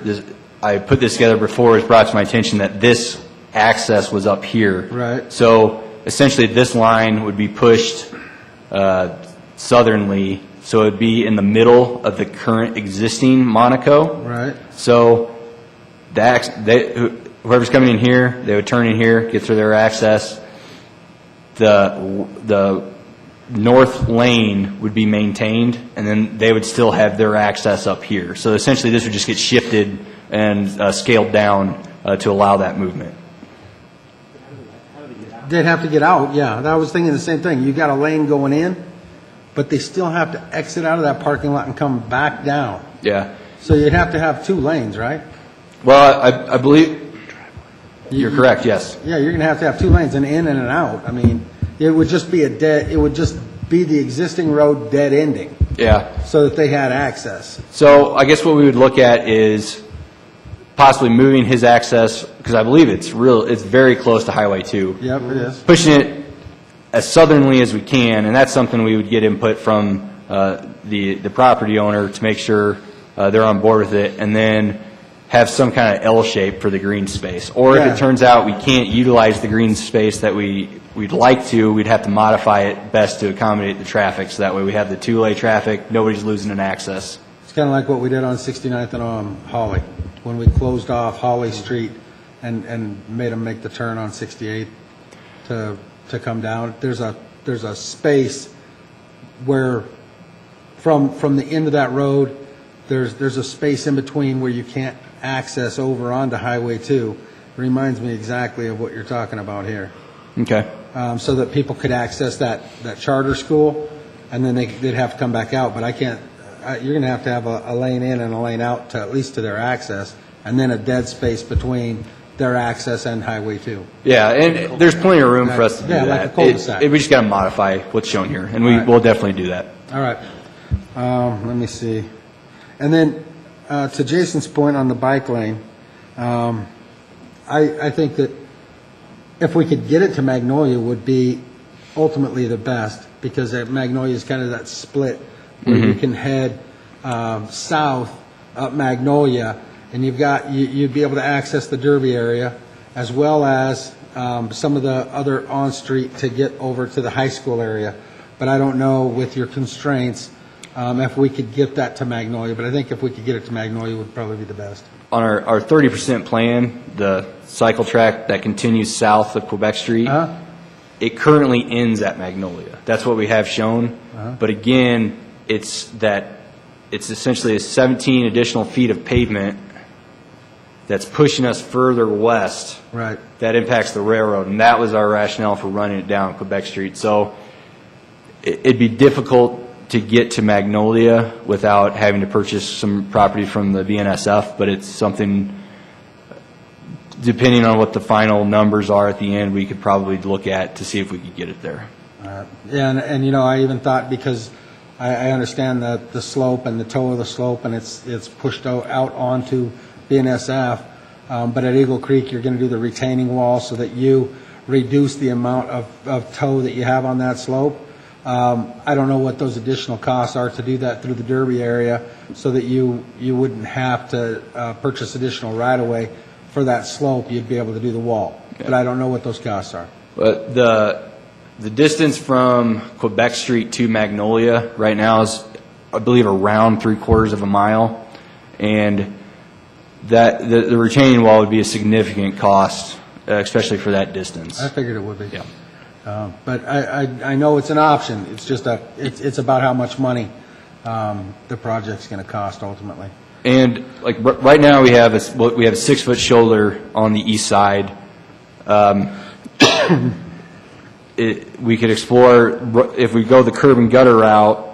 I put this together before. It was brought to my attention that this access was up here. Right. So essentially, this line would be pushed southerly, so it would be in the middle of the current existing Monaco. Right. So whoever's coming in here, they would turn in here, get through their access. The north lane would be maintained, and then they would still have their access up here. So essentially, this would just get shifted and scaled down to allow that movement. They'd have to get out, yeah. I was thinking the same thing. You got a lane going in, but they still have to exit out of that parking lot and come back down. Yeah. So you'd have to have 2 lanes, right? Well, I believe you're correct, yes. Yeah, you're going to have 2 lanes, an in and an out. I mean, it would just be the existing road dead ending. Yeah. So that they had access. So I guess what we would look at is possibly moving his access, because I believe it's very close to Highway 2. Yep, it is. Pushing it as southerly as we can, and that's something we would get input from the property owner to make sure they're on board with it, and then have some kind of L shape for the green space. Or if it turns out we can't utilize the green space that we'd like to, we'd have to modify it best to accommodate the traffic, so that way we have the 2-lane traffic, nobody's losing an access. It's kind of like what we did on 69th and Holly, when we closed off Holly Street and made them make the turn on 68th to come down. There's a space where from the end of that road, there's a space in between where you can't access over onto Highway 2. It reminds me exactly of what you're talking about here. Okay. So that people could access that charter school, and then they'd have to come back out. But I can't. You're going to have a lane in and a lane out to at least to their access, and then a dead space between their access and Highway 2. Yeah, and there's plenty of room for us to do that. Like a cul-de-sac. We just got to modify what's shown here, and we'll definitely do that. All right. Let me see. And then to Jason's point on the bike lane, I think that if we could get it to Magnolia would be ultimately the best, because Magnolia is kind of that split where you can head south up Magnolia, and you'd be able to access the Derby area as well as some of the other on-street to get over to the high school area. But I don't know with your constraints if we could get that to Magnolia. But I think if we could get it to Magnolia, it would probably be the best. On our 30% plan, the cycle track that continues south of Quebec Street, it currently ends at Magnolia. That's what we have shown. But again, it's essentially a 17 additional feet of pavement that's pushing us further west. Right. That impacts the railroad, and that was our rationale for running it down Quebec Street. So it'd be difficult to get to Magnolia without having to purchase some property from the BNSF, but it's something, depending on what the final numbers are at the end, we could probably look at to see if we could get it there. Yeah, and I even thought, because I understand the slope and the toe of the slope, and it's pushed out onto BNSF, but at Eagle Creek you're going to do the retaining wall so that you reduce the amount of toe that you have on that slope. I don't know what those additional costs are to do that through the Derby area, so that you wouldn't have to purchase additional right-of-way for that slope. You'd be able to do the wall. Yeah. But I don't know what those costs are. But the distance from Quebec Street to Magnolia right now is, I believe, around 3/4 of a mile, and that the retaining wall would be a significant cost, especially for that distance. I figured it would be. Yeah. But I know it's an option. It's just it's about how much money the project's going to cost ultimately. And like right now, we have a 6-foot shoulder on the east side. We could explore, if we go the curb and gutter route,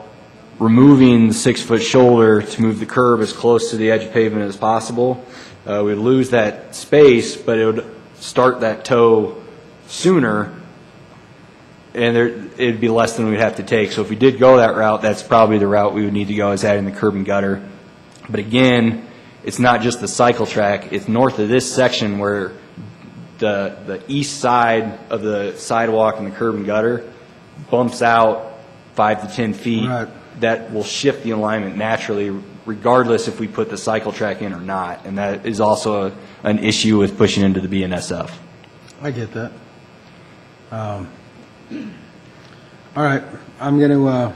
removing the 6-foot shoulder to move the curb as close to the edge of pavement as possible. We'd lose that space, but it would start that toe sooner, and it'd be less than we'd have to take. So if we did go that route, that's probably the route we would need to go, is adding the curb and gutter. But again, it's not just the cycle track. It's north of this section where the east side of the sidewalk and the curb and gutter bumps out 5 to 10 feet. Right. That will shift the alignment naturally, regardless if we put the cycle track in or not. And that is also an issue with pushing into the BNSF. I get that. All right, I'm going to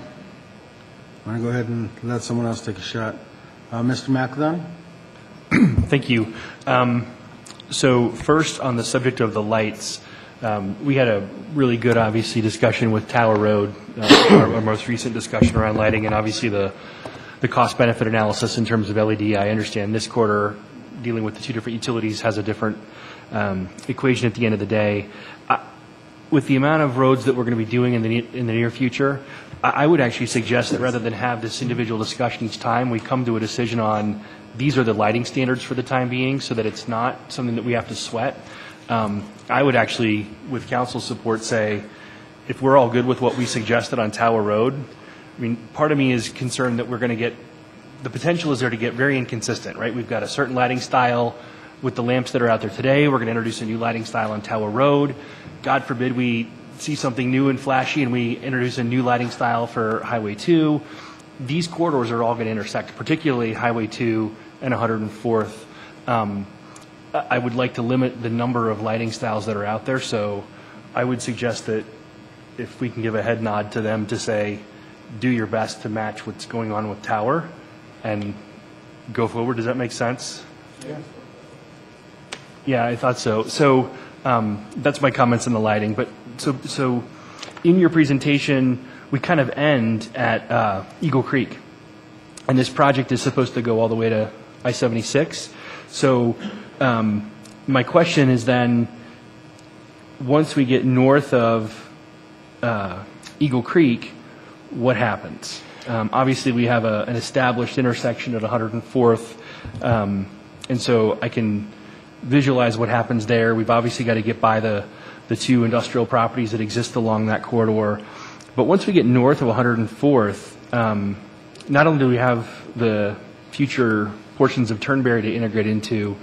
go ahead and let someone else take a shot. Mr. McEldowney? Thank you. So first, on the subject of the lights, we had a really good, obviously, discussion with Tower Road, our most recent discussion around lighting, and obviously the cost-benefit analysis in terms of LED. I understand this quarter, dealing with the two different utilities, has a different equation at the end of the day. With the amount of roads that we're going to be doing in the near future, I would actually suggest that rather than have this individual discussion each time, we come to a decision on these are the lighting standards for the time being, so that it's not something that we have to sweat. I would actually, with council support, say if we're all good with what we suggested on Tower Road, I mean, part of me is concerned that we're going to get, the potential is there to get very inconsistent, right? We've got a certain lighting style with the lamps that are out there today. We're going to introduce a new lighting style on Tower Road. God forbid we see something new and flashy and we introduce a new lighting style for Highway 2. These corridors are all going to intersect, particularly Highway 2 and 104th. I would like to limit the number of lighting styles that are out there, so I would suggest that if we can give a head nod to them to say, do your best to match what's going on with Tower and go forward. Does that make sense? Yeah. Yeah, I thought so. So that's my comments on the lighting. But so in your presentation, we kind of end at Eagle Creek, and this project is supposed to go all the way to I-76. So my question is then, once we get north of Eagle Creek, what happens? Obviously, we have an established intersection at 104th, and so I can visualize what happens there. We've obviously got to get by the two industrial properties that exist along that corridor. But once we get north of 104th, not only do we have the future portions of Turnberry to integrate into,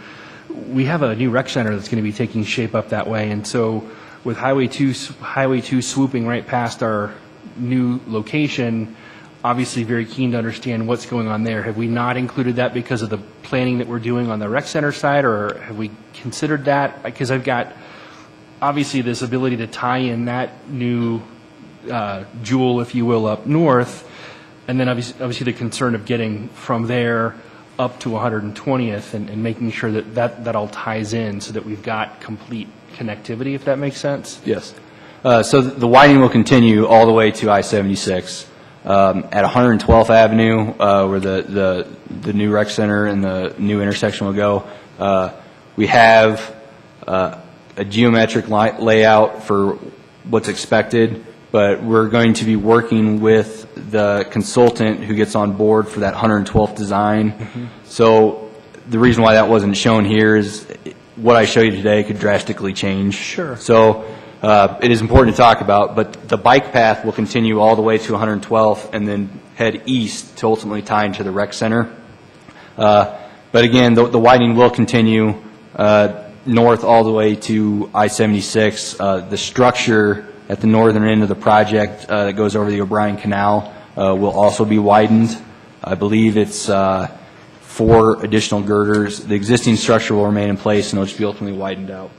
we have a new rec center that's going to be taking shape up that way. And so with Highway 2 swooping right past our new location, obviously very keen to understand what's going on there. Have we not included that because of the planning that we're doing on the rec center side, or have we considered that? Because I've got obviously this ability to tie in that new jewel, if you will, up north, and then obviously the concern of getting from there up to 120th and making sure that all ties in so that we've got complete connectivity, if that makes sense. Yes. So the widening will continue all the way to I-76. At 112th Avenue, where the new rec center and the new intersection will go, we have a geometric layout for what's expected, but we're going to be working with the consultant who gets on board for that 112th design. Mm-hmm. So the reason why that wasn't shown here is what I show you today could drastically change. Sure. So it is important to talk about, but the bike path will continue all the way to 112th and then head east to ultimately tie into the rec center. But again, the widening will continue north all the way to I-76. The structure at the northern end of the project that goes over the O'Brien Canal will also be widened. I believe it's 4 additional girders. The existing structure will remain in place and it'll just be ultimately widened out.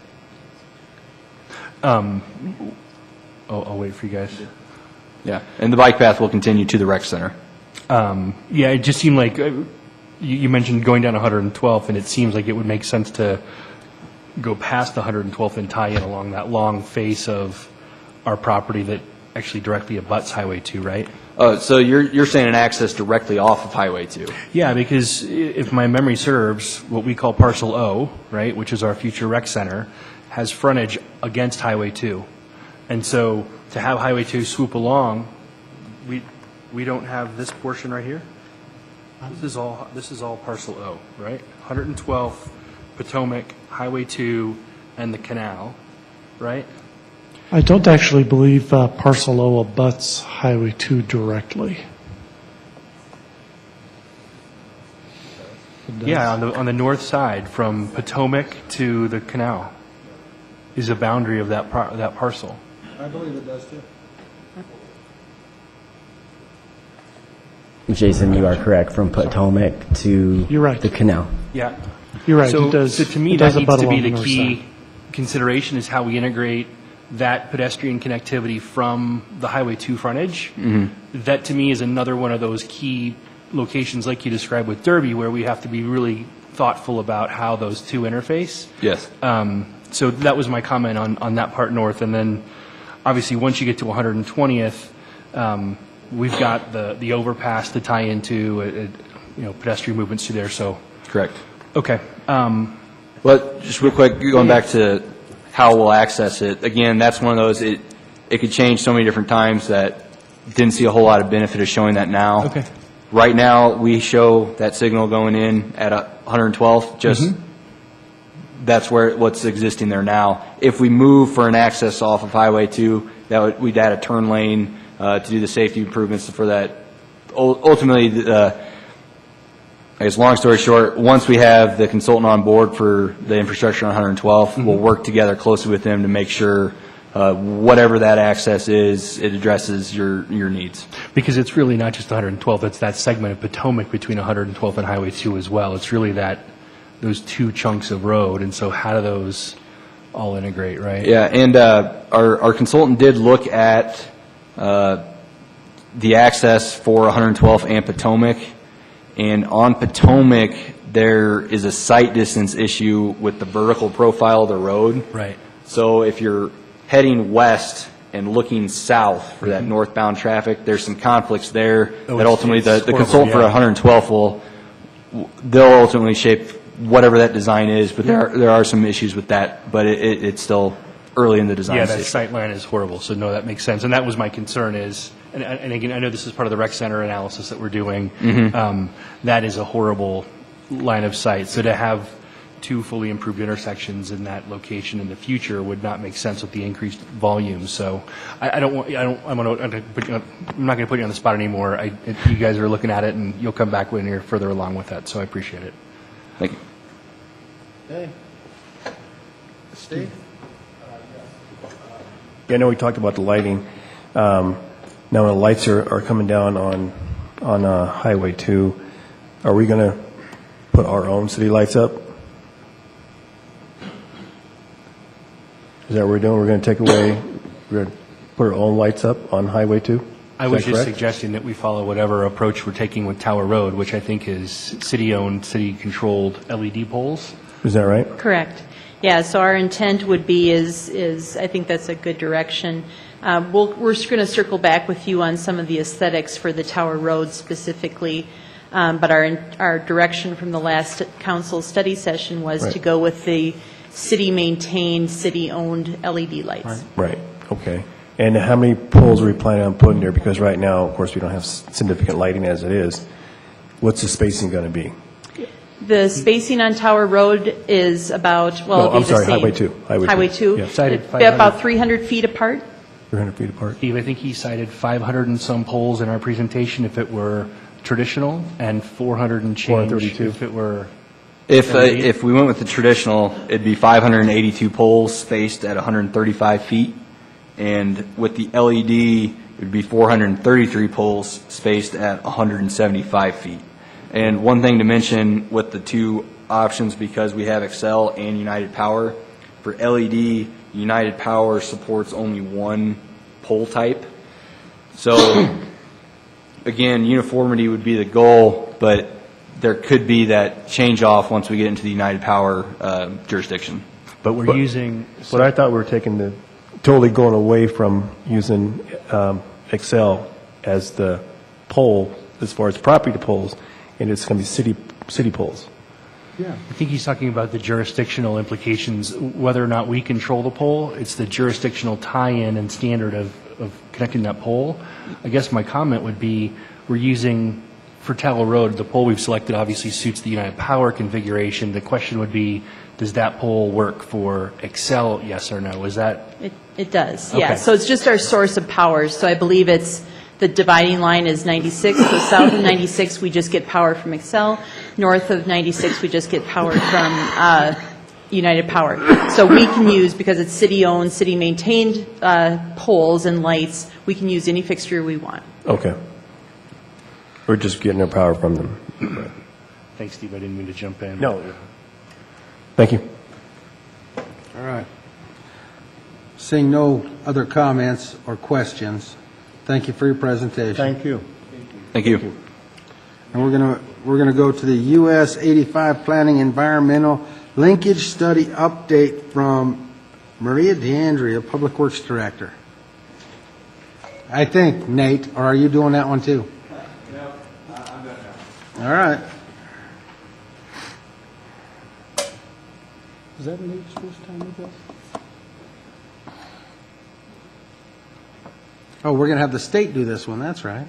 I'll wait for you guys. Yeah, and the bike path will continue to the rec center. Yeah, it just seemed like you mentioned going down 112th, and it seems like it would make sense to go past the 112th and tie in along that long face of our property that actually directly abuts Highway 2, right? So you're saying an access directly off of Highway 2? Yeah, because if my memory serves, what we call Parcel O, right, which is our future rec center, has frontage against Highway 2. And so to have Highway 2 swoop along, we don't have this portion right here? This is all Parcel O, right? 112th, Potomac, Highway 2, and the canal, right? I don't actually believe Parcel O abuts Highway 2 directly. Yeah, on the north side, from Potomac to the canal, is a boundary of that parcel. I believe it does too. Jason, you are correct, from Potomac to the canal. Yeah. You're right, So, it does. so to me, it that does needs abut to be along the north key side. consideration, is how we integrate that pedestrian connectivity from the Highway 2 frontage. That, to me, is another one of those key locations, like you described with Derby, where we have to be really thoughtful about how those two interface. Yes. So that was my comment on that part north. And then, obviously, once you get to 120th, we've got the overpass to tie into, pedestrian movements through there. So Correct. okay. But just real quick, going back to how we'll access it, again, that's one of those, it could change so many different times that didn't see a whole lot of benefit of showing that now. Okay. Right now, we show that signal going in at 112th, just that's what's existing there now. If we move for an access off of Highway 2, we'd add a turn lane to do the safety improvements for that. Ultimately, I guess long story short, once we have the consultant on board for the infrastructure on 112th, we'll work together closely with them to make sure whatever that access is, it addresses your needs. Because it's really not just 112th, it's that segment of Potomac between 112th and Highway 2 as well. It's really those two chunks of road, and so how do those all integrate, right? Yeah, and our consultant did look at the access for 112th and Potomac, and on Potomac, there is a sight distance issue with the vertical profile of the road. Right. So if you're heading west and looking south for that northbound traffic, there's some conflicts there that ultimately the consultant for 112th they'll ultimately shape whatever that design is, but there are some issues with that, but it's still early in the design Yeah, stage. that sight line is horrible, so no, that makes sense. And that was my concern is, and again, I know this is part of the rec center analysis that we're doing, that is a horrible line of sight. So to have two fully improved intersections in that location in the future would not make sense with the increased volume. So I'm not going to put you on the spot anymore. You guys are looking at it, and you'll come back when you're further along with that, so I appreciate it. Thank you. Okay. Steve? Yeah, I know we talked about the lighting. Now, when the lights are coming down on Highway 2, are we going to put our own city lights up? Is that what we're doing? We're going to take away, we're going to put our own lights up on Highway 2? I was just suggesting that we follow whatever approach we're taking with Tower Road, which I think is city-owned, city-controlled LED poles. Is that right? Correct. Yeah, so our intent would be is I think that's a good direction. We're just going to circle back with you on some of the aesthetics for the Tower Road specifically, but our direction from the last council study session was to go with the city-maintained, city-owned LED lights. Right, okay. And how many poles are we planning on putting there? Because right now, of course, we don't have significant lighting as it is. What's the spacing going to be? The spacing on Tower Road is about, well, it'll be the same. Highway 2. Highway 2. Yeah. Cited About 300 feet apart. 300 feet apart. Steve, I think he cited 500 and some poles in our presentation if it were traditional, and 400 and change 432. if it were... If we went with the traditional, it'd be 582 poles spaced at 135 feet, and with the LED, it would be 433 poles spaced at 175 feet. And one thing to mention with the two options, because we have Excel and United Power, for LED, United Power supports only one pole type. So, again, uniformity would be the goal, but there could be that change off once we get into the United Power jurisdiction. But we're using... But I thought we were taking the totally going away from using Excel as the pole as far as property poles, and it's going to be city poles. Yeah. I think he's talking about the jurisdictional implications, whether or not we control the pole. It's the jurisdictional tie-in and standard of connecting that pole. I guess my comment would be we're using, for Tallow Road, the pole we've selected obviously suits the United Power configuration. The question would be, does that pole work for Excel, yes or no? Is that? It does, Okay. yeah. So it's just our source of power. So I believe it's, the dividing line is 96. So south of 96, we just get power from Excel. North of 96, we just get power from United Power. So we can use, because it's city-owned, city-maintained poles and lights, we can use any fixture we want. Okay. We're just getting our power from them. Thanks, Steve. I didn't mean to jump in. No. Thank you. All right. Seeing no other comments or questions, thank you for your presentation. Thank you. Thank you. And we're gonna go to the US 85 Planning Environmental Linkage Study update from Maria DeAndrea, Public Works Director. I think, Nate, or are you doing that one too? No, I'm done now. All right. Is that Nate's first time with us? Oh, we're going to have the state do this one. That's right.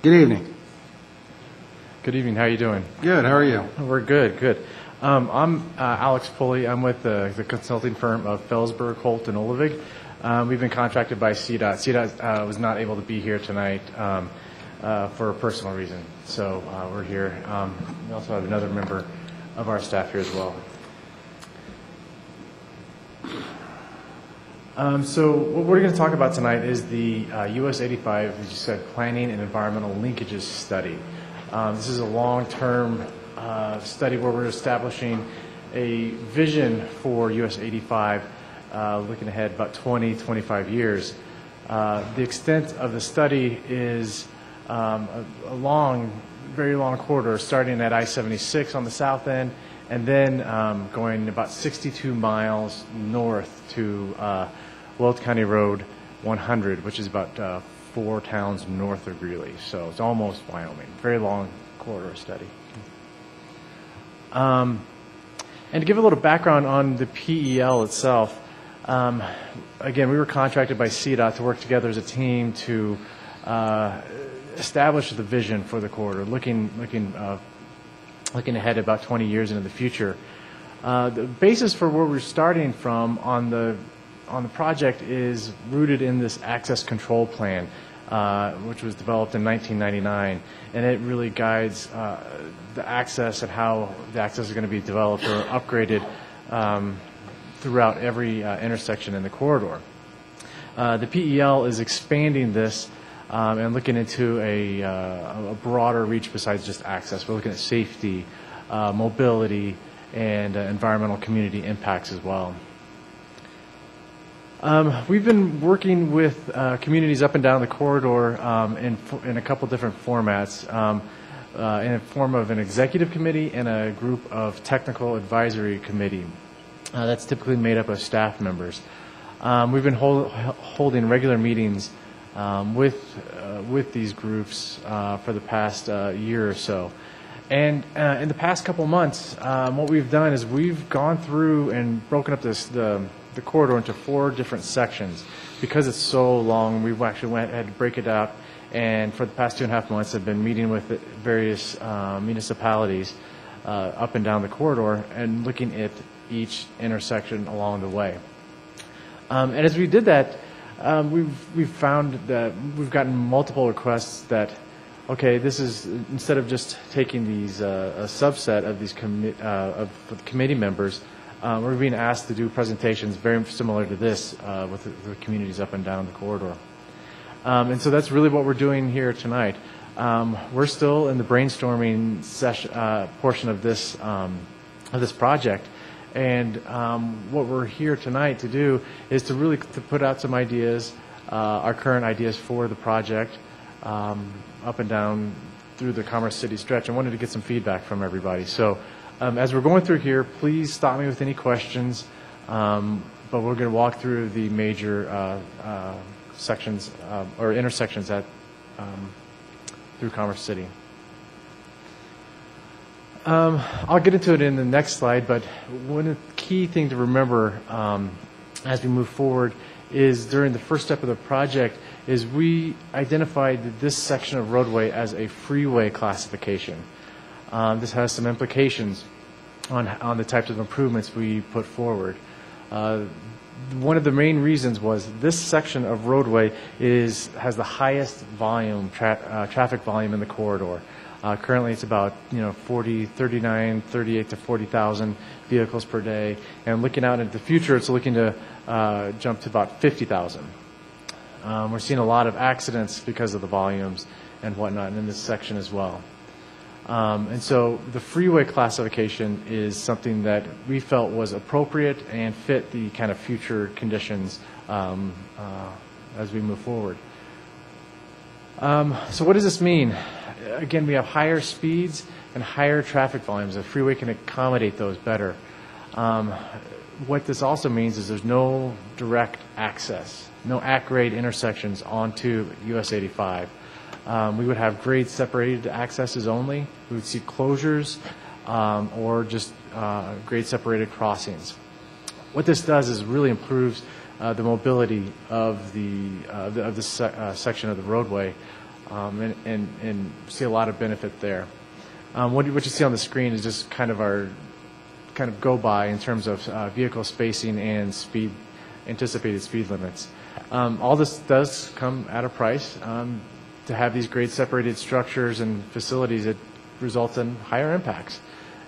Good evening. Good evening. How are you doing? Good. How are you? We're good. Good. I'm Alex Pulley. I'm with the consulting firm of Felsberg, Holt, and Olevig. We've been contracted by CDOT. CDOT was not able to be here tonight for a personal reason, so we're here. We also have another member of our staff here as well. So what we're going to talk about tonight is the US 85, as you said, Planning and Environmental Linkages Study. This is a long-term study where we're establishing a vision for US 85, looking ahead about 20, 25 years. The extent of the study is a long, very long corridor starting at I-76 on the south end and then going about 62 miles north to Weld County Road 100, which is about 4 towns north of Greeley. So it's almost Wyoming. Very long corridor study. And to give a little background on the PEL itself, again, we were contracted by CDOT to work together as a team to establish the vision for the corridor, looking ahead about 20 years into the future. The basis for where we're starting from on the project is rooted in this access control plan, which was developed in 1999, and it really guides the access and how the access is going to be developed or upgraded throughout every intersection in the corridor. The PEL is expanding this and looking into a broader reach besides just access. We're looking at safety, mobility, and environmental community impacts as well. We've been working with communities up and down the corridor in a couple different formats, in the form of an executive committee and a group of technical advisory committee. That's typically made up of staff members. We've been holding regular meetings with these groups for the past year or so. And in the past couple months, what we've done is we've gone through and broken up the corridor into 4 different sections. Because it's so long, we actually had to break it out, and for the past 2.5 months have been meeting with various municipalities up and down the corridor and looking at each intersection along the way. And as we did that, we've found that we've gotten multiple requests that, okay, this is, instead of just taking these a subset of these committee members, we're being asked to do presentations very similar to this with the communities up and down the corridor. And so that's really what we're doing here tonight. We're still in the brainstorming session portion of this project. And what we're here tonight to do is to really put out some ideas, our current ideas for the project, up and down through the Commerce City stretch. I wanted to get some feedback from everybody. So as we're going through here, please stop me with any questions. but we're going to walk through the major sections or intersections through Commerce City. I'll get into it in the next slide, but one key thing to remember as we move forward is during the first step of the project is we identified this section of roadway as a freeway classification. This has some implications on the types of improvements we put forward. One of the main reasons was this section of roadway has the highest volume, traffic volume in the corridor. Currently, it's about 38 to 40,000 vehicles per day, and looking out into the future, it's looking to jump to about 50,000. We're seeing a lot of accidents because of the volumes and whatnot in this section as well. And so the freeway classification is something that we felt was appropriate and fit the kind of future conditions as we move forward. So what does this mean? Again, we have higher speeds and higher traffic volumes. The freeway can accommodate those better. What this also means is there's no direct access, no at-grade intersections onto US 85. We would have grade-separated accesses only. We would see closures or just grade-separated crossings. What this does is really improves the mobility of the section of the roadway, and see a lot of benefit there. What you see on the screen is just kind of our go-by in terms of vehicle spacing and anticipated speed limits. All this does come at a price. To have these grade-separated structures and facilities, it results in higher impacts.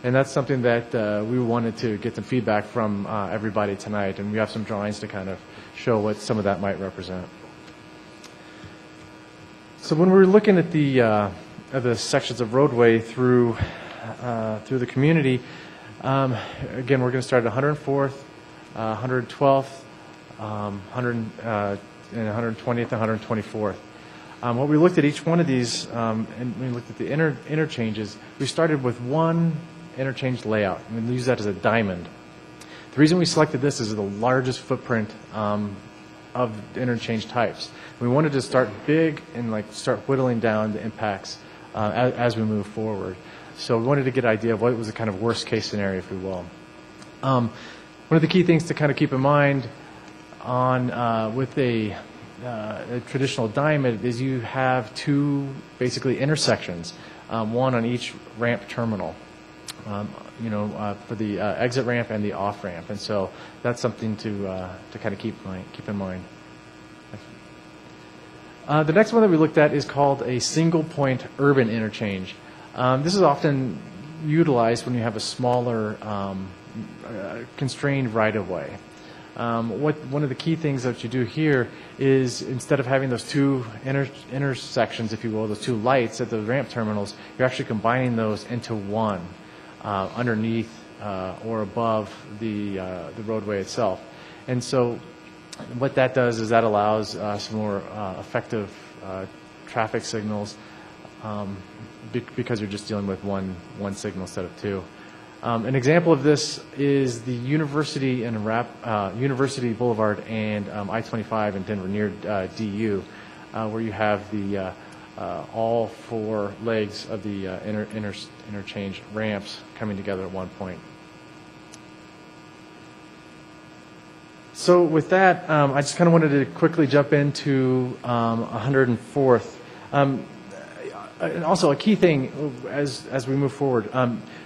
And that's something that we wanted to get some feedback from everybody tonight, and we have some drawings to kind of show what some of that might represent. So when we're looking at the sections of roadway through the community, again, we're going to start at 104th, 112th, and 120th and 124th. What we looked at each one of these, and we looked at the interchanges, we started with one interchange layout, and we use that as a diamond. The reason we selected this is the largest footprint of interchange types. We wanted to start big and start whittling down the impacts as we move forward. So we wanted to get an idea of what was the kind of worst case scenario, if we will. One of the key things to kind of keep in mind with a traditional diamond is you have two basically intersections, one on each ramp terminal, for the exit ramp and the off ramp, and so that's something to kind of keep in mind. The next one that we looked at is called a single point urban interchange. This is often utilized when you have a smaller constrained right-of-way. One of the key things that you do here is instead of having those two intersections, if you will, those two lights at the ramp terminals, you're actually combining those into one underneath or above the roadway itself. And so what that does is that allows some more effective traffic signals because you're just dealing with one signal instead of two. An example of this is the University University Boulevard and I-25 in Denver near DU, where you have the all four legs of the interchange ramps coming together at one point. So with that, I just kind of wanted to quickly jump into 104th. And also a key thing as we move forward,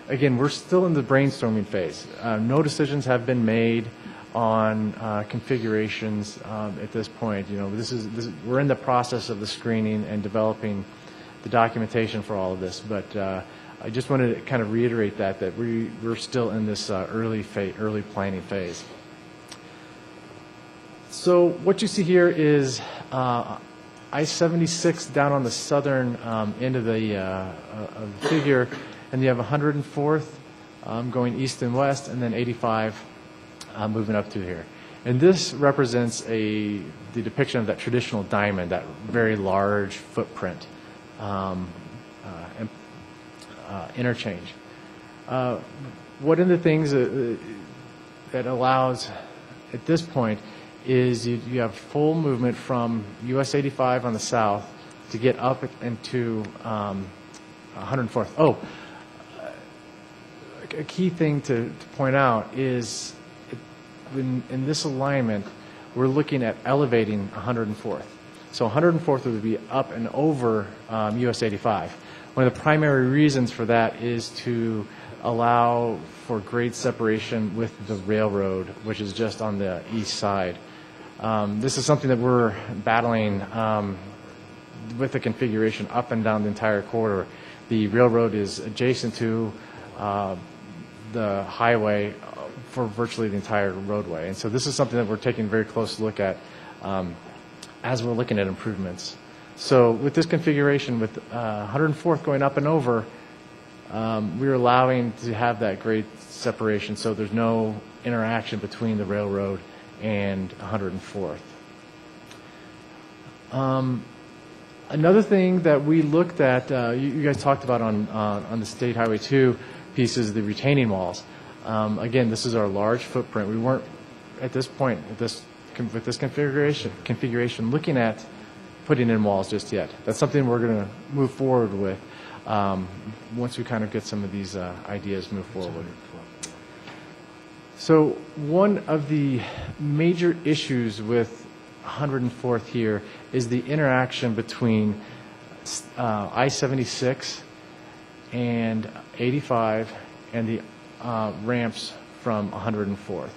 again, we're still in the brainstorming phase. No decisions have been made on configurations at this point. We're in the process of the screening and developing the documentation for all of this. But I just wanted to kind of reiterate that we're still in this early planning phase. So what you see here is I-76 down on the southern end of the figure, and you have 104th going east and west, and then 85 moving up through here. And this represents the depiction of that traditional diamond, that very large footprint interchange. One of the things that allows at this point is you have full movement from US 85 on the south to get up into 104th. Oh, a key thing to point out is in this alignment, we're looking at elevating 104th. So 104th would be up and over US 85. One of the primary reasons for that is to allow for grade separation with the railroad, which is just on the east side. This is something that we're battling with the configuration up and down the entire corridor. The railroad is adjacent to the highway for virtually the entire roadway. And so this is something that we're taking a very close look at as we're looking at improvements. So with this configuration, with 104th going up and over, we're allowing to have that grade separation so there's no interaction between the railroad and 104th. Another thing that we looked at, you guys talked about on the State Highway 2 piece is the retaining walls. Again, this is our large footprint. We weren't at this point with this configuration looking at putting in walls just yet. That's something we're going to move forward with once we kind of get some of these ideas moved forward. So one of the major issues with 104th here is the interaction between I-76 and 85 and the ramps from 104th.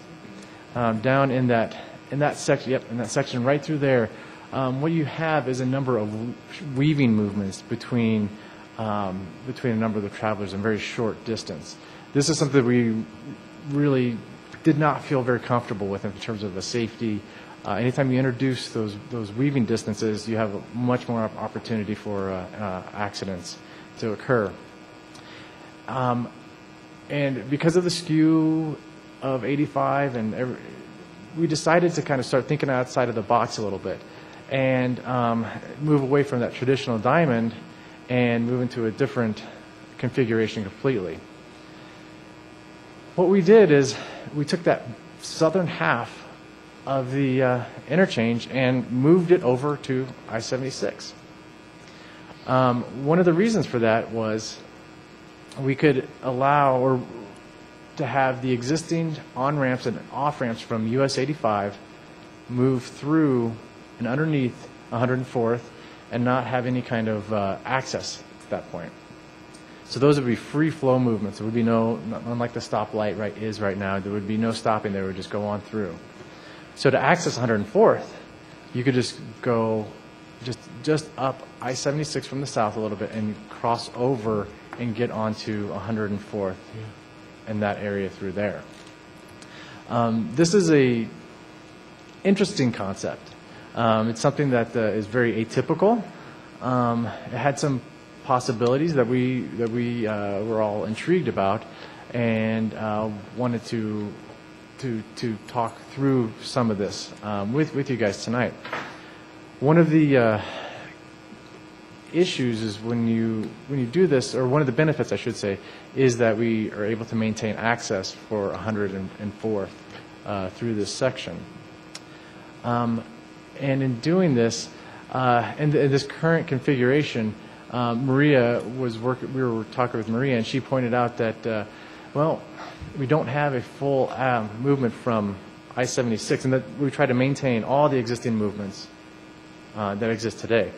Down in that section, in that section right through there, what you have is a number of weaving movements between a number of the travelers in very short distance. This is something that we really did not feel very comfortable with in terms of the safety. Anytime you introduce those weaving distances, you have much more opportunity for accidents to occur. And because of the skew of 85, we decided to kind of start thinking outside of the box a little bit and move away from that traditional diamond and move into a different configuration completely. What we did is we took that southern half of the interchange and moved it over to I-76. One of the reasons for that was we could allow or to have the existing on-ramps and off-ramps from US 85 move through and underneath 104th and not have any kind of access at that point. So those would be free flow movements. There would be no, unlike the stoplight is right now, there would be no stopping there. It would just go on through. So to access 104th, you could just go just up I-76 from the south a little bit and cross over and get onto 104th in that area through there. This is a interesting concept. It's something that is very atypical. It had some possibilities that we were all intrigued about and wanted to talk through some of this with you guys tonight. One of the issues is when you do this, or one of the benefits I should say, is that we are able to maintain access for 104th through this section. And in doing this, in this current configuration, Maria we were talking with Maria, and she pointed out that, well, we don't have a full movement from I-76, and that we try to maintain all the existing movements that exist today.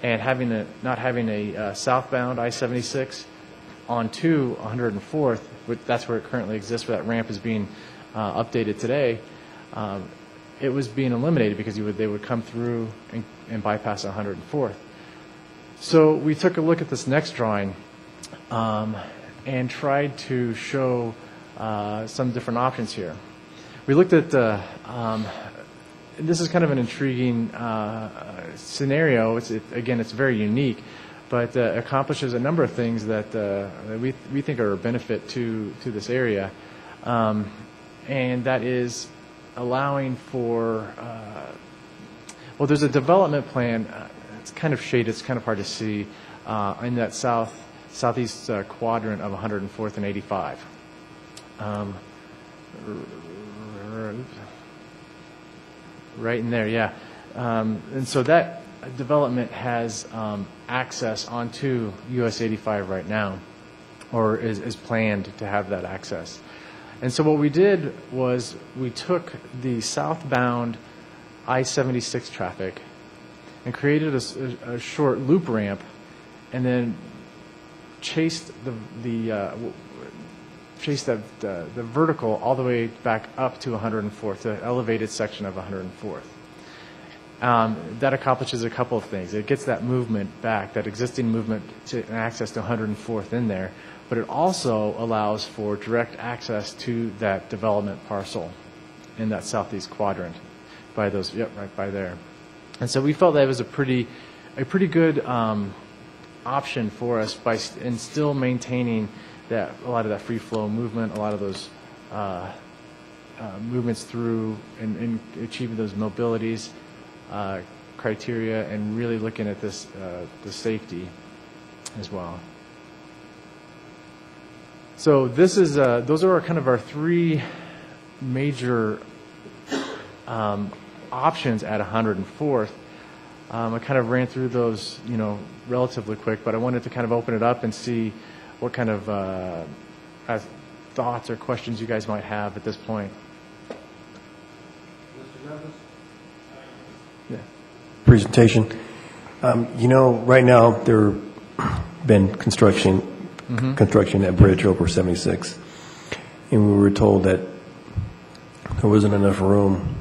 And not having a southbound I-76 onto 104th, that's where it currently exists, where that ramp is being updated today, it was being eliminated because they would come through and bypass 104th. So we took a look at this next drawing and tried to show some different options here. We looked at this is kind of an intriguing scenario. Again, it's very unique, but accomplishes a number of things that we think are a benefit to this area, and that is allowing for, well, there's a development plan. It's kind of shaded. It's kind of hard to see in that southeast quadrant of 104th and 85. Right in there, yeah. And so that development has access onto US 85 right now, or is planned to have that access. And so what we did was we took the southbound I-76 traffic and created a short loop ramp, and then chased the vertical all the way back up to 104th, the elevated section of 104th. That accomplishes a couple of things. It gets that movement back, that existing movement to access to 104th in there, but it also allows for direct access to that development parcel in that southeast quadrant by those, yep, right by there. And so we felt that was a pretty good option for us and still maintaining a lot of that free flow movement, a lot of those movements through and achieving those mobilities criteria, and really looking at this the safety as well. So this is those are kind of our three major options at 104th. I kind of ran through those, relatively quick, but I wanted to kind of open it up and see what kind of thoughts or questions you guys might have at this point. Yeah. Presentation. Right now there been construction that bridge over 76, and we were told that there wasn't enough room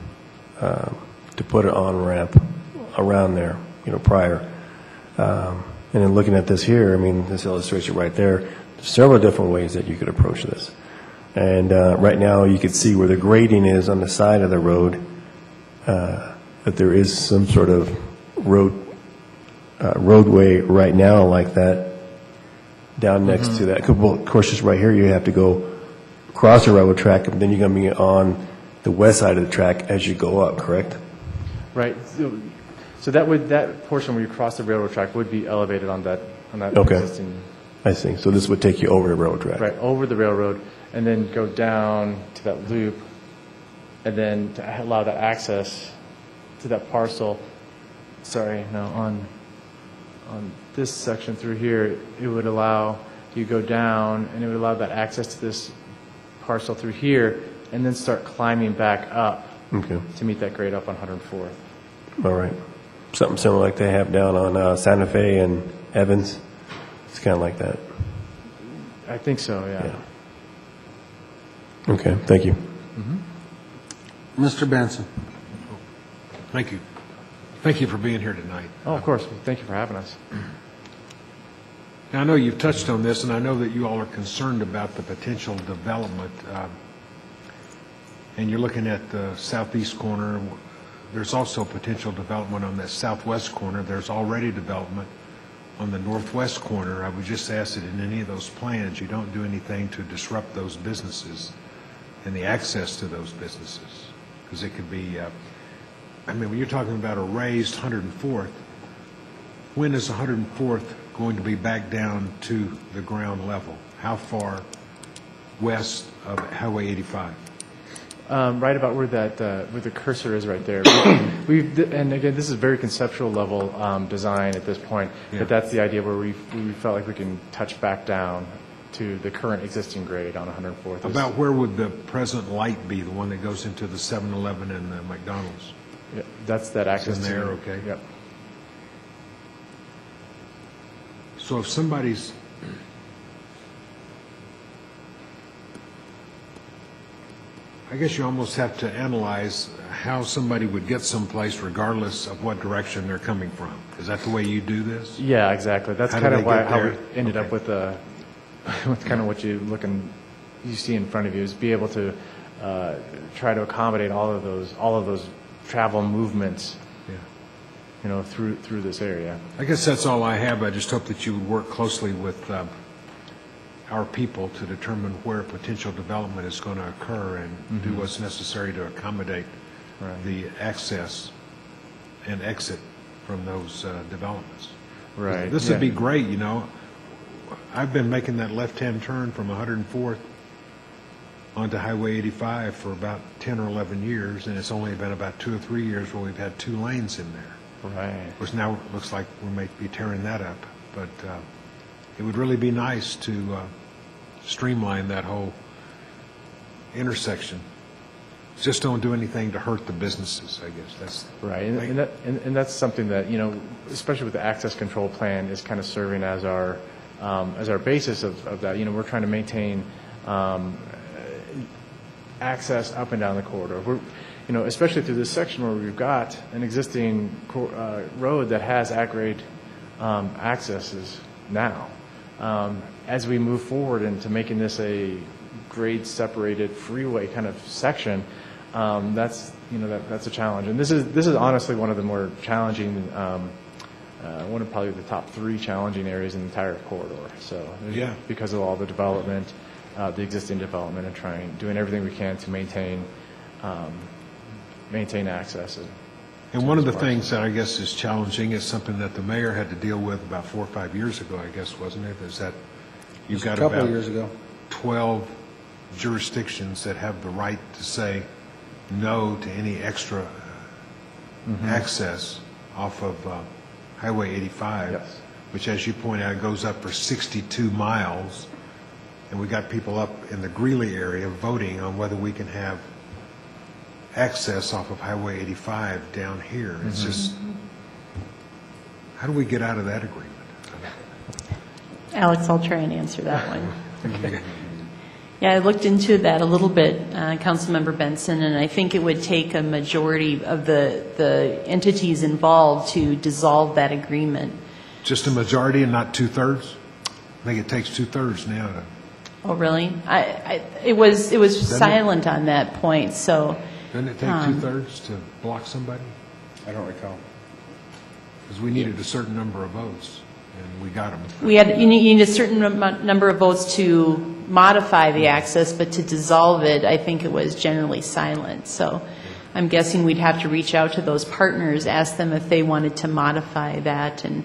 to put an on-ramp around there, prior. And then looking at this here, this illustration right there, there's several different ways that you could approach this. And right now you can see where the grading is on the side of the road, that there is some sort of roadway right now like that down next to that. Of course, just right here you have to go across the railroad track, and then you're going to be on the west side of the track as you go up, correct? Right. So that portion where you cross the railroad track would be elevated on that Okay. existing. I see. So this would take you over the railroad track. Right, over the railroad, and then go down to that loop, and then to allow that access to that parcel. Sorry, no, on this section through here, it would allow you go down, and it would allow that access to this parcel through here, and then start climbing back up to meet that grade up on 104th. All right. Something similar like they have down on Santa Fe and Evans. It's kind of like that. I think so, yeah. Okay, thank you. Mr. Benson. Thank you. Thank you for being here tonight. Oh, of course. Thank you for having us. Now, I know you've touched on this, and I know that you all are concerned about the potential development, and you're looking at the southeast corner. There's also potential development on that southwest corner. There's already development on the northwest corner. I would just ask that in any of those plans, you don't do anything to disrupt those businesses and the access to those businesses, because it could be, when you're talking about a raised 104th, when is 104th going to be back down to the ground level? How far west of Highway 85? Right about where where the cursor is right there. And again, this is very conceptual level design at this point, but that's the idea where we felt like we can touch back down to the current existing grade on 104th. About where would the present light be, the one that goes into the 7-Eleven and the McDonald's? Yeah, that's that access in there, okay. Yep. So if somebody's I guess you almost have to analyze how somebody would get someplace regardless of what direction they're coming from. Is that the way you do this? Yeah, exactly. That's How kind do of they get how we there? ended up with with kind of what you see in front of you, is be able to try to accommodate all of those travel movements, through this area. I guess that's all I have. I just hope that you would work closely with our people to determine where potential development is going to occur and do what's necessary to accommodate the access and exit from those developments. Right. This would be great, I've been making that left-hand turn from 104th onto Highway 85 for about 10 or 11 years, and it's only been about 2 or 3 years where we've had 2 lanes in there. Right. Of course, now it looks like we may be tearing that up, but it would really be nice to streamline that whole intersection. Just don't do anything to hurt the businesses, I guess. That's right, and that's something that, especially with the access control plan, is kind of serving as our basis of that. We're trying to maintain access up and down the corridor. We're, especially through this section where we've got an existing road that has at-grade accesses now. As we move forward into making this a grade-separated freeway kind of section, that's a challenge. And this is honestly one of the more challenging, one of probably the top 3 challenging areas in the entire corridor. So yeah, because of all the development, the existing development, and doing everything we can to maintain access. And one of the things that I guess is challenging is something that the mayor had to deal with about 4 or 5 years ago, I guess, wasn't it? Is that you've got a couple about of years ago 12 jurisdictions that have the right to say no to any extra access off of Highway 85, yes, which, as you point out, goes up for 62 miles. And we got people up in the Greeley area voting on whether we can have access off of Highway 85 down here. It's just, how do we get out of that agreement? Alex, I'll try and answer that one. Yeah, I looked into that a little bit, Councilmember Benson, and I think it would take a majority of the entities involved to dissolve that agreement. Just a majority and not 2/3? I think it takes 2/3 now to... Oh, really? It was silent on that point, so... Doesn't it take 2/3 to block somebody? I don't recall. Because we needed a certain number of votes, and we got them. You need a certain number of votes to modify the access, but to dissolve it, I think it was generally silent. So I'm guessing we'd have to reach out to those partners, ask them if they wanted to modify that and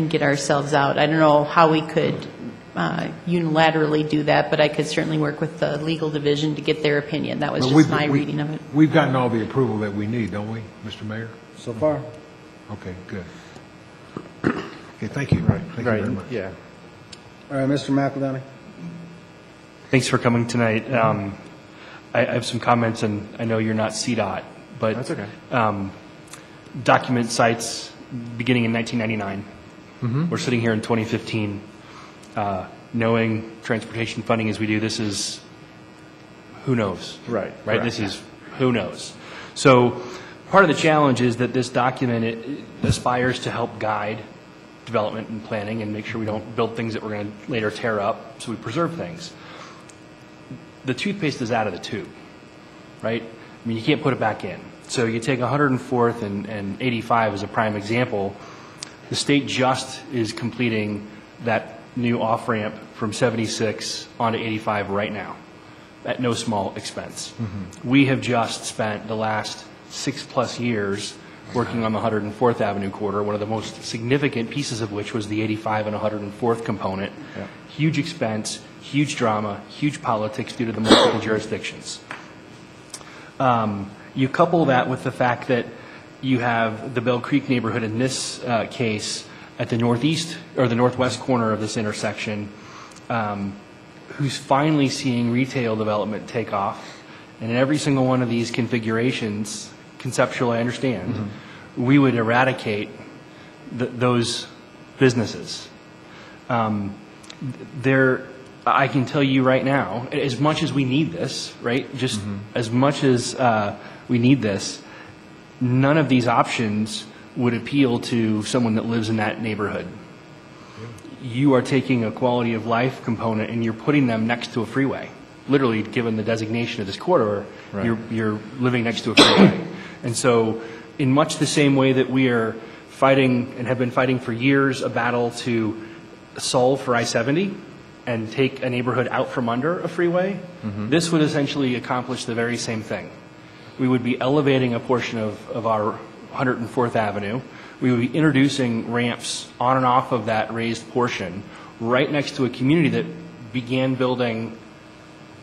get ourselves out. I don't know how we could unilaterally do that, but I could certainly work with the legal division to get their opinion. That was just my reading of it. We've gotten all the approval that we need, don't we, Mr. Mayor? So far. Okay, good. Okay, thank you. Thank you very much. Yeah. All right, Mr. McEldowney. Thanks for coming tonight. I have some comments, and I know you're not CDOT, but that's okay. Document sites beginning in 1999. We're sitting here in 2015. Knowing transportation funding as we do, this is who knows? Right. This is who knows. So part of the challenge is that this document it aspires to help guide development and planning and make sure we don't build things that we're going to later tear up, so we preserve things. The toothpaste is out of the tube, right? I mean, you can't put it back in. So you take 104th and 85 as a prime example. The state just is completing that new off-ramp from 76 onto 85 right now at no small expense. We have just spent the last 6+ years working on the 104th Avenue corridor, one of the most significant pieces of which was the 85 and 104th component. Yeah. Huge expense, huge drama, huge politics due to the multiple jurisdictions. You couple that with the fact that you have the Bell Creek neighborhood in this case at the northeast or the northwest corner of this intersection, who's finally seeing retail development take off. And in every single one of these configurations, conceptually I understand, we would eradicate those businesses. I can tell you right now, as much as we need this, right, just as much as we need this, none of these options would appeal to someone that lives in that neighborhood. You are taking a quality of life component and you're putting them next to a freeway. Literally, given the designation of this corridor, you're living next to a freeway. And so in much the same way that we are fighting and have been fighting for years a battle to solve for I-70 and take a neighborhood out from under a freeway, this would essentially accomplish the very same thing. We would be elevating a portion of our 104th Avenue. We would be introducing ramps on and off of that raised portion right next to a community that began building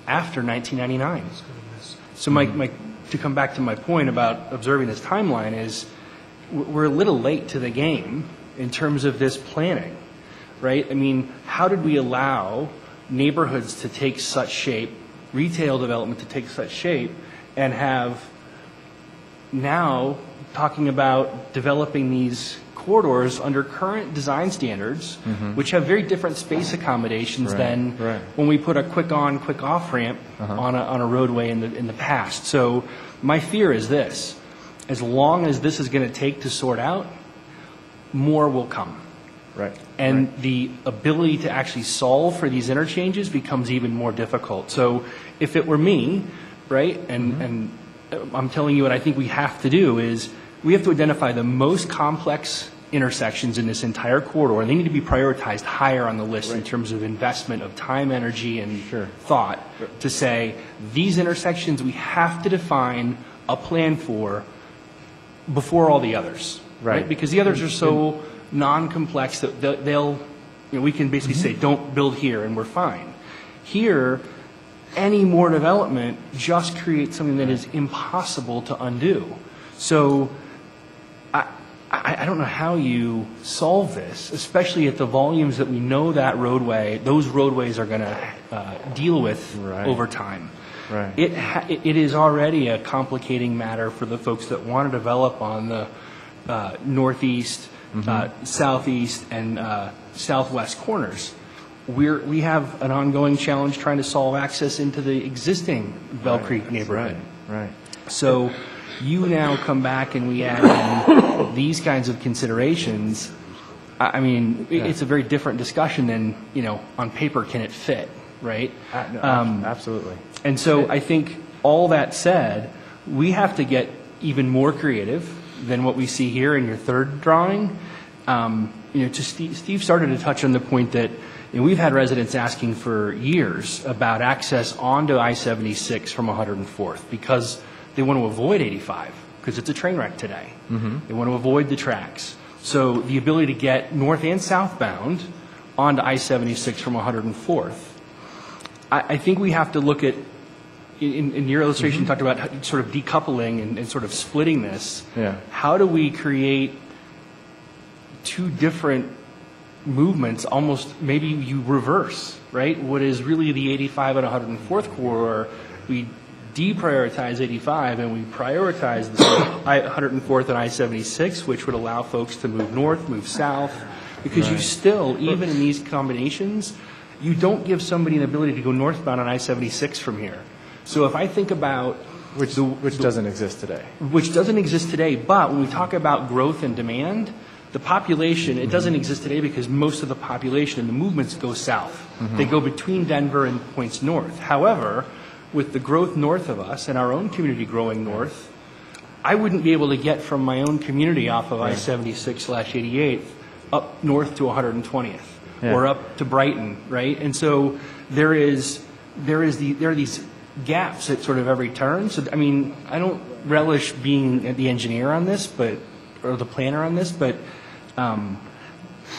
after 1999. So to come back to my point about observing this timeline is we're a little late to the game in terms of this planning, right? I mean, how did we allow neighborhoods to take such shape, retail development to take such shape, and have now talking about developing these corridors under current design standards, which have very different space accommodations than when we put a quick on, quick off ramp on a roadway in the past. So my fear is this: as long as this is going to take to sort out, more will come. And the ability to actually solve for these interchanges becomes even more difficult. So if it were me, right, and I'm telling you what I think we have to do is we have to identify the most complex intersections in this entire corridor, and they need to be prioritized higher on the list in terms of investment of time, energy, and thought to say these intersections we have to define a plan for before all the others, right? Because the others are so non-complex that they'll, we can basically say don't build here and we're fine. Here, any more development just creates something that is impossible to undo. So I don't know how you solve this, especially at the volumes that we know that those roadways are going to deal with over time. It is already a complicating matter for the folks that want to develop on the northeast, southeast, and southwest corners. We have an ongoing challenge trying to solve access into the existing Bell Creek neighborhood. So you now come back and we add in these kinds of considerations. I mean, it's a very different discussion than, on paper, can it fit, right? Absolutely. And so I think all that said, we have to get even more creative than what we see here in your third drawing. Steve started to touch on the point that we've had residents asking for years about access onto I-76 from 104th because they want to avoid 85 because it's a train wreck today. They want to avoid the tracks. So the ability to get north and southbound onto I-76 from 104th, I think we have to look at, in your illustration, you talked about sort of decoupling and sort of splitting this. How do we create two different movements, almost maybe you reverse, right? What is really the 85 and 104th corridor, we deprioritize 85 and we prioritize the 104th and I-76, which would allow folks to move north, move south, because you still, even in these combinations, you don't give somebody an ability to go northbound on I-76 from here. So if I think about which doesn't exist today. Which doesn't exist today, but when we talk about growth and demand, the population, it doesn't exist today because most of the population and the movements go south. They go between Denver and points north. However, with the growth north of us and our own community growing north, I wouldn't be able to get from my own community off of I-76/88 up north to 120th or up to Brighton, right? And so there are these gaps at sort of every turn. So, I mean, I don't relish being the engineer on this, or the planner on this, but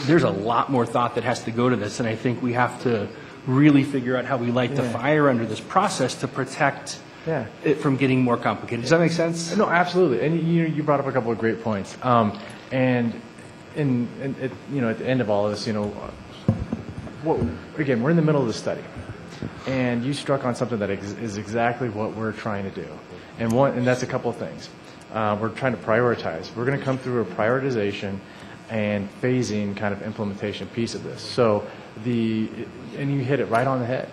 there's a lot more thought that has to go to this, and I think we have to really figure out how we light the fire under this process to protect it from getting more complicated. Does that make sense? No, absolutely. And you brought up a couple of great points. And at the end of all of this, again, we're in the middle of the study, and you struck on something that is exactly what we're trying to do, and that's a couple of things. We're trying to prioritize. We're going to come through a prioritization and phasing kind of implementation piece of this. So and you hit it right on the head.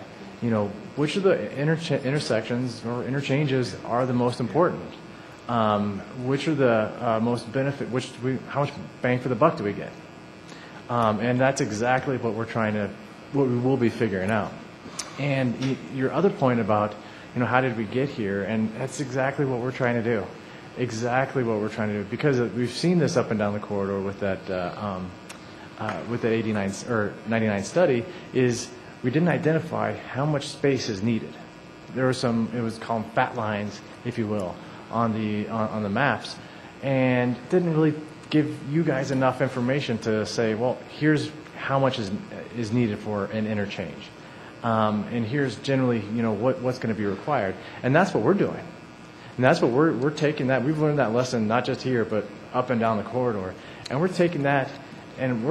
Which of the intersections or interchanges are the most important? Which are the most benefit? How much bang for the buck do we get? And that's exactly what what we will be figuring out. And your other point about, how did we get here? And that's exactly what we're trying to do. Exactly what we're trying to do, because we've seen this up and down the corridor with that 89 or 99 study. Is we didn't identify how much space is needed. There were it was called fat lines, if you will, on the maps, and didn't really give you guys enough information to say, well, here's how much is needed for an interchange. and here's generally, what's going to be required. And that's what we're doing. And that's what we're taking that. We've learned that lesson not just here, but up and down the corridor. And we're taking that, and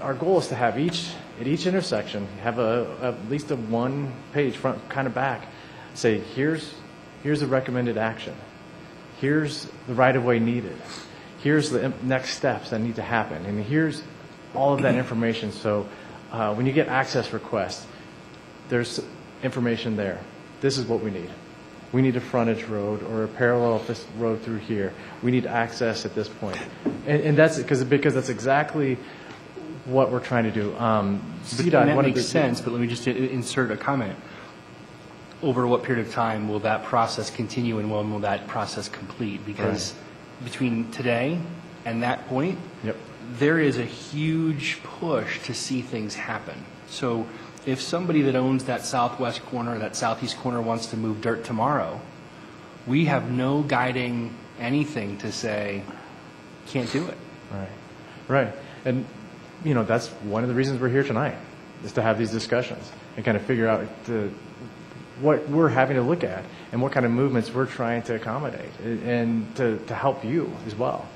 our goal is to have at each intersection, have at least a one-page front, kind of back, say, here's the recommended action. Here's the right-of-way needed. Here's the next steps that need to happen. And here's all of that information. So when you get access requests, there's information there. This is what we need. We need a frontage road or a parallel road through here. We need access at this point. And that's because that's exactly what we're trying to do. That makes sense, but let me just insert a comment. Over what period of time will that process continue, and when will that process complete? Because between today and that point, there is a huge push to see things happen. So if somebody that owns that southwest corner, that southeast corner wants to move dirt tomorrow, we have no guiding anything to say, can't do it. Right. And, that's one of the reasons we're here tonight, is to have these discussions and kind of figure out what we're having to look at and what kind of movements we're trying to accommodate and to help you as well.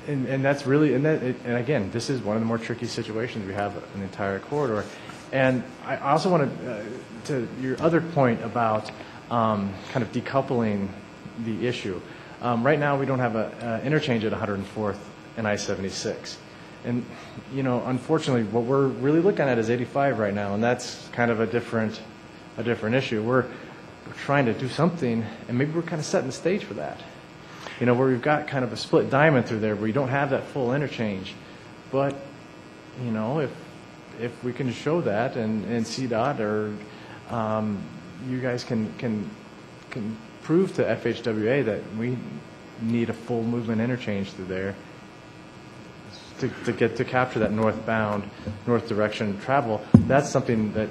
And that's really, and again, this is one of the more tricky situations. We have an entire corridor. And I also want to your other point about kind of decoupling the issue. Right now, we don't have an interchange at 104th and I-76. And, unfortunately, what we're really looking at is 85 right now, and that's kind of a different issue. We're trying to do something, and maybe we're kind of setting the stage for that. Where we've got kind of a split diamond through there where you don't have that full interchange. But, if we can show that and CDOT or you guys can prove to FHWA that we need a full movement interchange through there to capture that north direction travel, that's something that,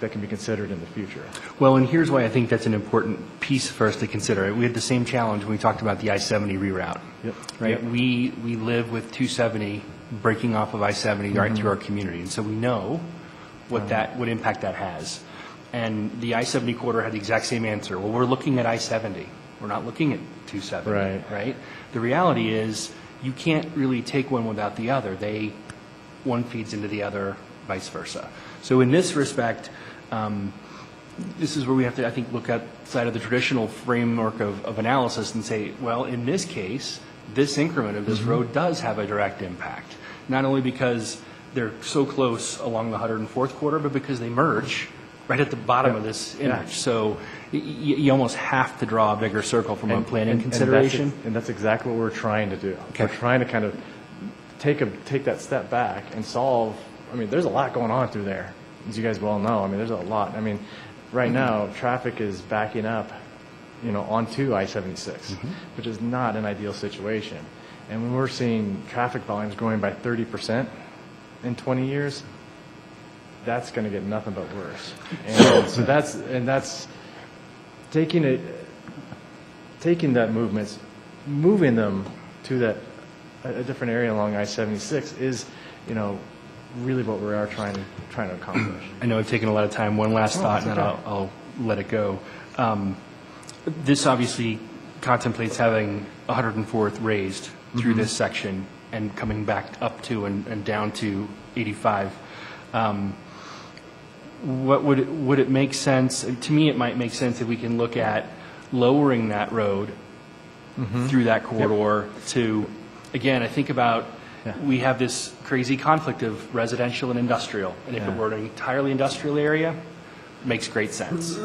that can be considered in the future. Well, and here's why I think that's an important piece for us to consider. We had the same challenge when we talked about the I-70 reroute. Right? We live with 270 breaking off of I-70 right through our community, and so we know what impact that has. And the I-70 corridor had the exact same answer. Well, we're looking at I-70. We're not looking at 270. Right? The reality is you can't really take one without the other. One feeds into the other, vice versa. So in this respect, this is where we have to, I think, look outside of the traditional framework of analysis and say, well, in this case, this increment of this road does have a direct impact, not only because they're so close along the 104th corridor, but because they merge right at the bottom of this image. So you almost have to draw a bigger circle from a planning consideration. And that's exactly what we're trying to do. We're trying to kind of take that step back and solve. I mean, there's a lot going on through there, as you guys well know. I mean, there's a lot. I mean, right now, traffic is backing up, onto I-76, which is not an ideal situation. And when we're seeing traffic volumes growing by 30% in 20 years, that's going to get nothing but worse. And so that's taking that movements, moving them to a different area along I-76 is, really what we are trying to accomplish. I know I've taken a lot of time. One last thought, and then I'll let it go. This obviously contemplates having 104th raised through this section and coming back up to and down to 85. What would it make sense? To me, it might make sense if we can look at lowering that road through that corridor to, again, I think about we have this crazy conflict of residential and industrial, and if it were an entirely industrial area, it makes great sense.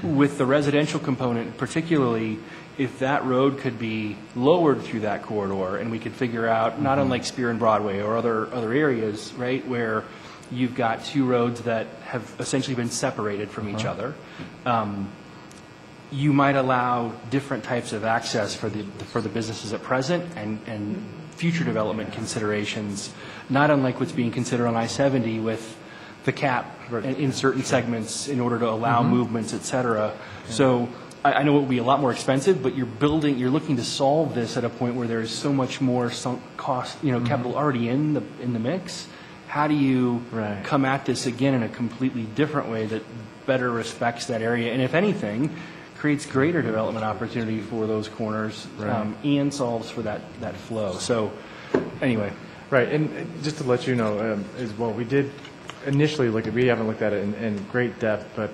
With the residential component, particularly, if that road could be lowered through that corridor, and we could figure out, not unlike Spear and Broadway or other areas, right, where you've got two roads that have essentially been separated from each other, you might allow different types of access for the businesses at present and future development considerations, not unlike what's being considered on I-70 with the cap in certain segments in order to allow movements, et cetera. So I know it would be a lot more expensive, but you're looking to solve this at a point where there is so much more sunk cost, capital already in the mix, how do you Right. come at this again in a completely different way that better respects that area, and if anything, creates greater development opportunity for those corners, Right. and solves for that flow. So, anyway. Right, and just to let you know as well, we did initially look at, we haven't looked at it in great depth, but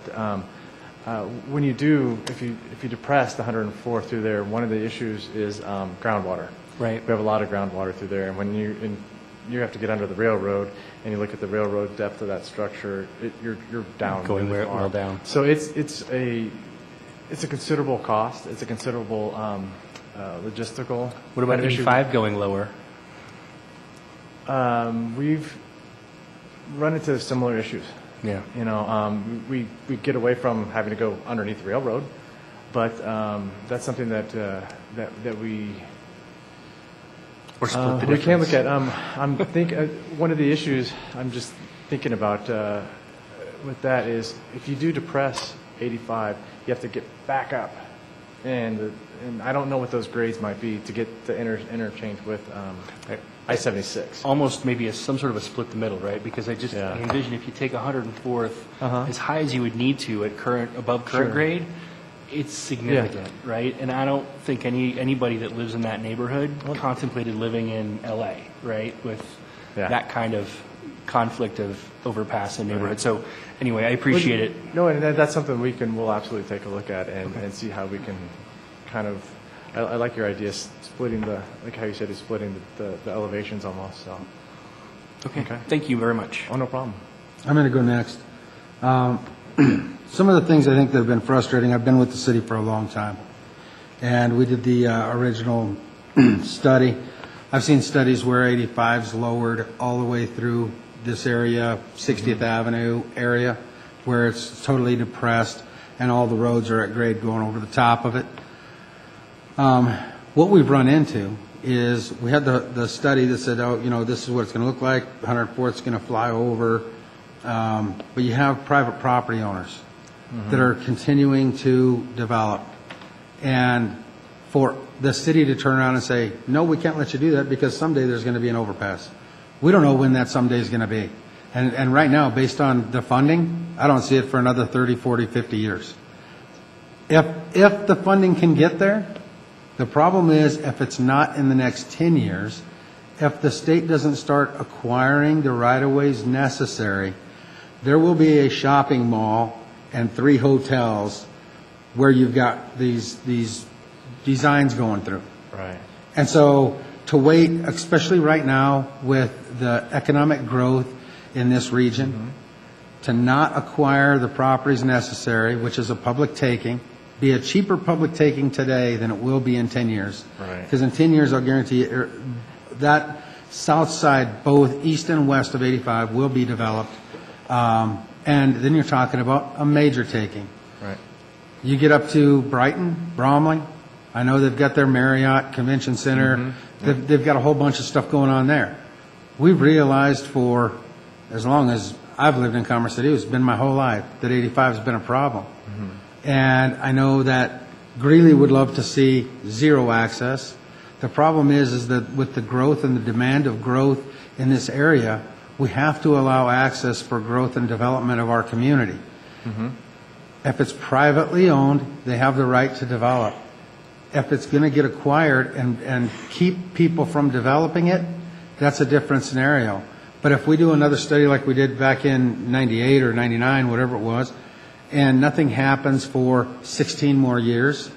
when you do, if you depress the 104 through there, one of the issues is groundwater. Right. We have a lot of groundwater through there, and when you have to get under the railroad, and you look at the railroad depth of that structure, you're down. Going really well far. down. So it's a considerable cost. It's a considerable logistical. What about kind of issue. 85 going lower? We've run into similar issues. Yeah. You know, we get away from having to go underneath the railroad, but that's something that we Or split the we can difference. look at. One of the issues I'm just thinking about with that is if you do depress 85, you have to get back up, and I don't know what those grades might be to get the interchange with I-76. Almost maybe some sort of a split the middle, right? Because I envision if you take 104th as high as you would need to at above current Sure. grade, it's significant, right? And I don't think anybody that lives in that neighborhood contemplated living in LA, right? With that kind of conflict of overpass in neighborhood. So anyway, I appreciate it. No, and that's something we'll absolutely take a look at and see how we can kind of. I like your idea, splitting like how you said, splitting the elevations almost. So. Okay. Thank you very much. Oh, no problem. I'm going to go next. Some of the things I think that have been frustrating, I've been with the city for a long time, and we did the original study. I've seen studies where 85's lowered all the way through this area, 60th Avenue area, where it's totally depressed and all the roads are at grade going over the top of it. What we've run into is we had the study that said, oh, you know, this is what it's going to look like, 104th is going to fly over, but you have private property owners that are continuing to develop. And for the city to turn around and say, no, we can't let you do that because someday there's going to be an overpass. We don't know when that someday is going to be. And right now, based on the funding, I don't see it for another 30, 40, 50 years. If the funding can get there, the problem is if it's not in the next 10 years, if the state doesn't start acquiring the right-of-ways necessary, there will be a shopping mall and 3 hotels where you've got these designs going through. Right. And so to wait, especially right now with the economic growth in this region, to not acquire the properties necessary, which is a public taking, be a cheaper public taking today than it will be in 10 years. Right. Because in 10 years, I'll guarantee you, that south side, both east and west of 85, will be developed. And then you're talking about a major taking. Right. You get up to Brighton, Bromley. I know they've got their Marriott Convention Center. They've got a whole bunch of stuff going on there. We've realized for as long as I've lived in Commerce City, it's been my whole life, that 85 has been a problem. And I know that Greeley would love to see zero access. The problem is that with the growth and the demand of growth in this area, we have to allow access for growth and development of our community. If it's privately owned, they have the right to develop. If it's going to get acquired and keep people from developing it, that's a different scenario. But if we do another study like we did back in 98 or 99, whatever it was, and nothing happens for 16 more years,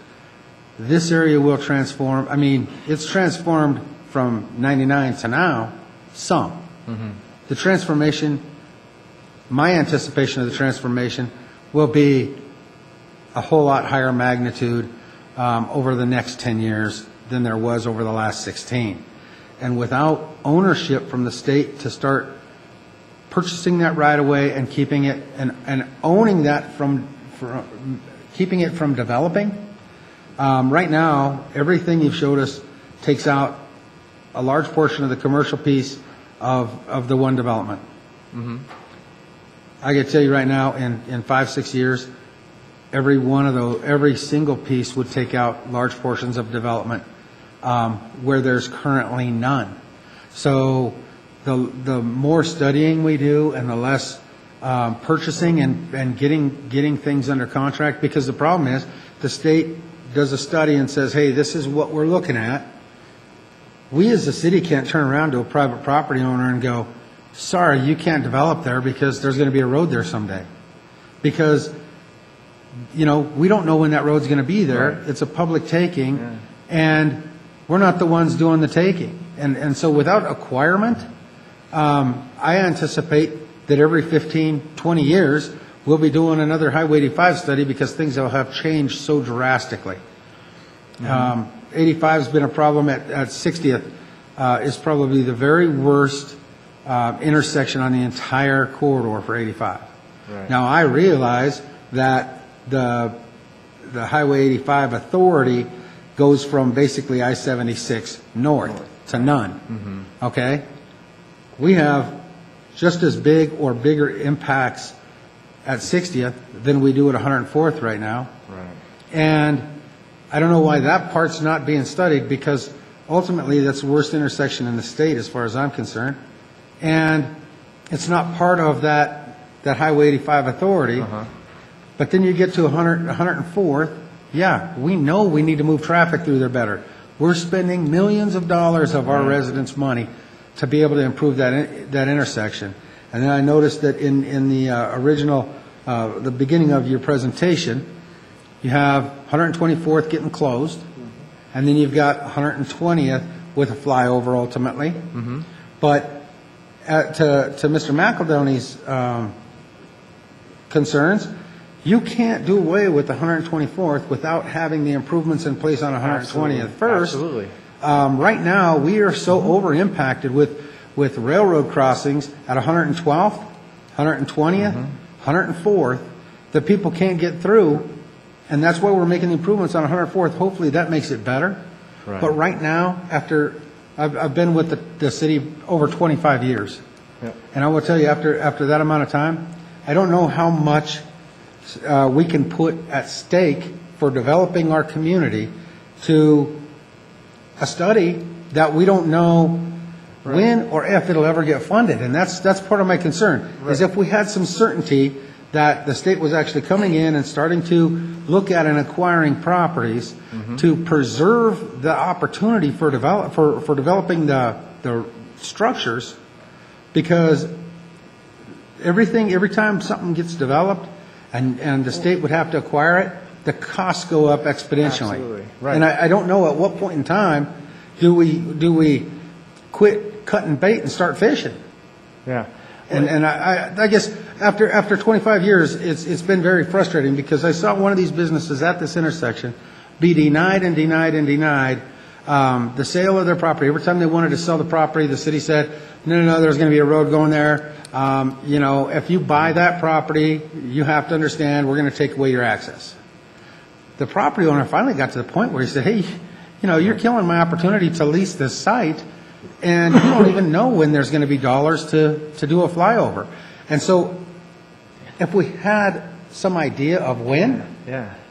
this area will transform. I mean, it's transformed from 99 to now, some. The transformation, my anticipation of the transformation will be a whole lot higher magnitude over the next 10 years than there was over the last 16. And without ownership from the state to start purchasing that right away and keeping it and owning that from keeping it from developing, right now, everything you've showed us takes out a large portion of the commercial piece of the one development. I can tell you right now, in 5-6 years, every single piece would take out large portions of development where there's currently none. So the more studying we do and the less purchasing and getting things under contract, because the problem is the state does a study and says, hey, this is what we're looking at. We as a city can't turn around to a private property owner and go, sorry, you can't develop there because there's going to be a road there someday. Because, we don't know when that road's going to be there. Right. It's a public taking, and we're not the ones doing the taking. And so without acquirement, I anticipate that every 15, 20 years, we'll be doing another Highway 85 study because things will have changed so drastically. 85 has been a problem at 60th. Is probably the very worst intersection on the entire corridor for 85. Right. Now, I realize that the Highway 85 authority goes from basically I-76 north to none. Okay? We have just as big or bigger impacts at 60th than we do at 104th right now. Right. And I don't know why that part's not being studied, because ultimately that's the worst intersection in the state as far as I'm concerned. And it's not part of that Highway 85 authority. But then you get to 104th, yeah, we know we need to move traffic through there better. We're spending millions of dollars of our residents' money to be able to improve that intersection. And then I noticed that in the original, the beginning of your presentation, you have 124th getting closed, and then you've got 120th with a flyover ultimately. But to Mr. McEldowney's concerns, you can't do away with the 124th without having the improvements in place on 120th first. Absolutely. Right now, we are so over-impacted with railroad crossings at 112th, 120th, 104th, that people can't get through, and that's why we're making the improvements on 104th. Hopefully that makes it better. Right. But right now, after I've been with the city over 25 years, and I will tell you, after that amount of time, I don't know how much we can put at stake for developing our community to a study that we don't know when or if it'll ever get funded. And that's part of my concern, is if we had some certainty that the state was actually coming in and starting to look at and acquiring properties to preserve the opportunity for developing the structures, because every time something gets developed and the state would have to acquire it, the costs go up exponentially. Absolutely. Right. And I don't know at what point in time do we quit cutting bait and start fishing. Yeah. And I guess after 25 years, it's been very frustrating, because I saw one of these businesses at this intersection be denied and denied and denied the sale of their property. Every time they wanted to sell the property, the city said, no, there's going to be a road going there. If you buy that property, you have to understand we're going to take away your access. The property owner finally got to the point where he said, hey, you're killing my opportunity to lease this site, and you don't even know when there's going to be dollars to do a flyover. And so if we had some idea of when,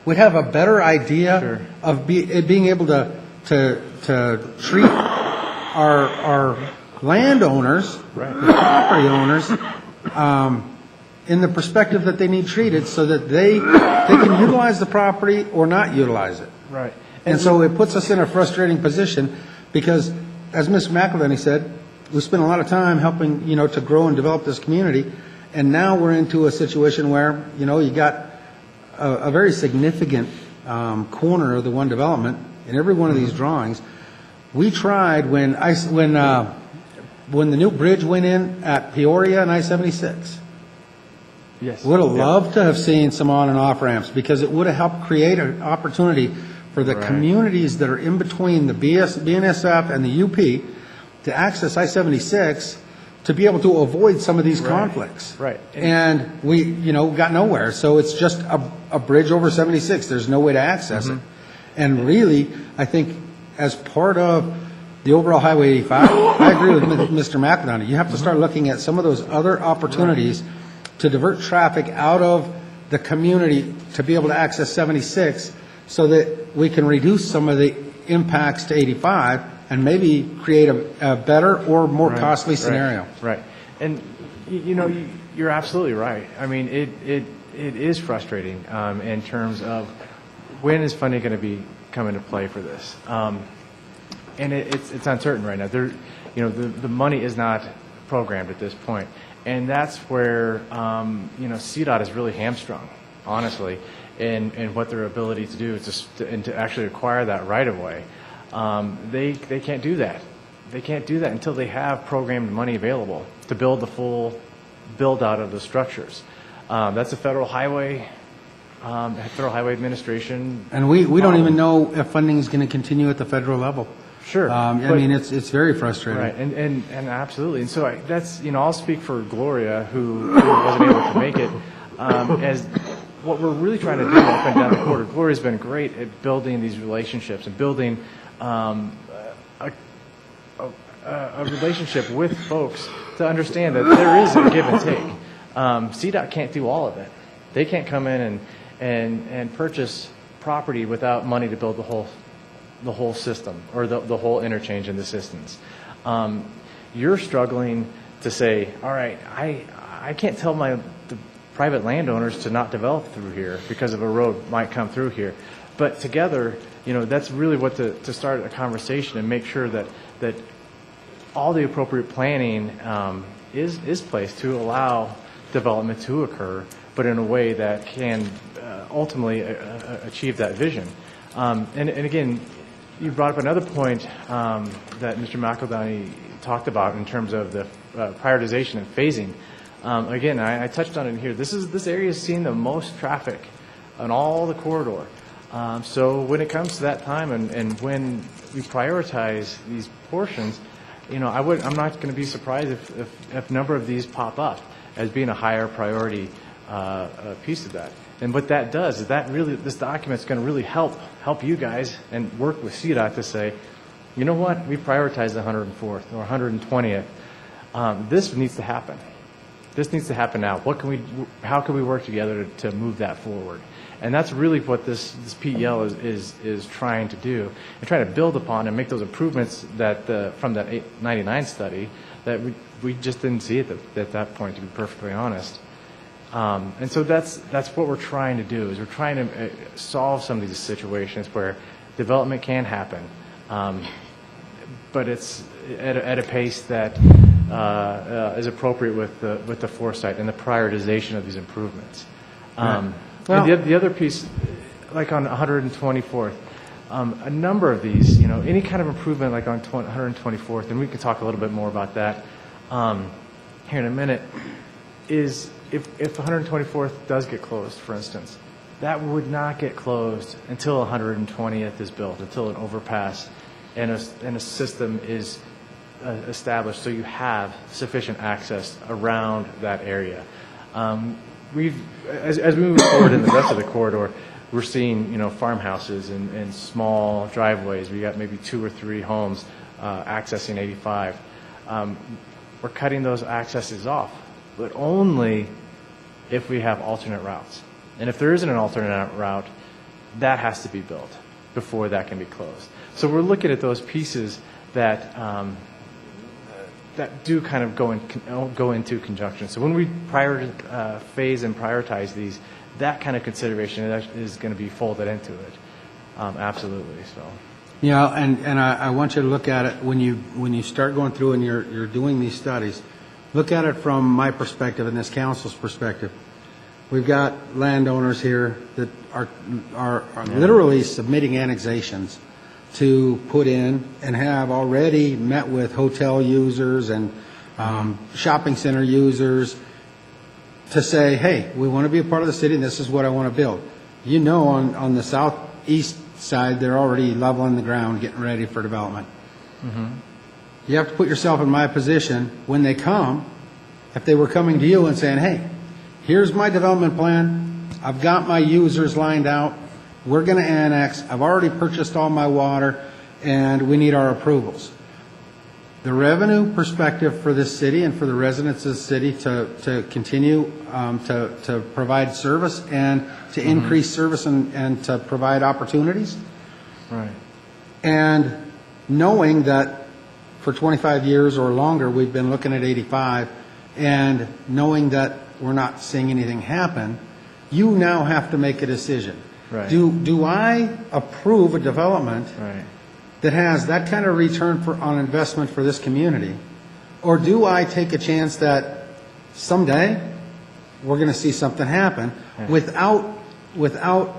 we'd have a better idea of being able to treat our landowners, the property owners, in the perspective that they need treated, so that they can utilize the property or not utilize it. Right. And so it puts us in a frustrating position, because, as Ms. McElvany said, we spent a lot of time helping, to grow and develop this community, and now we're into a situation where, you got a very significant corner of the one development in every one of these drawings. We tried when the new bridge went in at Peoria and I-76. Yes. Would have loved to have seen some on and off ramps, because it would have helped create an opportunity for the communities that are in between the BNSF and the UP to access I-76 to be able to avoid some of these conflicts. Right. And we, got nowhere. So it's just a bridge over 76. There's no way to access it. And really, I think as part of the overall Highway 85, I agree with Mr. McEldowney. You have to start looking at some of those other opportunities to divert traffic out of the community to be able to access 76, so that we can reduce some of the impacts to 85 and maybe create a better or more costly scenario. Right. And, you know, you're absolutely right. I mean, it is frustrating in terms of when is funding going to be come into play for this. And it's uncertain right now. You know, the money is not programmed at this point. And that's where, you know, CDOT is really hamstrung, honestly, in what their ability to do and to actually acquire that right of way. They can't do that. They can't do that until they have programmed money available to build the full build out of the structures. That's a Federal Highway Administration. And we don't even know if funding is going to continue at the federal level. Sure. I mean, it's very frustrating. Right, and absolutely. And so that's, you know, I'll speak for Gloria, who wasn't able to make it, as what we're really trying to do up and down the corridor. Gloria's been great at building these relationships and building a relationship with folks to understand that there is a give and take. CDOT can't do all of it. They can't come in and purchase property without money to build the whole system or the whole interchange and the systems. You're struggling to say, all right, I can't tell the private landowners to not develop through here because of a road might come through here. But together, you know, that's really what to start a conversation and make sure that all the appropriate planning is placed to allow development to occur, but in a way that can ultimately achieve that vision. And again, you brought up another point that Mr. McEldowney talked about in terms of the prioritization and phasing. Again, I touched on it here. This area has seen the most traffic on all the corridor. So when it comes to that time and when we prioritize these portions, you know, I'm not going to be surprised if a number of these pop up as being a higher priority piece of that. And what that does is that really, this document is going to really help you guys and work with CDOT to say, you know what, we prioritize the 104th or 120th. This needs to happen. This needs to happen now. How can we work together to move that forward? And that's really what this PEL is trying to do, and trying to build upon and make those improvements that from that 99 study that we just didn't see at that point, to be perfectly honest. And so that's what we're trying to do, is we're trying to solve some of these situations where development can happen, but it's at a pace that is appropriate with the foresight and the prioritization of these improvements. And the other piece, like on 124th, a number of these, you know, any kind of improvement like on 124th, and we can talk a little bit more about that here in a minute, is if 124th does get closed, for instance, that would not get closed until 120th is built, until an overpass and a system is established so you have sufficient access around that area. As we move forward in the rest of the corridor, we're seeing, you know, farmhouses and small driveways. We got maybe 2 or 3 homes accessing 85. We're cutting those accesses off, but only if we have alternate routes. And if there isn't an alternate route, that has to be built before that can be closed. So we're looking at those pieces that that do kind of go into conjunction. So when we phase and prioritize these, that kind of consideration is going to be folded into it. Absolutely. So. Yeah, and I want you to look at it when you start going through and you're doing these studies. Look at it from my perspective and this council's perspective. We've got landowners here that are literally submitting annexations to put in and have already met with hotel users and shopping center users to say, hey, we want to be a part of the city and this is what I want to build. You know, on the southeast side, they're already leveling the ground, getting ready for development. Mm-hmm. You have to put yourself in my position when they come, if they were coming to you and saying, hey, here's my development plan, I've got my users lined out, we're going to annex, I've already purchased all my water, and we need our approvals. The revenue perspective for this city and for the residents of the city to continue to provide service and to increase service and to provide opportunities. Right. And knowing that for 25 years or longer, we've been looking at 85, and knowing that we're not seeing anything happen, you now have to make a decision. Right. Do I approve a development Right. that has that kind of return on investment for this community? Or do I take a chance that someday we're going to see something happen without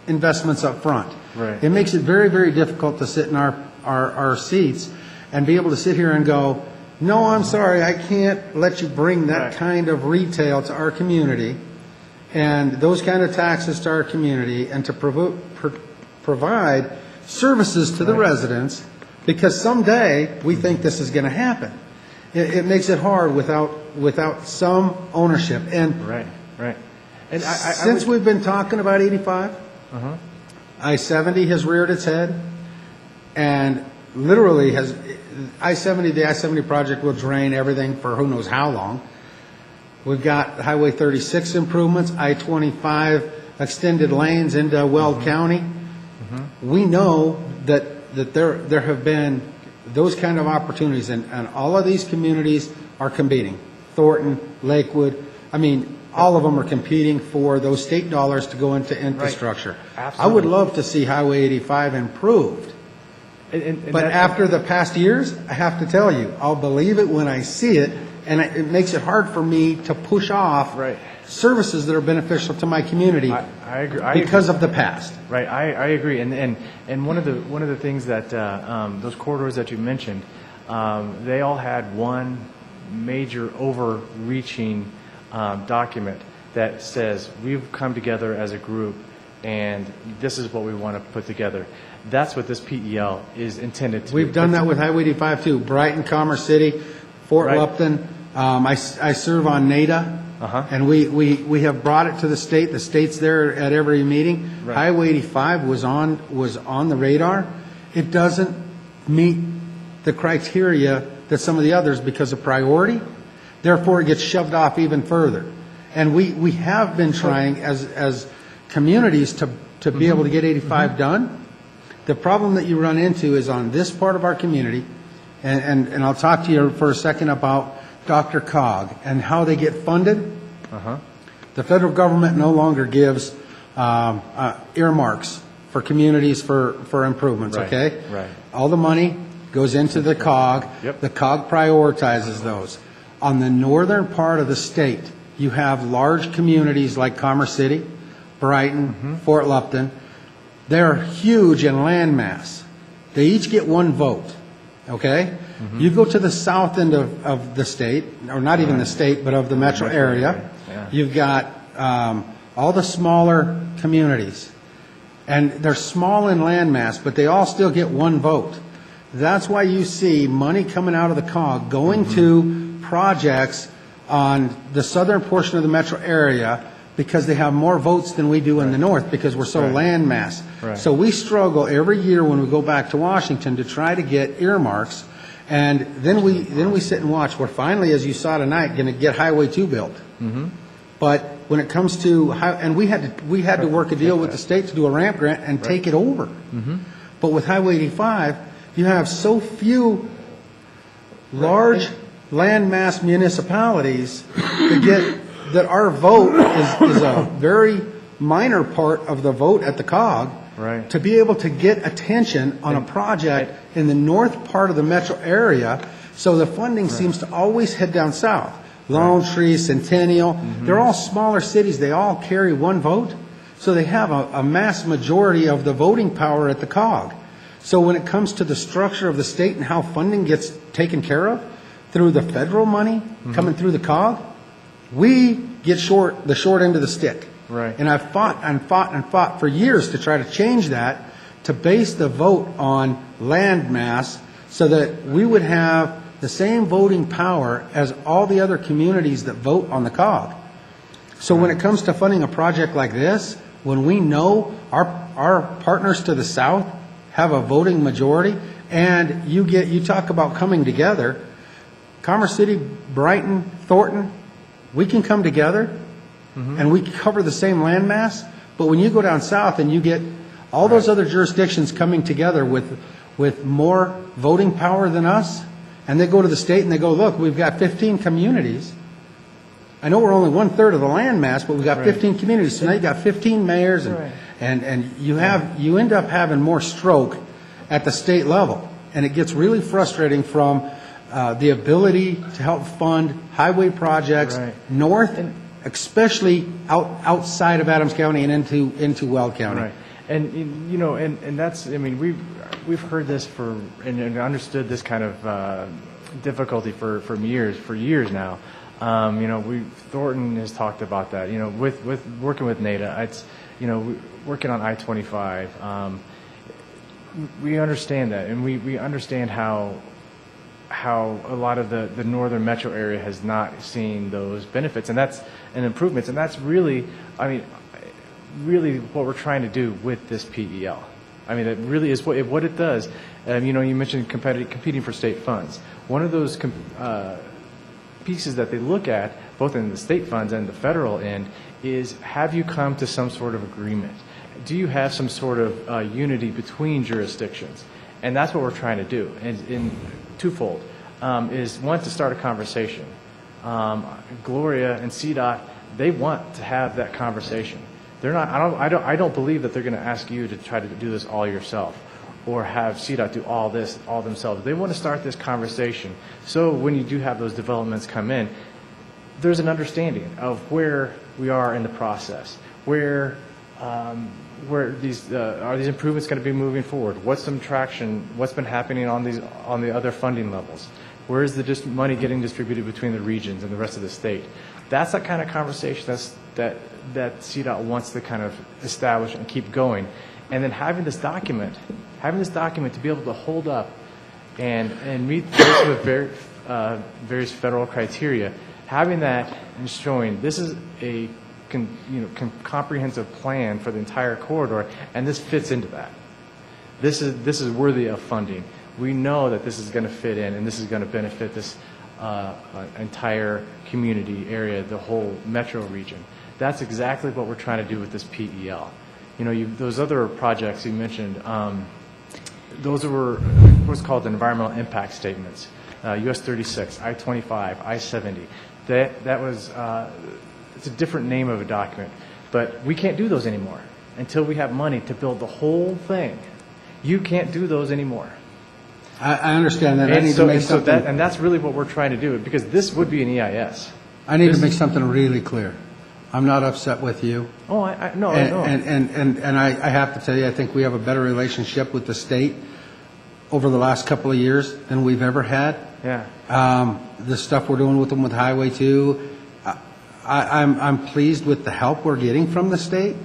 investments up front? Right. It makes it very, very difficult to sit in our seats and be able to sit here and go, no, I'm sorry, I can't let you bring that kind of retail to our community and those kind of taxes to our community and to provide services to the residents, because someday we think this is going to happen. It makes it hard without some ownership. And Right. And since we've been talking about 85, I-70 has reared its head, and literally the I-70 project will drain everything for who knows how long. We've got Highway 36 improvements, I-25 extended lanes into Weld County. We know that there have been those kind of opportunities, and all of these communities are competing. Thornton, Lakewood, I mean, all of them are competing for those state dollars to go into infrastructure. I would love to see Highway 85 improved. But after the past years, I have to tell you, I'll believe it when I see it, and it makes it hard for me to push off services that are beneficial to my community I agree. because of the past. Right, I agree. And one of the things that those corridors that you mentioned, they all had one major overreaching document that says we've come together as a group and this is what we want to put together. That's what this PEL is intended to. We've done that with Highway 85 too. Brighton, Commerce City, Fort Lupton. I serve on NADA, and we have brought it to the state. The state's there at every meeting. Highway 85 was on the radar. It doesn't meet the criteria that some of the others because of priority. Therefore, it gets shoved off even further. And we have been trying as communities to be able to get 85 done. The problem that you run into is on this part of our community, and I'll talk to you for a second about Dr. Cog and how they get funded. The federal government no longer gives earmarks for communities for improvements, okay? Right. All the money goes into the COG. The COG prioritizes those. On the northern part of the state, you have large communities like Commerce City, Brighton, Fort Lupton. They're huge in land mass. They each get one vote, okay? You go to the south end of the state, or not even the state, but of the metro area, you've got all the smaller communities. And they're small in land mass, but they all still get one vote. That's why you see money coming out of the COG going to projects on the southern portion of the metro area because they have more votes than we do in the north because we're so land mass. So we struggle every year when we go back to Washington to try to get earmarks, and then we sit and watch. We're finally, as you saw tonight, going to get Highway 2 built. But when it comes to and we had to work a deal with the state to do a ramp grant and take it over. But with Highway 85, you have so few large landmass municipalities that our vote is a very minor part of the vote at the COG to be able to get attention on a project in the north part of the metro area. So the funding seems to always head down south. Lone Tree, Centennial, they're all smaller cities. They all carry one vote. So they have a mass majority of the voting power at the COG. So when it comes to the structure of the state and how funding gets taken care of through the federal money coming through the COG, we get the short end of the stick. And I've fought for years to try to change that, to base the vote on land mass so that we would have the same voting power as all the other communities that vote on the COG. So when it comes to funding a project like this, when we know our partners to the south have a voting majority, and you talk about coming together, Commerce City, Brighton, Thornton, we can come together and we cover the same landmass. But when you go down south and you get all those other jurisdictions coming together with with more voting power than us, and they go to the state and they go, look, we've got 15 communities. I know we're only 1/3 of the land mass, but we've got 15 communities. So now you've got 15 mayors, and you end up having more stroke at the state level. And it gets really frustrating from the ability to help fund highway projects north, especially outside of Adams County and into Weld County. Right. And, you know, and that's, I mean, we've heard this and understood this kind of difficulty for years now. You know, Thornton has talked about that, you know, with working with NADA, it's, you know, working on I-25, we understand that, and we understand how a lot of the northern metro area has not seen those benefits and improvements, and that's really, I mean, really what we're trying to do with this PEL. I mean, it really is what it does. You know, you mentioned competing for state funds. One of those pieces that they look at, both in the state funds and the federal end, is have you come to some sort of agreement? Do you have some sort of unity between jurisdictions? And that's what we're trying to do. And in twofold, is one, to start a conversation. Gloria and CDOT, they want to have that conversation. They're not. I don't believe that they're going to ask you to try to do this all yourself, or have CDOT do all this all themselves. They want to start this conversation. So when you do have those developments come in, there's an understanding of where we are in the process, where these are these improvements going to be moving forward? What's some traction? What's been happening on the other funding levels? Where is the money getting distributed between the regions and the rest of the state? That's that kind of conversation that CDOT wants to kind of establish and keep going. And then having this document to be able to hold up and meet those with various federal criteria, having that and showing this is a comprehensive plan for the entire corridor, and this fits into that. This is worthy of funding. We know that this is going to fit in, and this is going to benefit this entire community area, the whole metro region. That's exactly what we're trying to do with this PEL. You know, those other projects you mentioned, those were what's called the environmental impact statements. US 36, I-25, I-70. That was it's a different name of a document, but we can't do those anymore until we have money to build the whole thing. You can't do those anymore. I understand that. I need to make something. And that's really what we're trying to do, because this would be an EIS. I need to make something really clear. I'm not upset with you. Oh, no. And I have to tell you, I think we have a better relationship with the state over the last couple of years than we've ever had. Yeah. The stuff we're doing with them with Highway 2, I'm pleased with the help we're getting from the state.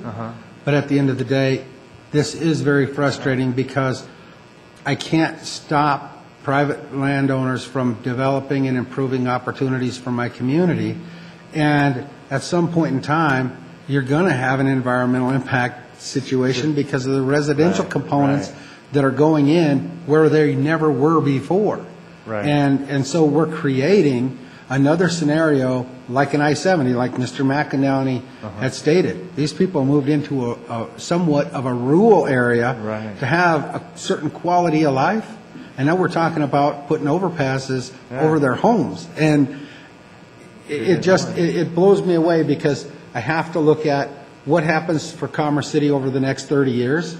But at the end of the day, this is very frustrating because I can't stop private landowners from developing and improving opportunities for my community. And at some point in time, you're going to have an environmental impact situation because of the residential components that are going in where they never were before. And so we're creating another scenario like an I-70, like Mr. McInerney had stated. These people moved into a somewhat of a rural area to have a certain quality of life, and now we're talking about putting overpasses over their homes. And it blows me away because I have to look at what happens for Commerce City over the next 30 years.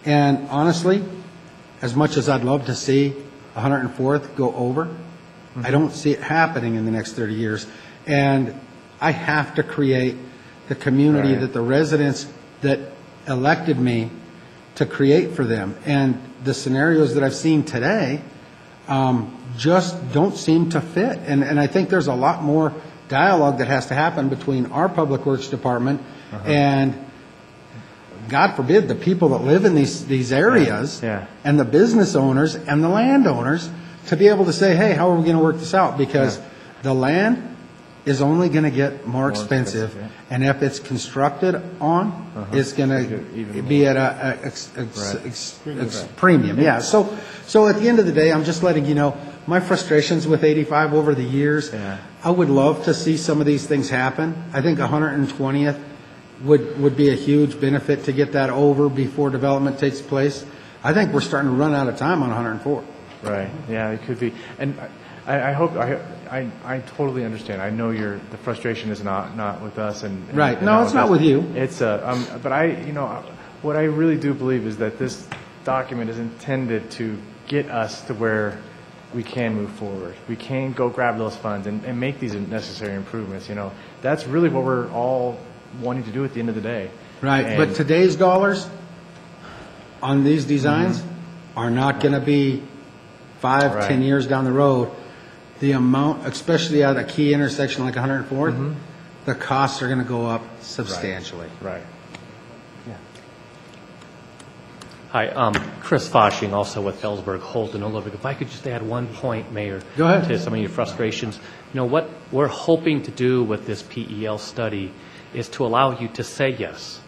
And honestly, as much as I'd love to see 104th go over, I don't see it happening in the next 30 years. And I have to create the community that the residents that elected me to create for them. And the scenarios that I've seen today just don't seem to fit. And I think there's a lot more dialogue that has to happen between our Public Works Department and, God forbid, the people that live in these areas and the business owners and the landowners to be able to say, hey, how are we going to work this out? Because the land is only going to get more expensive. And if it's constructed on, it's going to be at a premium. Yeah. So at the end of the day, I'm just letting you know my frustrations with 85 over the years. I would love to see some of these things happen. I think 120th would be a huge benefit to get that over before development takes place. I think we're starting to run out of time on 104. Right, yeah, it could be. And I hope, I totally understand. I know the frustration is not with us and Right. and No, it's not with you. It's, but what I really do believe is that this document is intended to get us to where we can move forward. We can go grab those funds and make these necessary improvements, That's really what we're all wanting to do at the end of the day. Right, And- but today's dollars on these designs are not going to be 5, Right. 10 years down the road. The amount, especially at a key intersection like 104th, the costs are going to go up substantially. Right. Hi, Chris Foshing, also with Ellsberg, Holton, Olympic. If I could just add one point, Mayor, Go ahead. to some of your frustrations. What we're hoping to do with this PEL study is to allow you to say yes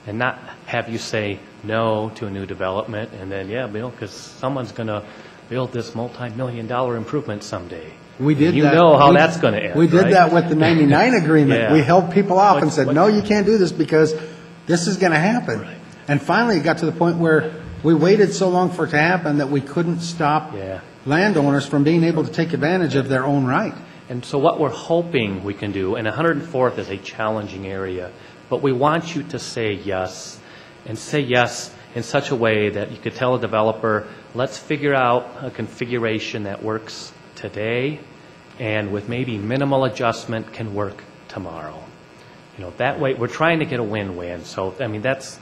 and not have you say no to a new development and then, yeah, Bill, because someone's going to build this multi-million-dollar improvement someday. We did You that. know how We- that's going to end, We did right? that with the 99 agreement. Yeah. We held people off and What- said, what- no, you can't do this because this is going to happen. And finally, it got to the point where we waited so long for it to happen that we couldn't stop landowners from being able to take advantage of their own right. And so what we're hoping we can do, and 104th is a challenging area, but we want you to say yes, and say yes in such a way that you could tell a developer, let's figure out a configuration that works today and with maybe minimal adjustment can work tomorrow. That way, we're trying to get a win-win. So, I mean, that's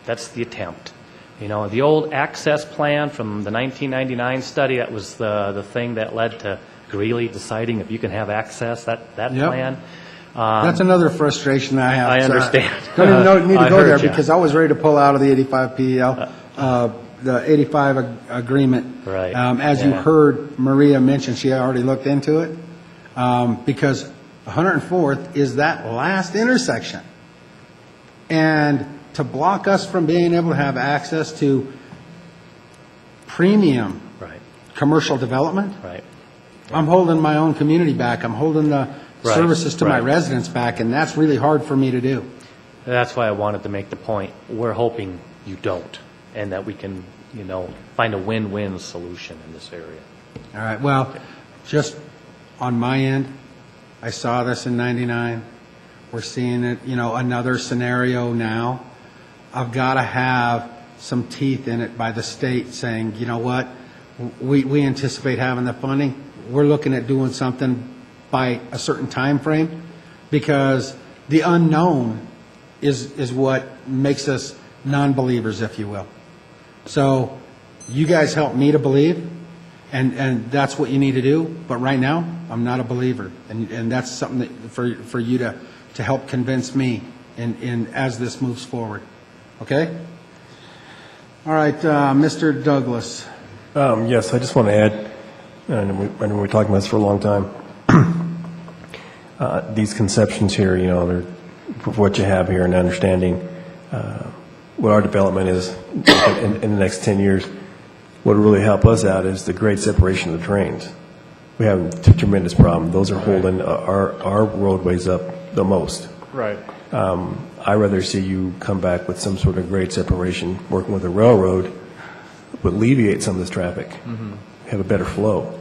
the attempt. The old access plan from the 1999 study, that was the thing that led to Greeley deciding if you can have access, that Yep. plan. That's another frustration I have. I So understand. Don't even need to I go there heard ya. because I was ready to pull out of the 85 PEL, the 85 agreement. Right. As you Yeah. heard Maria mention, she already looked into it because 104th is that last intersection. And to block us from being able to have access to premium commercial development, I'm holding my own community back. I'm holding the Right, services to my right. residents back, and that's really hard for me to do. That's why I wanted to make the point. We're hoping you don't, and that we can, find a win-win solution in this area. All right, well, just on my end, I saw this in 99. We're seeing it, another scenario now. I've got to have some teeth in it by the state saying, you know what, we anticipate having the funding. We're looking at doing something by a certain time frame because the unknown is what makes us non-believers, if you will. So you guys help me to believe, and that's what you need to do. But right now, I'm not a believer, and that's something that for you to help convince me in as this moves forward. Okay? All right, Mr. Douglas. Yes, I just want to add, and I know we're talking about this for a long time, these conceptions here, they're what you have here and understanding what our development is in the next 10 years. What will really help us out is the grade separation of the trains. We have a tremendous problem. Those are holding our roadways up the most. Right. I'd rather see you come back with some sort of grade separation, working with the railroad, but alleviate some of this traffic, have a better flow.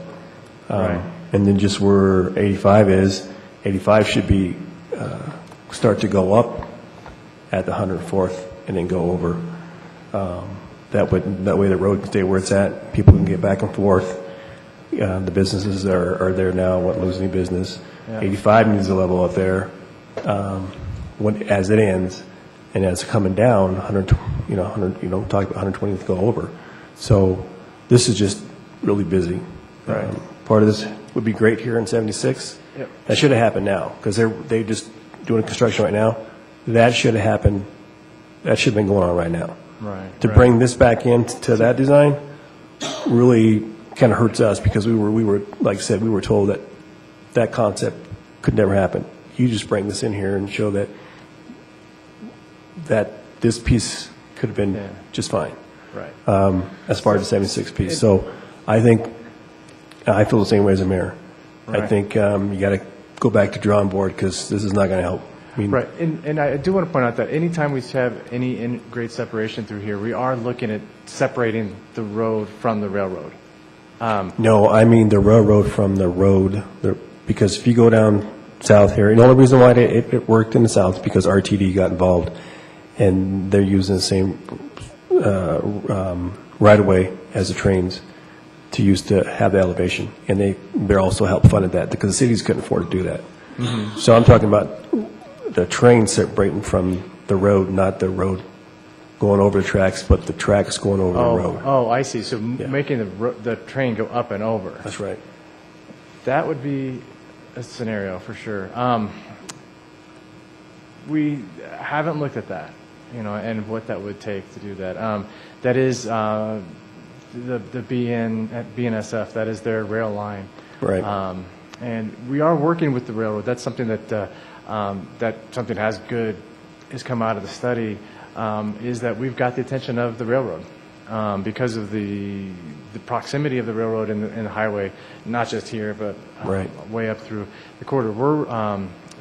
Right. And then just where 85 is, 85 should be start to go up at the 104th and then go over. That way the road can stay where it's at. People can get back and forth. The businesses are there now, won't lose any business. Yeah. 85 needs a level up there. As it ends, and as it's coming down, 100, talk about 120 to go over. So this is just really busy. Right. Part of this would be great here in 76. Yep. That should have happened now because they're just doing construction right now. That should have happened. That should have been going on right now. Right. To bring this back into that design really kind of hurts us because we were like I said, we were told that concept could never happen. You just bring this in here and show that this piece could have been just fine. Right. As far as the 76 piece. So I think I feel the same way as a mayor. I Right. think you got to go back to drawing board because this is not going to help. I mean, Right, and I do want to point out that anytime we have any grade separation through here, we are looking at separating the road from the railroad. No, I mean the railroad from the road, because if you go down south here, and the only reason why it worked in the south because RTD got involved, and they're using the same right-of-way as the trains to use to have the elevation, and they're also help funded that because the cities couldn't afford to do that. Mm-hmm. So I'm talking about the train separating from the road, not the road going over the tracks, but the tracks going over the road. Oh, I see. So making the train go up and over. That's right. That would be a scenario for sure. We haven't looked at that, and what that would take to do that. That is the BNSF. That is their rail line. Right. And we are working with the railroad. That's something that something has come out of the study. Is that we've got the attention of the railroad because of the proximity of the railroad and the highway, not just here, but way up through the corridor. We're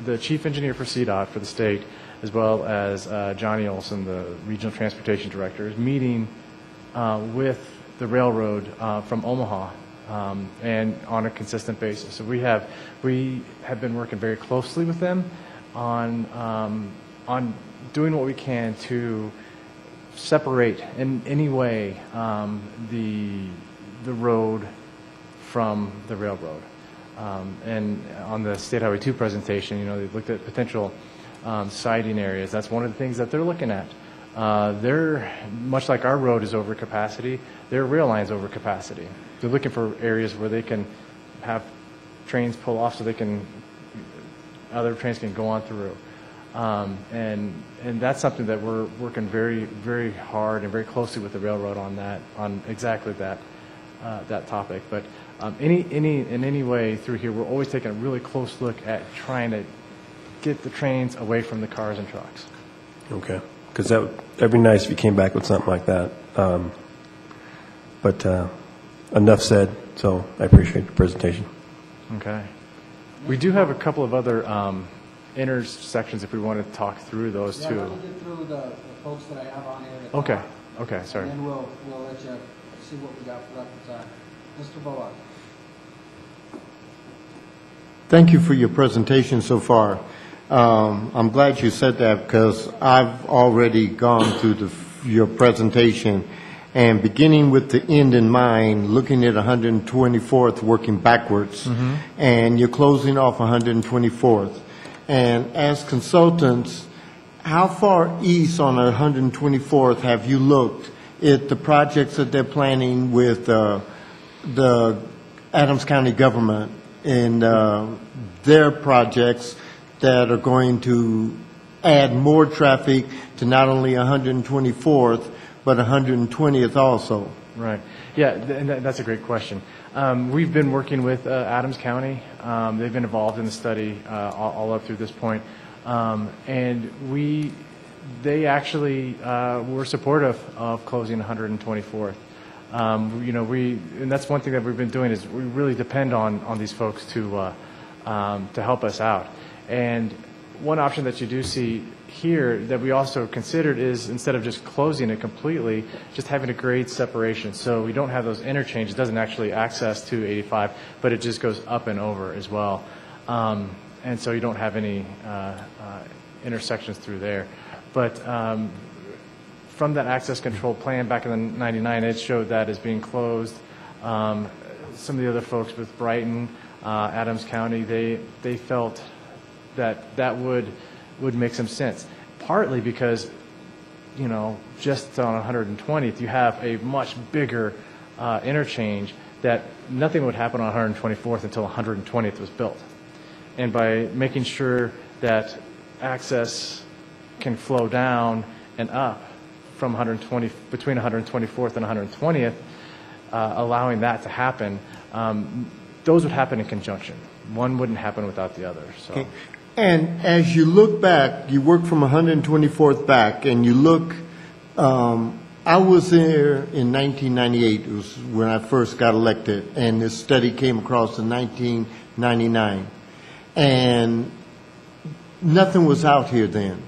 the chief engineer for CDOT for the state, as well as Johnny Olson, the regional transportation director, is meeting with the railroad from Omaha and on a consistent basis. So we have been working very closely with them on doing what we can to separate in any way the road from the railroad. And on the State Highway 2 presentation, they looked at potential siding areas. That's one of the things that they're looking at. They're, much like our road is over capacity, their rail line's over capacity. They're looking for areas where they can have trains pull off so other trains can go on through. And that's something that we're working very, very hard and very closely with the railroad on exactly that topic. But in any way through here, we're always taking a really close look at trying to get the trains away from the cars and trucks. Okay. Because that'd be nice if you came back with something like that. But enough said, so I appreciate the presentation. Okay. We do have a couple of other intersections if we want to talk through those too. Let me get through the folks that I have on here. Okay, sorry. And then we'll let you see what we got for that. Mr. Bullock. Thank you for your presentation so far. I'm glad you said that because I've already gone through your presentation, and beginning with the end in mind, looking at 124th, working backwards, and you're closing off 124th. And as consultants, how far east on 124th have you looked at the projects that they're planning with the Adams County government and their projects that are going to add more traffic to not only 124th, but 120th also? Right. Yeah, and that's a great question. We've been working with Adams County. They've been involved in the study all up through this point. And they actually were supportive of closing 124th. And that's one thing that we've been doing is we really depend on these folks to help us out. And one option that you do see here that we also considered is instead of just closing it completely, just having a grade separation. So we don't have those interchanges. It doesn't actually access to 85, but it just goes up and over as well. And so you don't have any intersections through there. But from that access control plan back in the 99, it showed that as being closed. Some of the other folks with Brighton, Adams County, they felt that would make some sense. Partly because, just on 120th, you have a much bigger interchange that nothing would happen on 124th until 120th was built. And by making sure that access can flow down and up from between 124th and 120th, allowing that to happen, those would happen in conjunction. One wouldn't happen without the other. So. Okay. And as you look back, you work from 124th back, and you look, I was there in 1998, it was when I first got elected, and this study came across in 1999. And nothing was out here then.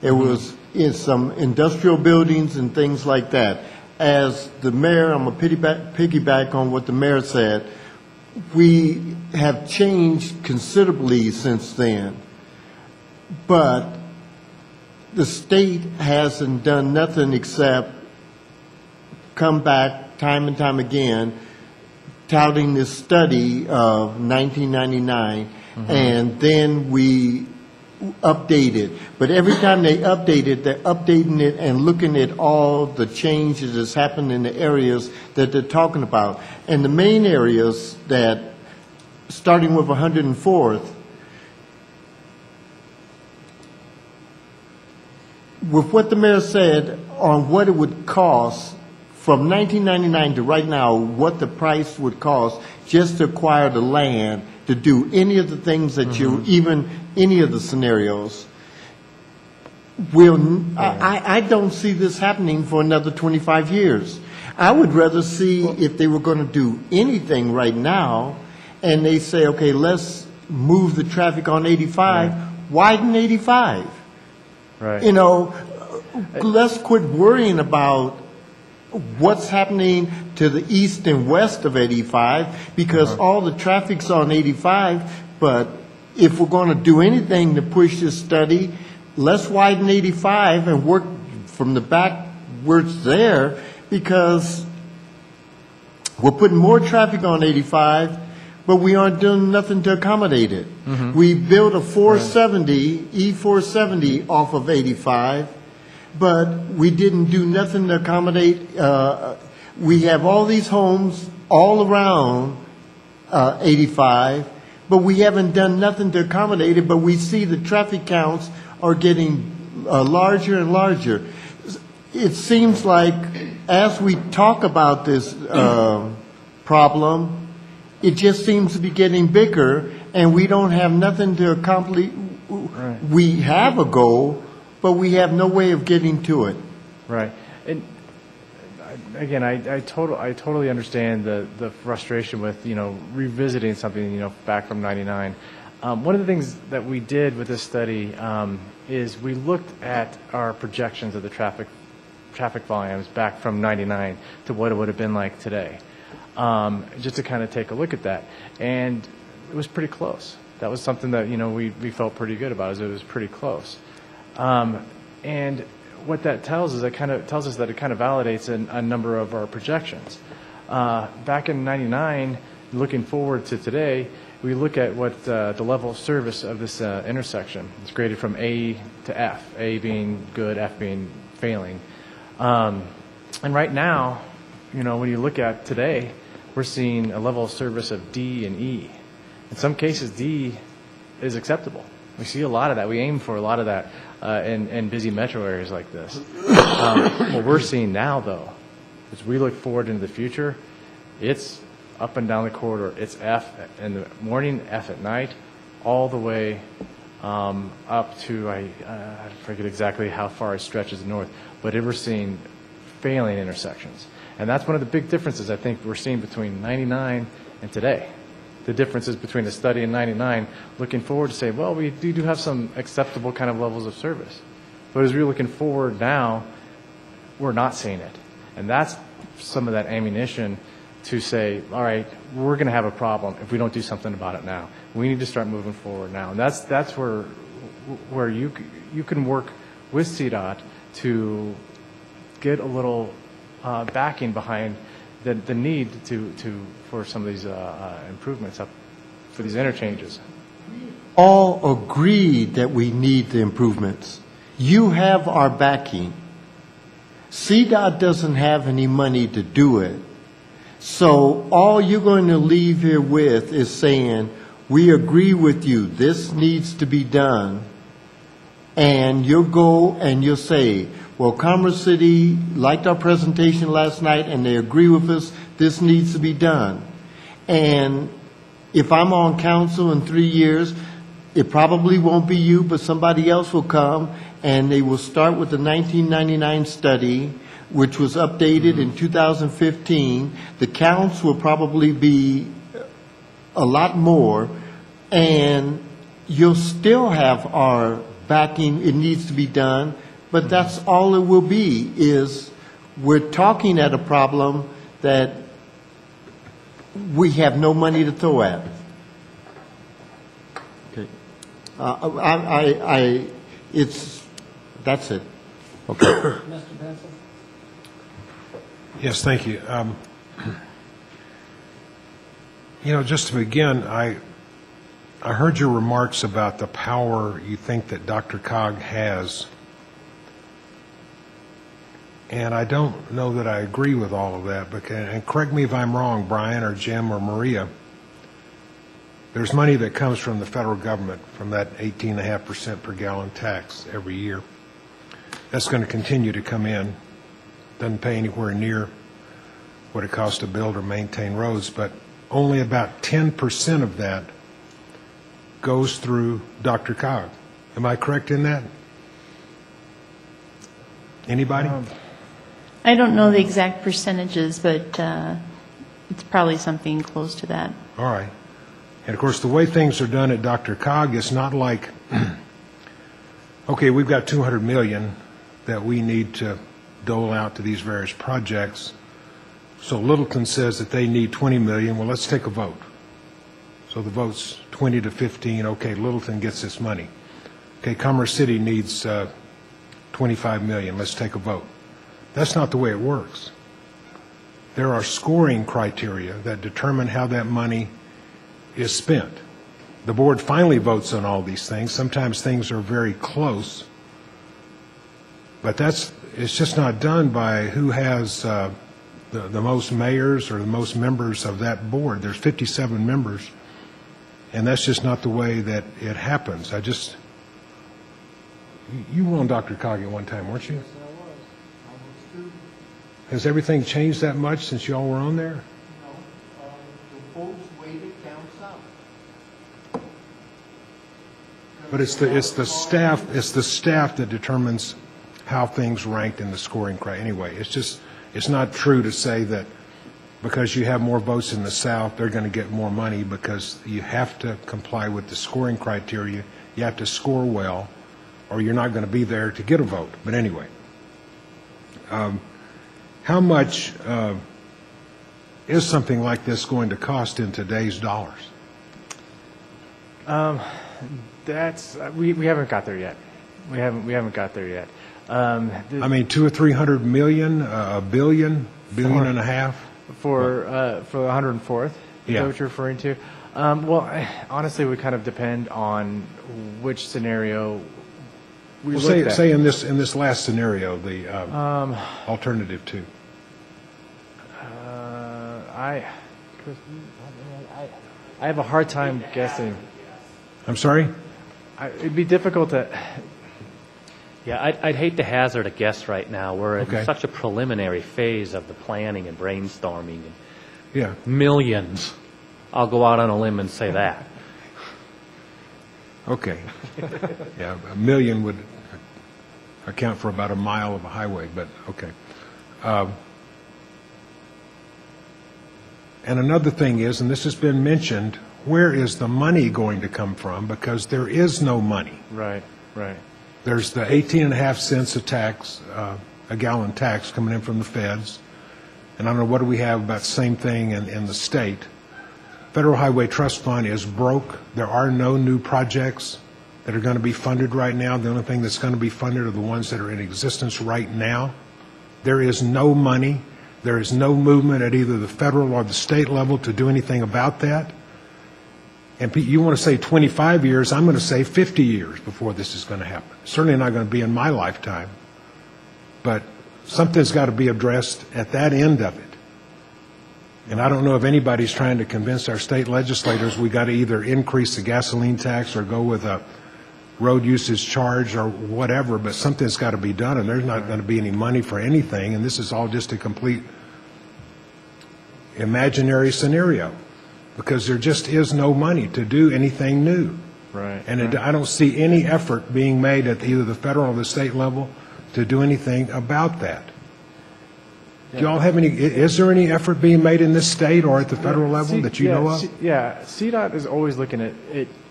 It was in some industrial buildings and things like that. As the mayor, I'm going to piggyback on what the mayor said, we have changed considerably since then. But the state hasn't done nothing except come back time and time again touting this study of 1999, and then we update it. But every time they update it, they're updating it and looking at all the changes that's happened in the areas that they're talking about. And the main areas that, starting with 104th, with what the mayor said on what it would cost from 1999 to right now, what the price would cost just to acquire the land to do any of the things that you, even any of the scenarios, I don't see this happening for another 25 years. I would rather see if they were going to do anything right now and they say, okay, let's move the traffic on 85, widen 85. Right. You know, let's quit worrying about what's happening to the east and west of 85, because all the traffic's on 85. But if we're going to do anything to push this study, let's widen 85 and work from the backwards there, because we're putting more traffic on 85, but we aren't doing nothing to accommodate it. We built a 470, E470 off of 85, but we didn't do nothing to accommodate. We have all these homes all around 85, but we haven't done nothing to accommodate it, but we see the traffic counts are getting larger and larger. It seems like as we talk about this problem, it just seems to be getting bigger, and we don't have nothing to accomplish. We have a goal, but we have no way of getting to it. Right. And again, I totally understand the frustration with, revisiting something, back from 99. One of the things that we did with this study is we looked at our projections of the traffic volumes back from 99 to what it would have been like today, just to kind of take a look at that. And it was pretty close. That was something that, we felt pretty good about, is it was pretty close. And what that tells us, tells us that it kind of validates a number of our projections. Back in 99, looking forward to today, we look at what the level of service of this intersection. It's graded from A to F, A being good, F being failing. And right now, when you look at today, we're seeing a level of service of D and E. In some cases, D is acceptable. We see a lot of that. We aim for a lot of that in busy metro areas like this. What we're seeing now, though, as we look forward into the future, it's up and down the corridor. It's F in the morning, F at night, all the way up to, I forget exactly how far it stretches north, but we're seeing failing intersections. And that's one of the big differences I think we're seeing between 99 and today. The differences between the study and 99, looking forward to say, well, we do have some acceptable kind of levels of service. But as we're looking forward now, we're not seeing it. And that's some of that ammunition to say, all right, we're going to have a problem if we don't do something about it now. We need to start moving forward now. And that's where you can work with CDOT to get a little backing behind the need for some of these improvements up for these interchanges. All agree that we need the improvements. You have our backing. CDOT doesn't have any money to do it. So all you're going to leave here with is saying, we agree with you, this needs to be done. And you'll go and you'll say, well, Commerce City liked our presentation last night and they agree with us, this needs to be done. And if I'm on council in 3 years, it probably won't be you, but somebody else will come and they will start with the 1999 study, which was updated in 2015. The counts will probably be a lot more, and you'll still have our backing. It needs to be done, but that's all it will be, is we're talking at a problem that we have no money to throw at. Okay. That's it. Okay. Mr. Benson? Yes, thank you. Just to begin, I heard your remarks about the power you think that DRCOG has, and I don't know that I agree with all of that. And correct me if I'm wrong, Brian or Jim or Maria. There's money that comes from the federal government from that 18.5% per gallon tax every year. That's going to continue to come in. Doesn't pay anywhere near what it costs to build or maintain roads, but only about 10% of that goes through DRCOG. Am I correct in that? Anybody? I don't know the exact percentages, but it's probably something close to that. All right. And of course, the way things are done at DRCOG, it's not like, okay, we've got $200 million that we need to dole out to these various projects. So Littleton says that they need $20 million. Well, let's take a vote. So the vote's 20 to 15. Okay, Littleton gets this money. Okay, Commerce City needs $25 million. Let's take a vote. That's not the way it works. There are scoring criteria that determine how that money is spent. The board finally votes on all these things. Sometimes things are very close, but it's just not done by who has the most mayors or the most members of that board. There's 57 members, and that's just not the way that it happens. You were on DRCOG at one time, weren't you? Yes, I was. Almost 2. Has everything changed that much since you all were on there? No. The votes weighted down south. But it's the staff that determines how things ranked in the scoring criteria. Anyway, it's not true to say that because you have more votes in the South, they're going to get more money, because you have to comply with the scoring criteria. You have to score well, or you're not going to be there to get a vote. But anyway, how much is something like this going to cost in today's dollars? We haven't got there yet. We haven't got there yet. I mean, 200 or 300 million, a billion and a half for the 104th. Is Yeah. that what you're referring to? Well, honestly, it would kind of depend on which scenario we Well, looked at. say in this last scenario, the alternative 2. I have a hard time guessing. I'm sorry? It'd be difficult to. Yeah, I'd hate to hazard a guess right now. We're in Okay. such a preliminary phase of the planning and brainstorming. And Yeah. millions. I'll go out on a limb and say that. Okay. Yeah, a million would account for about a mile of a highway, but okay. And another thing is, and this has been mentioned, where is the money going to come from? Because there is no money. Right. There's the 18.5 cents a tax, a gallon tax coming in from the feds. And I don't know, what do we have about the same thing in the state? Federal Highway Trust Fund is broke. There are no new projects that are going to be funded right now. The only thing that's going to be funded are the ones that are in existence right now. There is no money. There is no movement at either the federal or the state level to do anything about that. And you want to say 25 years, I'm going to say 50 years before this is going to happen. Certainly not going to be in my lifetime. But something's got to be addressed at that end of it. And I don't know if anybody's trying to convince our state legislators we got to either increase the gasoline tax or go with a road usage charge or whatever, but something's got to be done, and there's not going to be any money for anything, and this is all just a complete imaginary scenario, because there just is no money to do anything new. Right. And I don't see any effort being made at either the federal or the state level to do anything about that. Do y'all have any, is there any effort being made in this state or at the federal level that you know of? CDOT is always looking at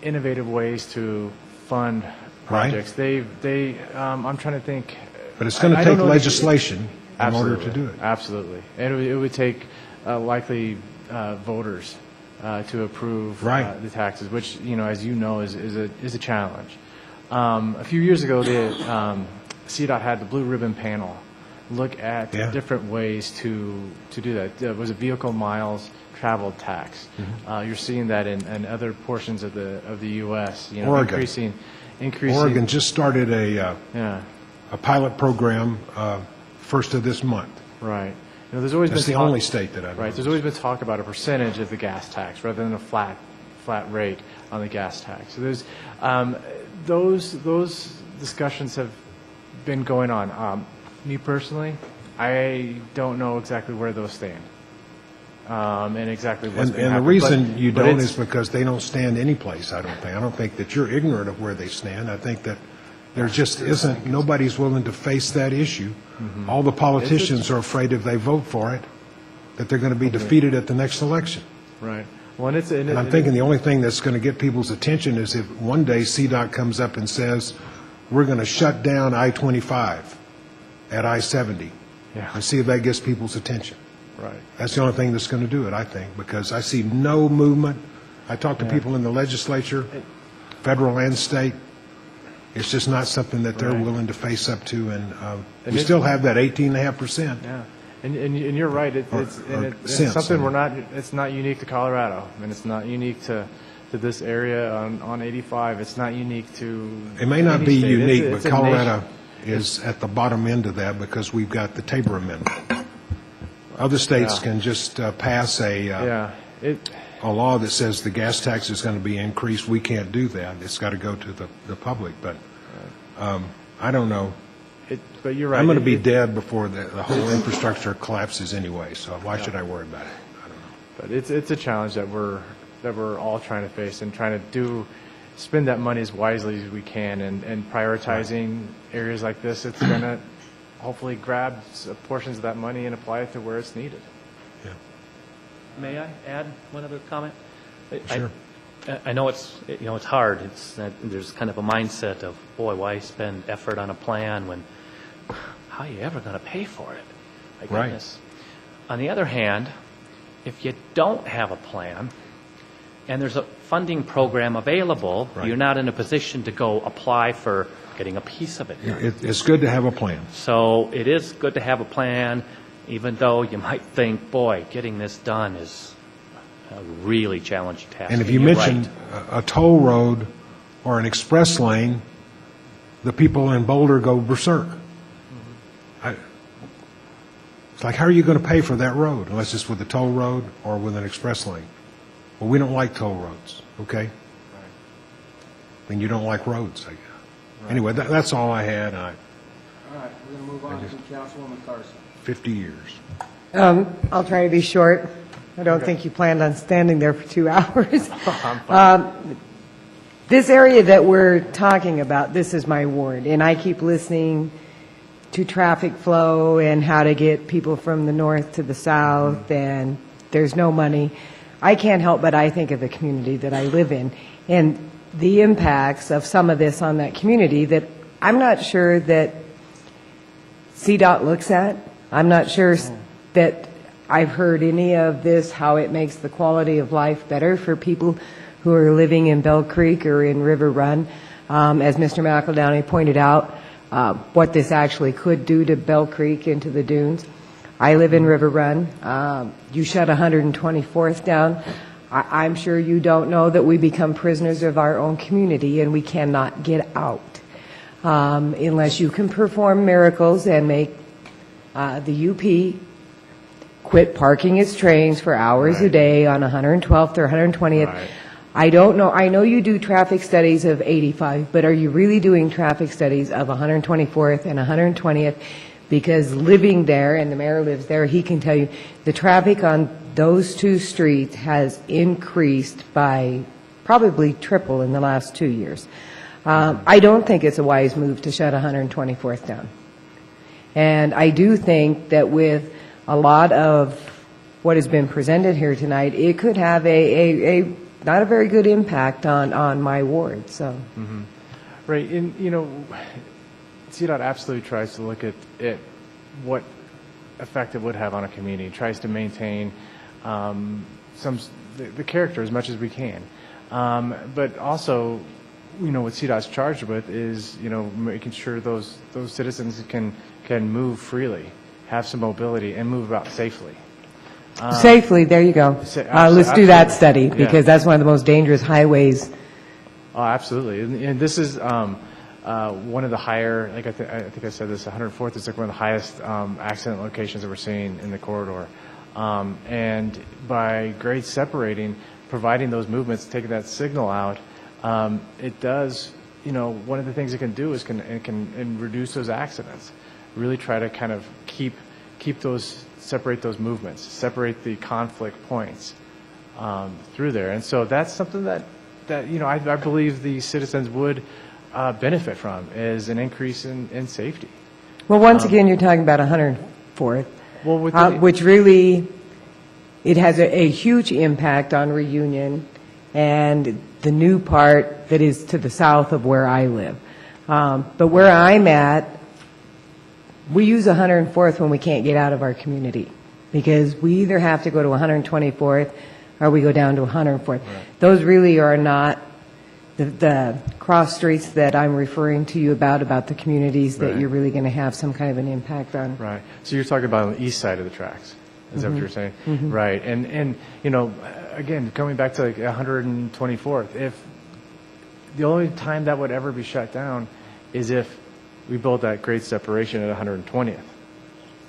innovative ways to fund projects. I'm trying to think. But it's going to take legislation in order to do it. Absolutely. And it would take likely voters to approve the taxes, which, as you know, is a challenge. A few years ago, CDOT had the Blue Ribbon Panel look at different ways to do that. Was a vehicle miles traveled tax. You're seeing that in other portions of the U.S. Oregon. Increasing. Oregon just started a pilot program first of this month. Right. There's always That's been the only state that I know. Right. There's always been talk about a percentage of the gas tax rather than a flat rate on the gas tax. So there's those discussions have been going on. Me personally, I don't know exactly where those stand, and exactly what's been And the happening. reason you don't is because they don't stand any place, I don't think. I don't think that you're ignorant of where they stand. I think that there just isn't, nobody's willing to face that issue. All the politicians are afraid if they vote for it, that they're going to be defeated at the next election. Right. Well, and I'm thinking the only thing that's going to get people's attention is if one day CDOT comes up and says, we're going to shut down I-25 at I-70, and see if that gets people's attention. Right. That's the only thing that's going to do it, I think, because I see no movement. I talk to people in the legislature, federal and state. It's just not something that they're willing to face up to, and we still have that 18.5%. Yeah, and you're right. It's something it's not unique to Colorado. I mean, it's not unique to this area on 85. It's not unique to. It may not be state. unique, It's but Colorado is at the bottom end of that because we've got the Tabor Amendment. Other states can just pass a law that says the gas tax is going to be increased. We can't do that. It's got to go to the public. But I don't know. But you're right. I'm going to be dead before the whole infrastructure collapses anyway. So why should I worry about it? I don't know. But it's a challenge that we're all trying to face and trying to spend that money as wisely as we can and prioritizing areas like this. It's going to hopefully grab portions of that money and apply it to where it's needed. May I add one other comment? Sure. I know it's hard. There's kind of a mindset of, boy, why spend effort on a plan when how are you ever going to pay for it? My goodness. On the other hand, if you don't have a plan and there's a funding program available, you're not in a position to go apply for getting a piece of it. It's good to have a plan. So it is good to have a plan, even though you might think, boy, getting this done is a really challenging task. And if you mention a toll road or an express lane, the people in Boulder go berserk. It's like, how are you going to pay for that road unless it's with a toll road or with an express lane? Well, we don't like toll roads, okay? Then you don't like roads, I guess. Anyway, that's all I had. All right, we're going to move on to Councilwoman Carson. 50 years. I'll try to be short. I don't think you planned on standing there for 2 hours. This area that we're talking about, this is my ward, and I keep listening to traffic flow and how to get people from the north to the south, and there's no money. I can't help but I think of the community that I live in and the impacts of some of this on that community that I'm not sure that CDOT looks at. I'm not sure that I've heard any of this, how it makes the quality of life better for people who are living in Bell Creek or in River Run. As Mr. McEldowney pointed out, what this actually could do to Bell Creek and to the dunes. I live in River Run. You shut 124th down. I'm sure you don't know that we become prisoners of our own community and we cannot get out unless you can perform miracles and make the UP quit parking its trains for hours a day on 112th or 120th. I don't know. I know you do traffic studies of 85, but are you really doing traffic studies of 124th and 120th? Because living there, and the mayor lives there, he can tell you the traffic on those two streets has increased by probably triple in the last 2 years. I don't think it's a wise move to shut 124th down. And I do think that with a lot of what has been presented here tonight, it could have a not a very good impact on my ward, so. Right, and, CDOT absolutely tries to look at what effect it would have on a community, tries to maintain the character as much as we can. But also, what CDOT's charged with is, making sure those citizens can move freely, have some mobility, and move about safely. Safely, there you go. Let's do that study, because that's one of the most dangerous highways. Oh, absolutely. And this is one of the higher, like I think I said this, 104th is like one of the highest accident locations that we're seeing in the corridor. And by grade separating, providing those movements, taking that signal out, it does, one of the things it can do is can reduce those accidents. Really try to kind of separate those movements, separate the conflict points through there. And so that's something that I believe the citizens would benefit from, is an increase in safety. Well, once again, you're talking about 104th, which really, it has a huge impact on Reunion and the new part that is to the south of where I live. But where I'm at, we use 104th when we can't get out of our community, because we either have to go to 124th or we go down to 104th. Right. Those really are not the cross streets that I'm referring to you about the communities that you're really going to have some kind of an impact on. Right. So you're talking about on the east side of the tracks. Is that what you're saying? Right. And again, coming back to like 124th, if the only time that would ever be shut down is if we build that grade separation at 120th.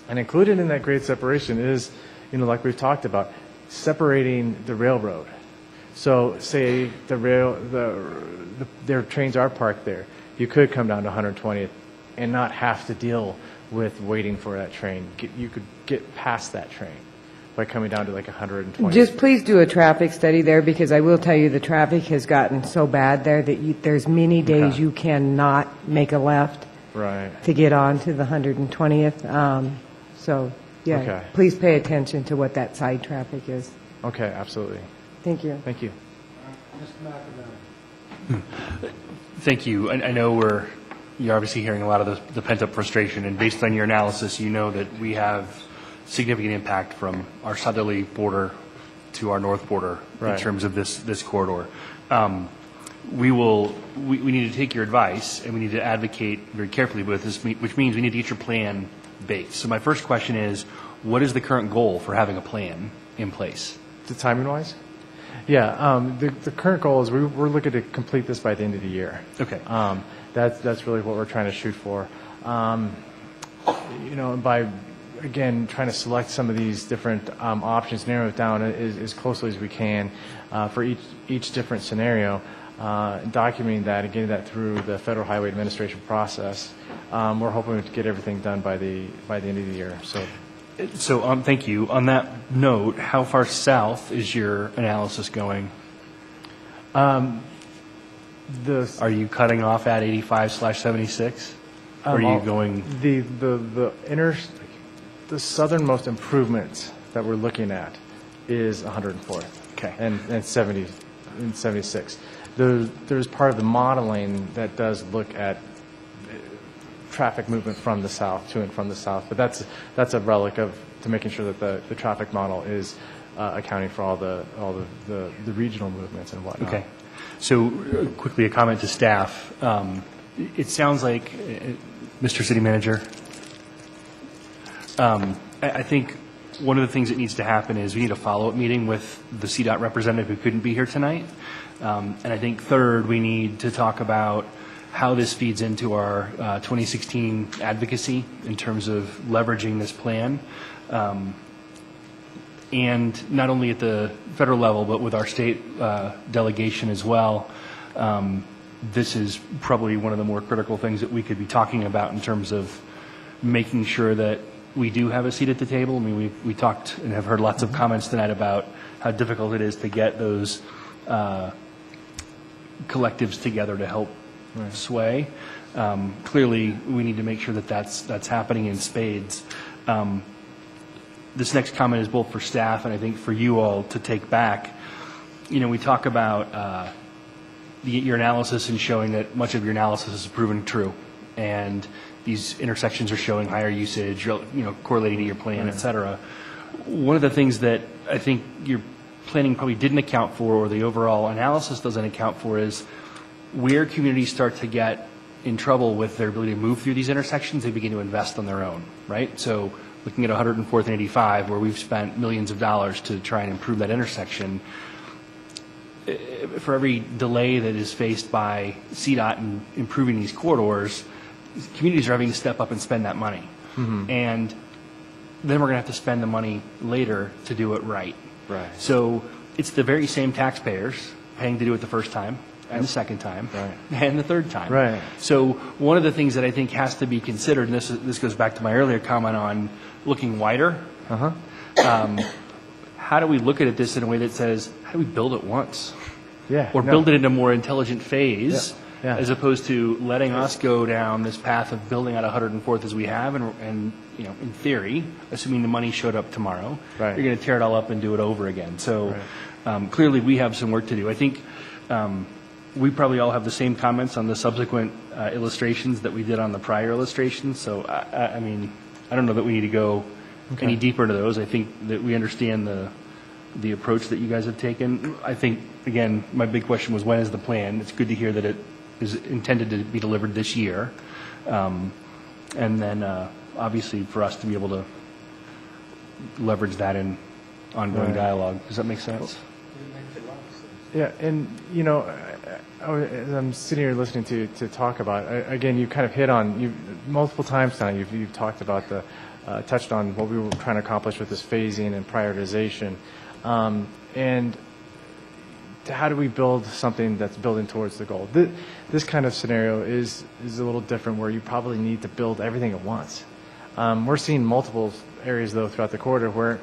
And included in that grade separation is, like we've talked about, separating the railroad. So say their trains are parked there. You could come down to 120th and not have to deal with waiting for that train. You could get past that train by coming down to like 120. Just please do a traffic study there, because I will tell you the traffic has gotten so bad there that there's many days you cannot make a left to get on to the 120th. Please pay attention to what that side traffic is. Okay, absolutely. Thank you. Thank you. Thank you. I know you're obviously hearing a lot of the pent-up frustration, and based on your analysis, you know that we have significant impact from our southerly border to our north border in terms of this corridor. We need to take your advice, and we need to advocate very carefully with this, which means we need to get your plan baked. So my first question is, what is the current goal for having a plan in place? The timing-wise? Yeah, the current goal is we're looking to complete this by the end of the year. Okay. That's really what we're trying to shoot for. By, again, trying to select some of these different options, narrow it down as closely as we can for each different scenario, documenting that and getting that through the Federal Highway Administration process. We're hoping to get everything done by the end of the year. So thank you. On that note, how far south is your analysis going? Are you cutting off at 85/76? Or are you going? The southernmost improvement that we're looking at is 104th. Okay. And 76. There's part of the modeling that does look at traffic movement from the south, to and from the south, but that's a relic to making sure that the traffic model is accounting for all the regional movements and whatnot. Okay. So quickly, a comment to staff. It sounds like, Mr. City Manager, I think one of the things that needs to happen is we need a follow-up meeting with the CDOT representative who couldn't be here tonight. And I think third, we need to talk about how this feeds into our 2016 advocacy in terms of leveraging this plan. And not only at the federal level, but with our state delegation as well. This is probably one of the more critical things that we could be talking about in terms of making sure that we do have a seat at the table. I mean, we talked and have heard lots of comments tonight about how difficult it is to get those collectives together to help sway. Clearly, we need to make sure that that's happening in spades. this next comment is both for staff and I think for you all to take back. We talk about your analysis and showing that much of your analysis is proven true, and these intersections are showing higher usage, correlating to your plan, et cetera. One of the things that I think your planning probably didn't account for, or the overall analysis doesn't account for, is where communities start to get in trouble with their ability to move through these intersections, they begin to invest on their own, right? So looking at 104th and 85, where we've spent millions of dollars to try and improve that intersection, for every delay that is faced by CDOT in improving these corridors, communities are having to step up and spend that money. And then we're going to have to spend the money later to do it right. Right. So it's the very same taxpayers paying to do it the first time and the second time and the third time. Right. So one of the things that I think has to be considered, and this goes back to my earlier comment on looking wider, how do we look at this in a way that says, how do we build it once? Or build it in a more intelligent phase, as opposed to letting us go down this path of building out 104th as we have, and in theory, assuming the money showed up tomorrow, you're going to tear it all up and do it over again. So clearly we have some work to do. I think we probably all have the same comments on the subsequent illustrations that we did on the prior illustrations. So, I mean, I don't know that we need to go any deeper into those. I think that we understand the approach that you guys have taken. I think, again, my big question was, when is the plan? It's good to hear that it is intended to be delivered this year. And then, obviously, for us to be able to leverage that in ongoing dialogue. Does that make sense? Yeah, and as I'm sitting here listening to talk about, again, you kind of hit on multiple times now. You've talked about touched on what we were trying to accomplish with this phasing and prioritization, and how do we build something that's building towards the goal? This kind of scenario is a little different, where you probably need to build everything at once. We're seeing multiple areas, though, throughout the corridor where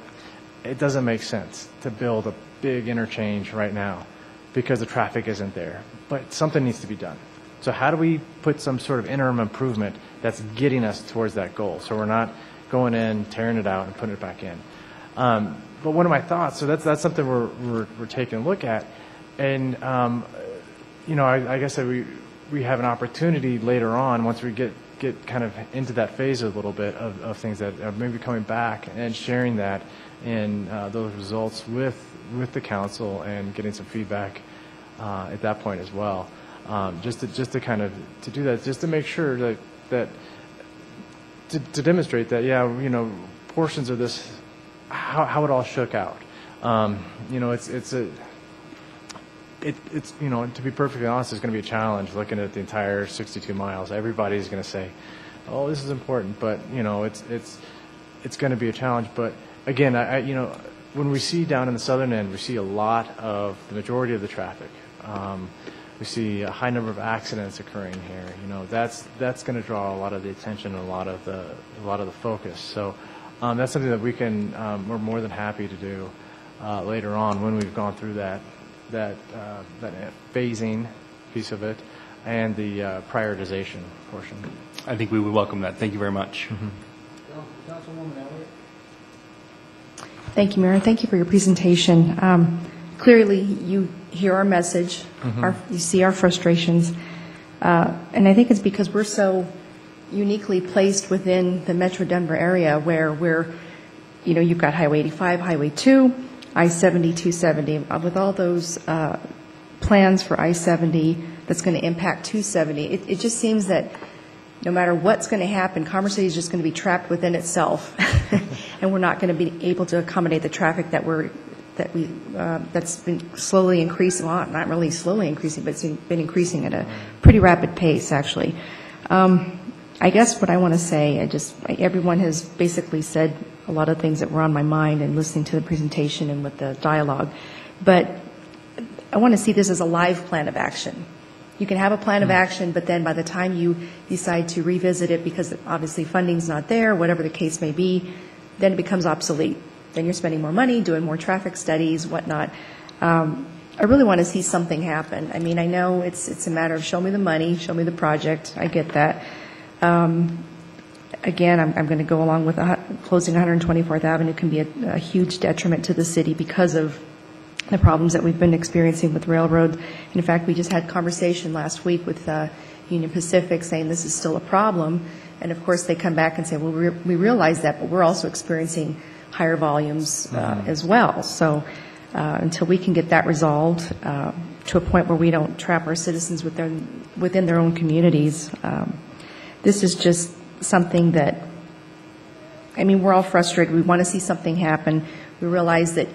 it doesn't make sense to build a big interchange right now because the traffic isn't there. But something needs to be done. So how do we put some sort of interim improvement that's getting us towards that goal, so we're not going in, tearing it out, and putting it back in? But one of my thoughts, so that's something we're taking a look at, and I guess that we have an opportunity later on, once we get kind of into that phase a little bit of things that are maybe coming back and sharing that and those results with the council and getting some feedback at that point as well. Just to kind of to do that, just to make sure that to demonstrate that portions of this, how it all shook out. It's to be perfectly honest, it's going to be a challenge looking at the entire 62 miles. Everybody's going to say, "Oh, this is important," but it's going to be a challenge. But again, when we see down in the southern end, we see a lot of the majority of the traffic. We see a high number of accidents occurring here. That's going to draw a lot of the attention and a lot of the focus. So that's something that we're more than happy to do later on when we've gone through that phasing piece of it and the prioritization portion. I think we would welcome that. Thank you very much. Councilwoman Elliott. Thank you, Mayor. Thank you for your presentation. Clearly, you hear our message, you see our frustrations, and I think it's because we're so uniquely placed within the Metro Denver area where you've got Highway 85, Highway 2, I-70, 270, with all those plans for I-70 that's going to impact 270. It just seems that no matter what's going to happen, Commerce City is just going to be trapped within itself, and we're not going to be able to accommodate the traffic that's been slowly increasing. Well, not really slowly increasing, but it's been increasing at a pretty rapid pace, actually. I guess what I want to say, everyone has basically said a lot of things that were on my mind and listening to the presentation and with the dialogue, but I want to see this as a live plan of action. You can have a plan of action, but then by the time you decide to revisit it, because obviously funding's not there, whatever the case may be, then it becomes obsolete. Then you're spending more money, doing more traffic studies, whatnot. I really want to see something happen. I mean, I know it's a matter of show me the money, show me the project. I get that. again, I'm going to go along with closing 124th Avenue can be a huge detriment to the city because of the problems that we've been experiencing with railroads. And in fact, we just had conversation last week with Union Pacific saying this is still a problem. And of course, they come back and say, well, we realize that, but we're also experiencing higher volumes as well. So until we can get that resolved to a point where we don't trap our citizens within their own communities, this is just something that, I mean, we're all frustrated. We want to see something happen. We realize that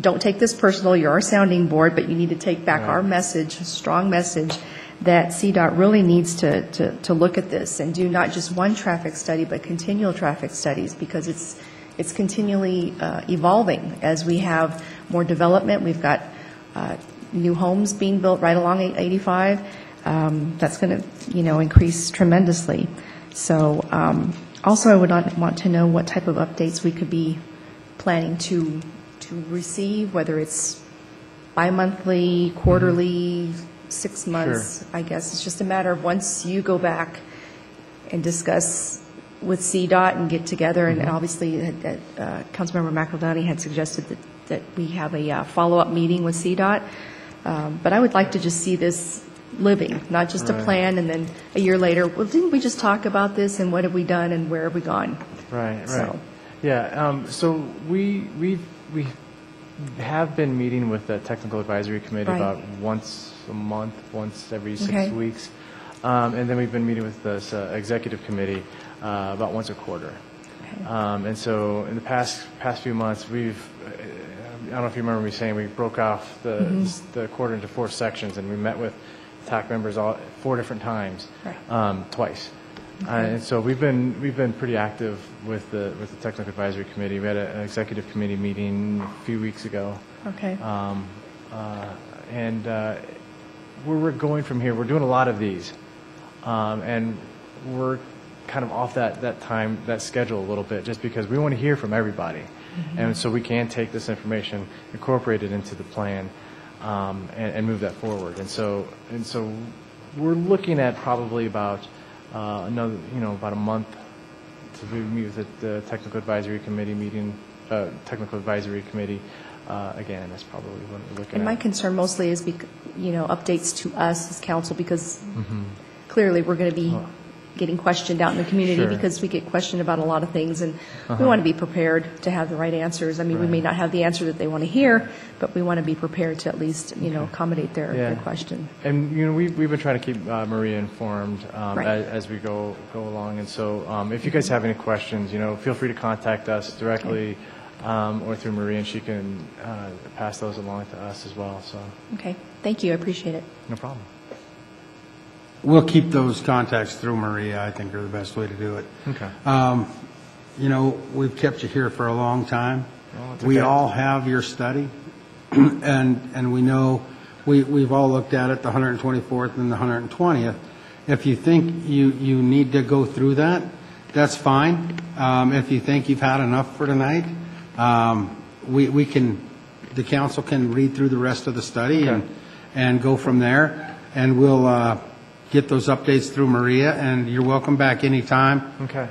don't take this personal. You're our sounding board, but you need to take back our message, a strong message, that CDOT really needs to look at this and do not just one traffic study, but continual traffic studies, because it's continually evolving as we have more development. We've got new homes being built right along 85. That's going to, increase tremendously. So also I would want to know what type of updates we could be planning to receive, whether it's bi-monthly, quarterly, 6 months. Sure. I guess it's just a matter of once you go back and discuss with CDOT and get together, and obviously Councilmember McEldowney had suggested that we have a follow-up meeting with CDOT. But I would like to just see this living, not just a plan, and then a year later, well, didn't we just talk about this, and what have we done, and where have we gone? Right. So. Yeah, so we have been meeting with the Technical Advisory Committee about once a month, once every 6 weeks. And then we've been meeting with this Executive Committee about once a quarter. Okay. And so in the past few months, I don't know if you remember me saying, we broke off the quarter into 4 sections, and we met with TAC members 4 different times, twice. Okay. And so we've been pretty active with the Technical Advisory Committee. We had an Executive Committee meeting a few weeks ago. Okay. And where we're going from here, we're doing a lot of these, and we're kind of off that schedule a little bit, just because we want to hear from everybody, and so we can take this information, incorporate it into the plan, and move that forward. And so we're looking at probably about about a month to meet with the Technical Advisory Committee again, and that's probably what we're looking at. And my concern mostly is, updates to us as council, because clearly we're going to be getting questioned out in the community, because we get questioned about a lot of things, and we want to be prepared to have the right answers. I mean, we may not have the answer that they want to hear, but we want to be prepared to at least, accommodate their question. And, we've been trying to keep Maria informed as we go along. And so if you guys have any questions, feel free to contact us directly or through Maria, and she can pass those along to us as well. So. Okay. Thank you. I appreciate it. No problem. We'll keep those contacts through Maria. I think are the best way to do it. Okay. We've kept you here for a long time. We all have your study, and we know we've all looked at it, the 124th and the 120th. If you think you need to go through that, that's fine. If you think you've had enough for tonight, the council can read through the rest of the study and go from there, and we'll get those updates through Maria, and you're welcome back anytime. Okay.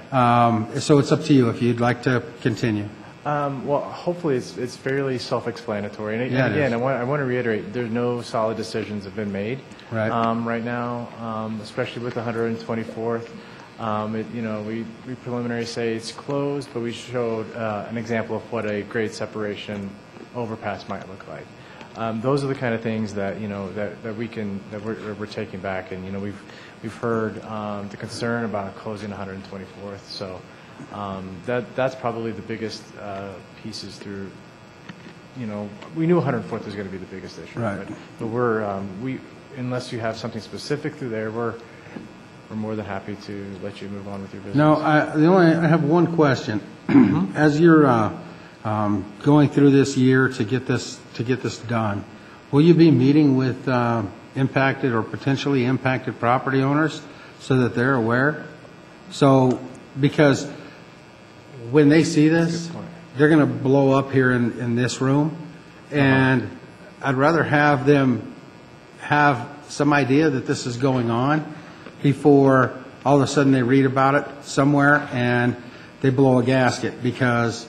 So it's up to you if you'd like to continue. Well, hopefully it's fairly self-explanatory. And again, I want to reiterate, there's no solid decisions have been made right now, especially with the 124th. We preliminary say it's closed, but we showed an example of what a grade separation overpass might look like. Those are the kind of things that we're taking back, and we've heard the concern about closing 124th. So that's probably the biggest pieces through. We knew 104th was going to be the biggest issue, but we're unless you have something specific through there, we're more than happy to let you move on with your business. No, I have one question. As you're going through this year to get this done, will you be meeting with impacted or potentially impacted property owners so that they're aware? So, because when they see this, they're going to blow up here in this room, and I'd rather have them have some idea that this is going on before all of a sudden they read about it somewhere and they blow a gasket, because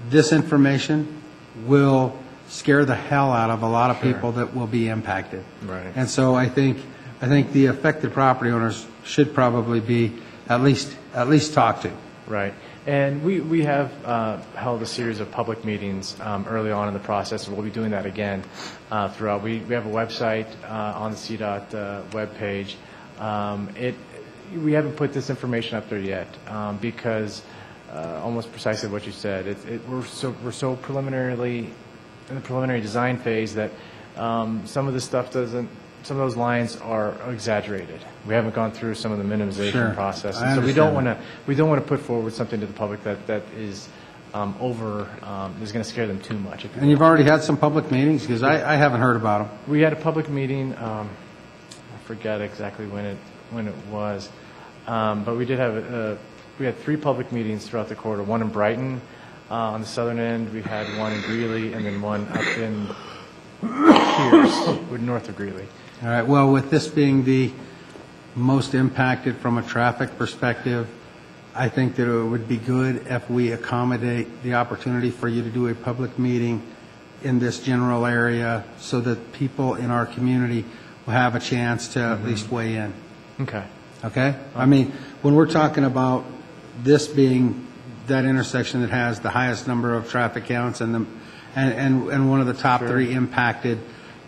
this information will scare the hell out of a lot of people that will be impacted. Right. And so I think the affected property owners should probably be at least talked to. Right. And we have held a series of public meetings early on in the process, and we'll be doing that again throughout. We have a website on the CDOT webpage. We haven't put this information up there yet because almost precisely what you said. We're so preliminarily in the preliminary design phase that some of this stuff doesn't. Some of those lines are exaggerated. We haven't gone through some of the minimization process, and so we don't want to put forward something to the public that is is going to scare them too much. And you've already had some public meetings, because I haven't heard about them. We had a public meeting. I forget exactly when it was, but we did have we had 3 public meetings throughout the quarter. One in Brighton on the southern end. We had one in Greeley, and then one up in Pierce, north of Greeley. All right, well, with this being the most impacted from a traffic perspective, I think that it would be good if we accommodate the opportunity for you to do a public meeting in this general area, so that people in our community will have a chance to at least weigh in. Okay. Okay? I mean, when we're talking about this being that intersection that has the highest number of traffic counts and one of the top 3 impacted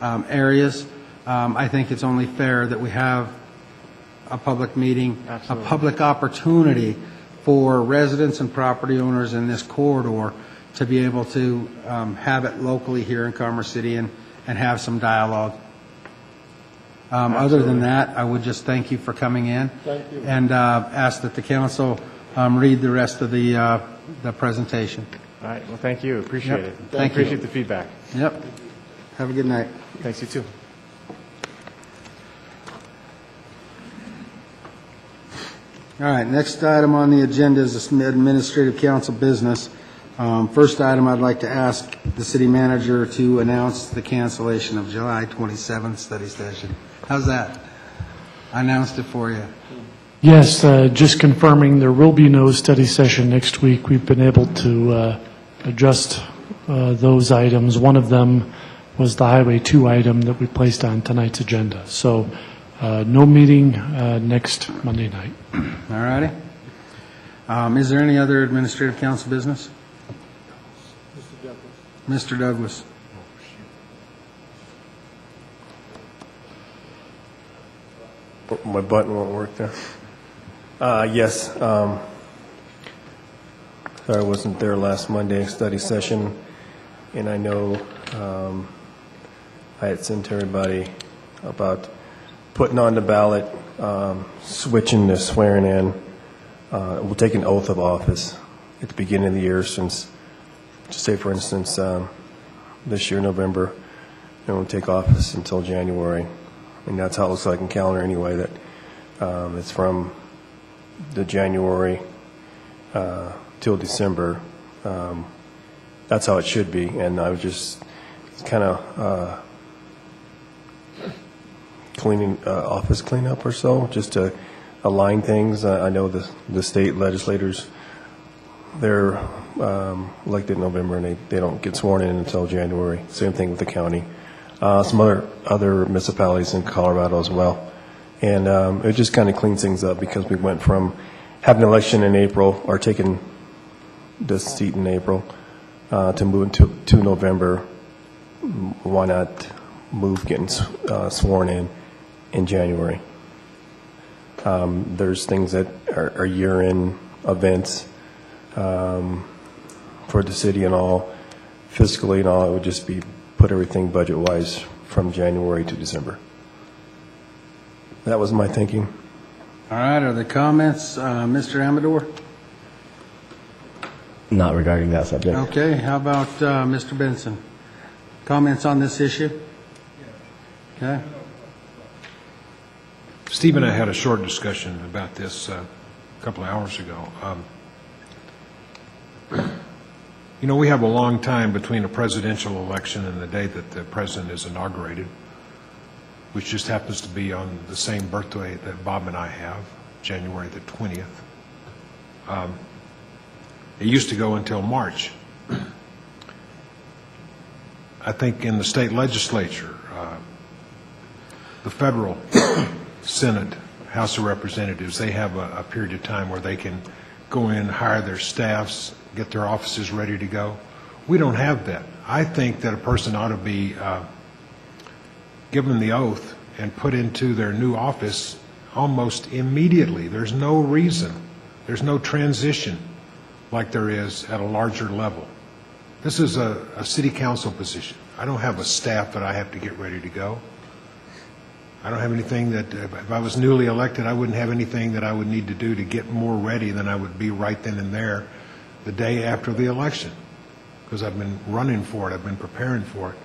areas, I think it's only fair that we have a public meeting, a public opportunity for residents and property owners in this corridor to be able to have it locally here in Commerce City and have some dialogue. Other than that, I would just thank you for coming in. Thank you. And ask that the council read the rest of the presentation. All right. Well, thank you. Appreciate it. Thank you. Appreciate the feedback. Yep. Have a good night. Thanks, you too. All right, next item on the agenda is this administrative council business. First item, I'd like to ask the city manager to announce the cancellation of July 27th study session. How's that? I announced it for you. Yes, just confirming there will be no study session next week. We've been able to adjust those items. One of them was the Highway 2 item that we placed on tonight's agenda. So no meeting next Monday night. All righty. Is there any other administrative council business? Mr. Douglas. My button won't work there. Yes. Sorry I wasn't there last Monday study session, and I know I had sent to everybody about putting on the ballot, switching the swearing in. We'll take an oath of office at the beginning of the year, since, just say for instance, this year, November, and we'll take office until January. And that's how it looks like in calendar anyway, that it's from the January till December. That's how it should be. And I was just kind of cleaning, office cleanup or so, just to align things. I know the state legislators, they're elected in November, and they don't get sworn in until January. Same thing with the county. Some other municipalities in Colorado as well. And it just kind of cleans things up, because we went from having an election in April, or taking this seat in April, to moving to November. Why not move getting sworn in January? There's things that are year-end events for the city and all, fiscally and all. It would just be put everything budget-wise from January to December. That was my thinking. All right, are there comments? Mr. Amador? Not regarding that subject. Okay, how about Mr. Benson? Comments on this issue? Okay. Steve and I had a short discussion about this a couple of hours ago. You know, we have a long time between a presidential election and the day that the president is inaugurated, which just happens to be on the same birthday that Bob and I have. January the 20th. It used to go until March. I think in the state legislature, the federal Senate, House of Representatives, they have a period of time where they can go in, hire their staffs, get their offices ready to go. We don't have that. I think that a person ought to be given the oath and put into their new office almost immediately. There's no reason. There's no transition like there is at a larger level. This is a city council position. I don't have a staff that I have to get ready to go. I don't have anything that, if I was newly elected, I wouldn't have anything that I would need to do to get more ready than I would be right then and there the day after the election, because I've been running for it, I've been preparing for it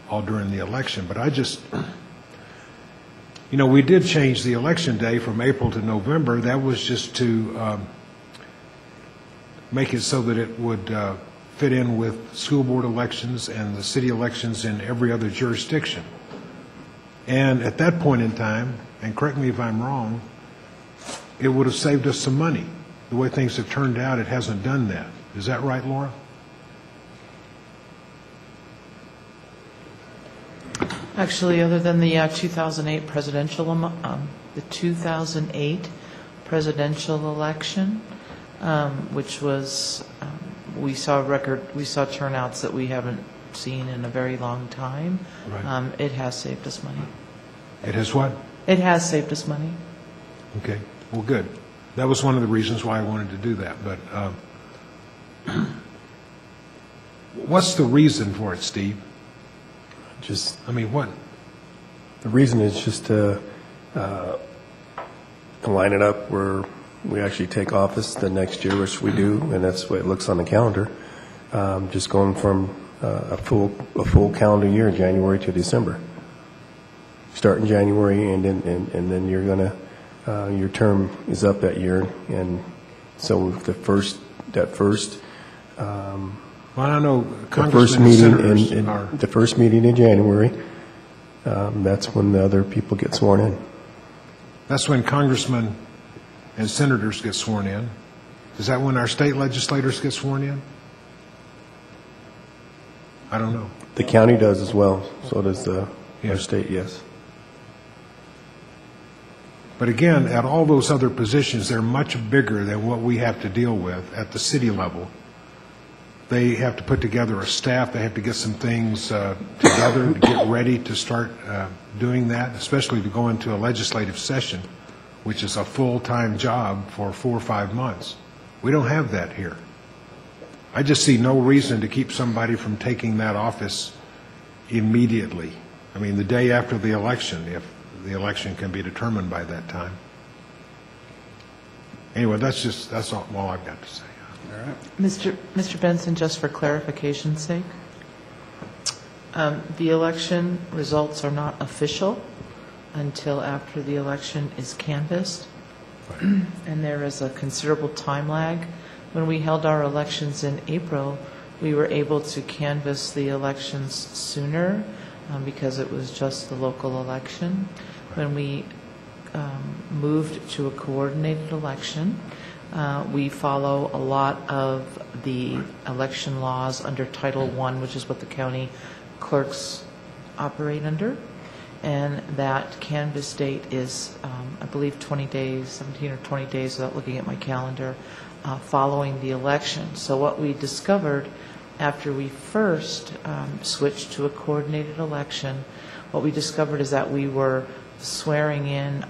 all during the election. But I just, you know, we did change the election day from April to November. That was just to make it so that it would fit in with school board elections and the city elections in every other jurisdiction. And at that point in time, and correct me if I'm wrong, it would have saved us some money. The way things have turned out, it hasn't done that. Is that right, Laura? Actually, other than the 2008 presidential, the 2008 presidential election, which was, we saw turnouts that we haven't seen in a very long time. Right. It has saved us money. It has what? It has saved us money. Okay. Well, good. That was one of the reasons why I wanted to do that. But what's the reason for it, Steve? I mean, what? The reason is just to line it up where we actually take office the next year, which we do, and that's the way it looks on the calendar. Just going from a full calendar year, January to December. Start in January, and then you're gonna your term is up that year, and so the first. Well, I know the first meeting the first meeting in January. That's when the other people get sworn in. That's when congressmen and senators get sworn in. Is that when our state legislators get sworn in? I don't know. The county does as well. So does our state. Yes. But again, at all those other positions, they're much bigger than what we have to deal with at the city level. They have to put together a staff. They have to get some things together to get ready to start doing that, especially to go into a legislative session, which is a full-time job for 4 or 5 months. We don't have that here. I just see no reason to keep somebody from taking that office immediately. I mean, the day after the election, if the election can be determined by that time. Anyway, that's all I've got to say. All right. Mr. Benson, just for clarification's sake, the election results are not official until after the election is canvassed, and there is a considerable time lag. When we held our elections in April, we were able to canvass the elections sooner because it was just the local election. When we moved to a coordinated election, we follow a lot of the election laws under Title I, which is what the county clerks operate under. And that canvass date is, I believe, 20 days, 17 or 20 days without looking at my calendar, following the election. So what we discovered after we first switched to a coordinated election, what we discovered is that we were swearing in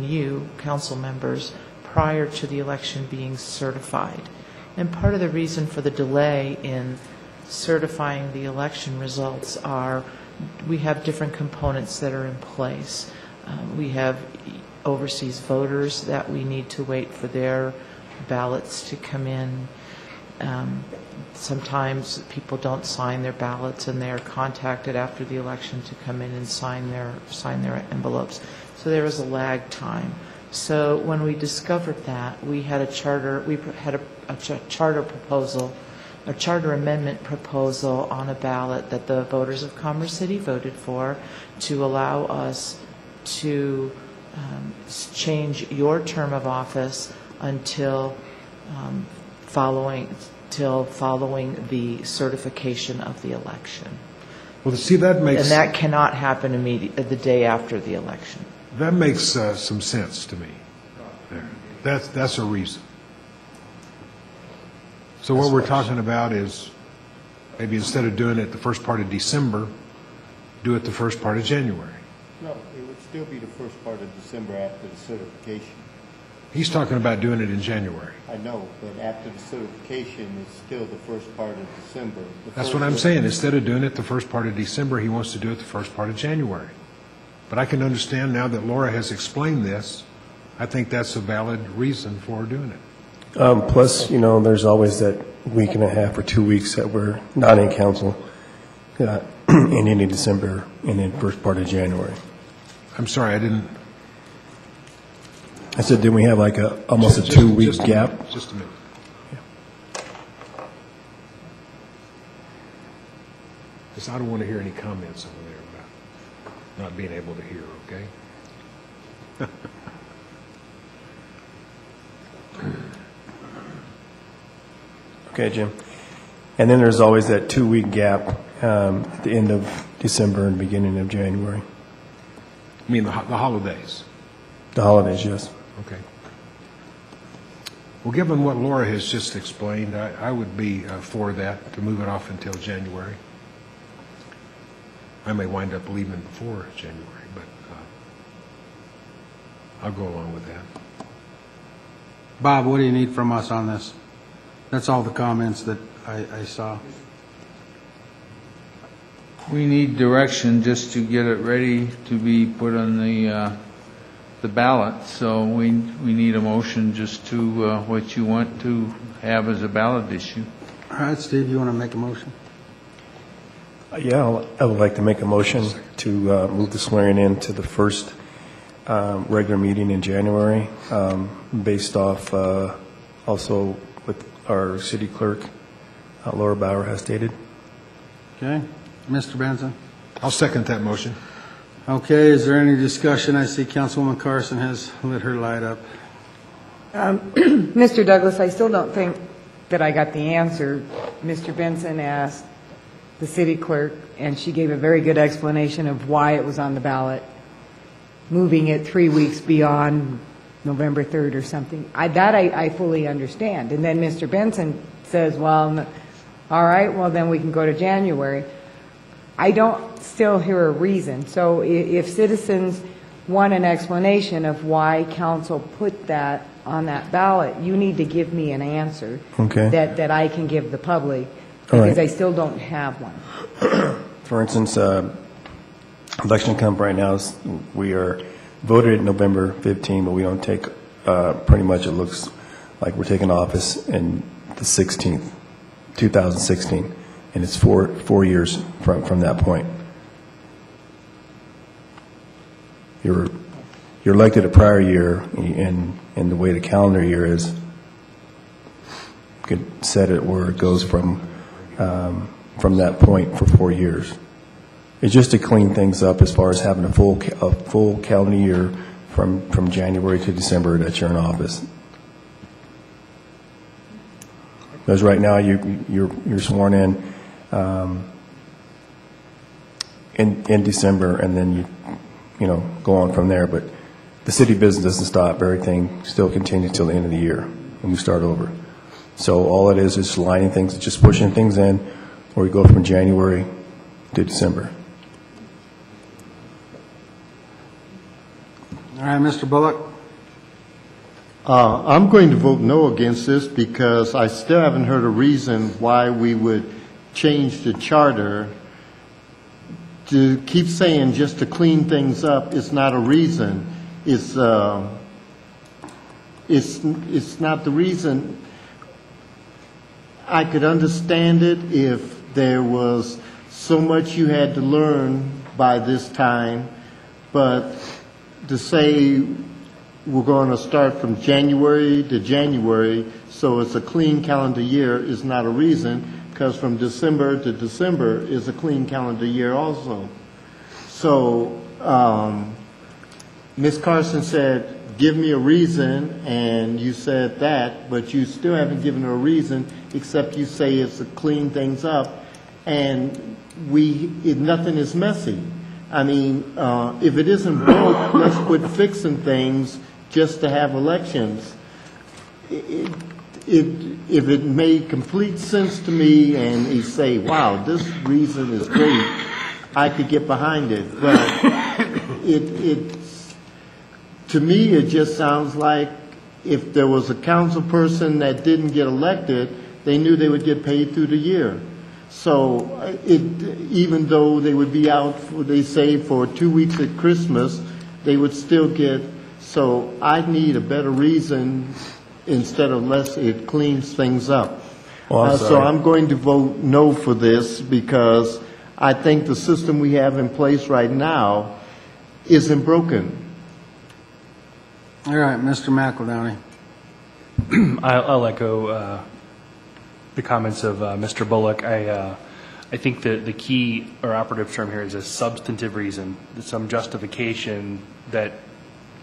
you, council members, prior to the election being certified. And part of the reason for the delay in certifying the election results are we have different components that are in place. We have overseas voters that we need to wait for their ballots to come in. Sometimes people don't sign their ballots and they're contacted after the election to come in and sign their envelopes. So there is a lag time. So when we discovered that, we had a charter proposal, a charter amendment proposal on a ballot that the voters of Commerce City voted for to allow us to change your term of office until following the certification of the election. Well, see, that makes... And that cannot happen the day after the election. That makes some sense to me. There. That's a reason. So what we're talking about is maybe instead of doing it the first part of December, do it the first part of January. No, it would still be the first part of December after the certification. He's talking about doing it in January. I know, but after the certification, it's still the first part of December. That's what I'm saying. Instead of doing it the first part of December, he wants to do it the first part of January. But I can understand now that Laura has explained this, I think that's a valid reason for doing it. Plus, there's always that week and a half or 2 weeks that we're not in council in any December and then first part of January. I'm sorry, I didn't... I said, didn't we have like almost a 2-week gap? Just a minute. Because I don't want to hear any comments over there about not being able to hear, okay? Okay, Jim. And then there's always that 2-week gap at the end of December and beginning of January. I mean the holidays? The holidays, yes. Okay. Well, given what Laura has just explained, I would be for that, to move it off until January. I may wind up leaving before January, but I'll go along with that. Bob, what do you need from us on this? That's all the comments that I saw. We need direction just to get it ready to be put on the ballot. So we need a motion just to what you want to have as a ballot issue. All right, Steve, you want to make a motion? Yeah, I would like to make a motion to move the swearing in to the first regular meeting in January, based off also what our city clerk, Laura Bauer, has stated. Okay. Mr. Benson? I'll second that motion. Okay, is there any discussion? I see Councilwoman Carson has lit her light up. Mr. Douglas, I still don't think that I got the answer. Mr. Benson asked the city clerk, and she gave a very good explanation of why it was on the ballot, moving it 3 weeks beyond November 3rd or something. I fully understand. And then Mr. Benson says, well, all right, well, then we can go to January. I don't still hear a reason. So if citizens want an explanation of why council put that on that ballot, you need to give me an answer that I can give the public, because I still don't have one. For instance, election comp right now, we are voted November 15, but we don't take, pretty much it looks like we're taking office in the 16th, 2016. And it's four years from that point. You're elected a prior year, and the way the calendar year is, you could set it where it goes from that point for 4 years. It's just to clean things up as far as having a full calendar year from January to December that you're in office. Because right now you're sworn in December, and then you go on from there. But the city business doesn't stop. Everything still continues till the end of the year when we start over. So all it is just lining things, just pushing things in, or we go from January to December. All right, Mr. Bullock. I'm going to vote no against this because I still haven't heard a reason why we would change the charter. To keep saying just to clean things up is not a reason. It's not the reason. I could understand it if there was so much you had to learn by this time, but to say we're going to start from January to January, so it's a clean calendar year, is not a reason, because from December to December is a clean calendar year also. So, Ms. Carson said, give me a reason, and you said that, but you still haven't given her a reason, except you say it's to clean things up, and nothing is messy. I mean, if it isn't broke, let's quit fixing things just to have elections. If it made complete sense to me and you say, wow, this reason is great, I could get behind it. But to me, it just sounds like if there was a council person that didn't get elected, they knew they would get paid through the year. So even though they would be out, they say, for 2 weeks at Christmas, they would still get. So I need a better reason instead of less. It cleans things up. So I'm going to vote no for this because I think the system we have in place right now isn't broken. All right, Mr. McEldowney. I'll echo the comments of Mr. Bullock. I think the key or operative term here is a substantive reason, some justification that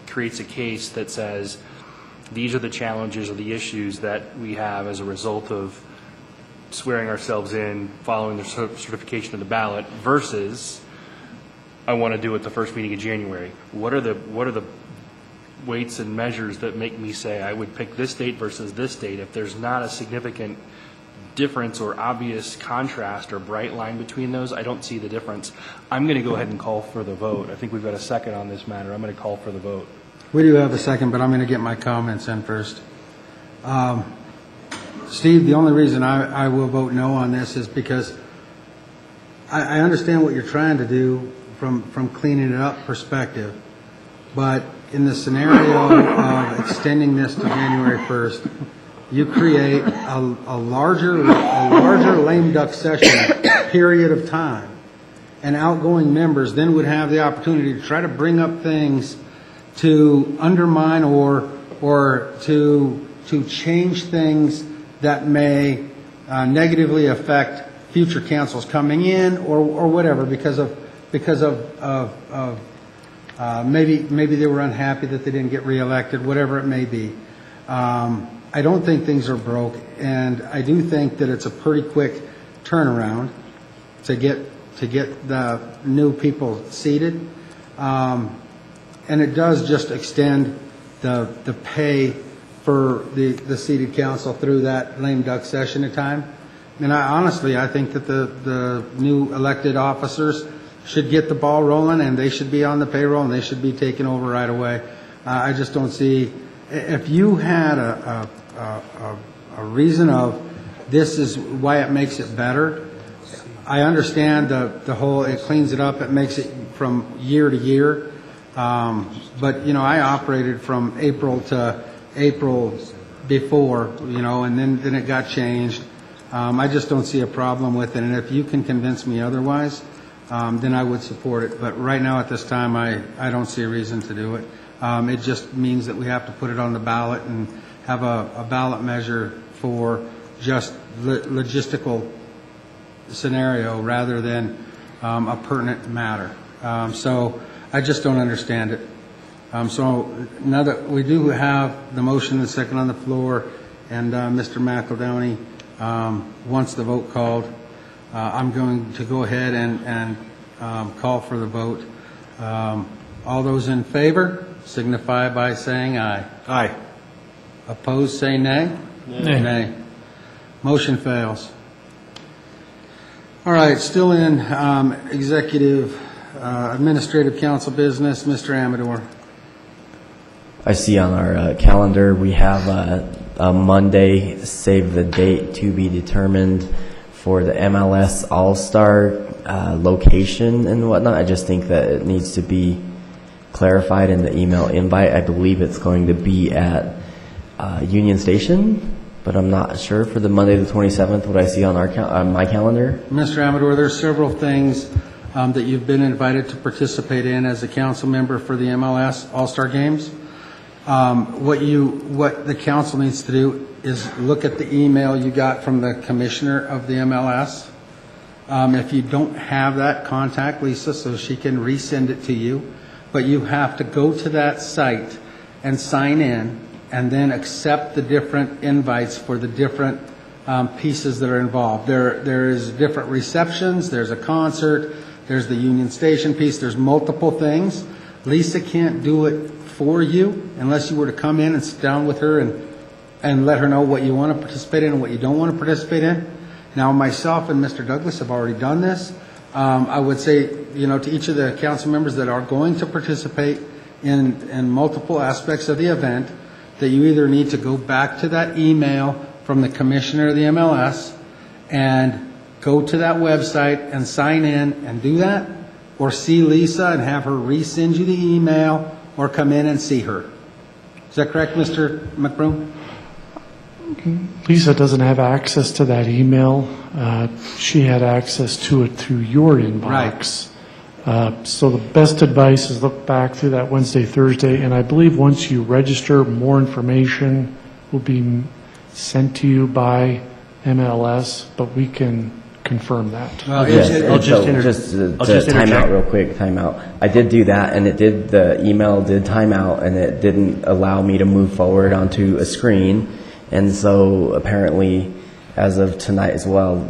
creates a case that says these are the challenges or the issues that we have as a result of swearing ourselves in, following the certification of the ballot, versus I want to do it the first meeting in January. What are the weights and measures that make me say I would pick this date versus this date? If there's not a significant difference or obvious contrast or bright line between those, I don't see the difference. I'm going to go ahead and call for the vote. I think we've got a second on this matter. I'm going to call for the vote. We do have a second, but I'm going to get my comments in first. Steve, the only reason I will vote no on this is because I understand what you're trying to do from cleaning it up perspective, but in the scenario of extending this to January 1st, you create a larger lame duck session period of time, and outgoing members then would have the opportunity to try to bring up things to undermine or to change things that may negatively affect future councils coming in or whatever because of maybe they were unhappy that they didn't get reelected, whatever it may be. I don't think things are broke, and I do think that it's a pretty quick turnaround to get the new people seated, and it does just extend the pay for the seated council through that lame duck session of time. And I think that the new elected officers should get the ball rolling, and they should be on the payroll, and they should be taken over right away. I just don't see, if you had a reason of this is why it makes it better. I understand the whole, it cleans it up, it makes it from year to year. But, I operated from April to April before, and then it got changed. I just don't see a problem with it. And if you can convince me otherwise, then I would support it. But right now at this time, I don't see a reason to do it. It just means that we have to put it on the ballot and have a ballot measure for just logistical scenario rather than a pertinent matter. So I just don't understand it. So now that we do have the motion and second on the floor, and Mr. McEldowney wants the vote called, I'm going to go ahead and call for the vote. All those in favor signify by saying aye. Aye. Opposed, say nay. Nay. Nay. Motion fails. All right, still in executive administrative council business, Mr. Amador. I see on our calendar we have a Monday save the date to be determined for the MLS All-Star location and whatnot. I just think that it needs to be clarified in the email invite. I believe it's going to be at Union Station, but I'm not sure for the Monday the 27th what I see on my calendar. Mr. Amador, there's several things that you've been invited to participate in as a council member for the MLS All-Star Games. What the council needs to do is look at the email you got from the commissioner of the MLS. If you don't have that, contact Lisa so she can resend it to you. but you have to go to that site and sign in, and then accept the different invites for the different pieces that are involved. There is different receptions, there's a concert, there's the Union Station piece, there's multiple things. Lisa can't do it for you unless you were to come in and sit down with her and let her know what you want to participate in and what you don't want to participate in. Now, myself and Mr. Douglas have already done this. I would say, to each of the council members that are going to participate in multiple aspects of the event, that you either need to go back to that email from the commissioner of the MLS and go to that website and sign in and do that, or see Lisa and have her resend you the email, or come in and see her. Is that correct, Mr. McBroom? Lisa doesn't have access to that email. She had access to it through your inbox. So the best advice is look back through that Wednesday, Thursday, and I believe once you register, more information will be sent to you by MLS, but we can confirm that. Well, Yes, and so just to time out real quick, time out. I did do that, and the email did time out, and it didn't allow me to move forward onto a screen. And so apparently, as of tonight as well,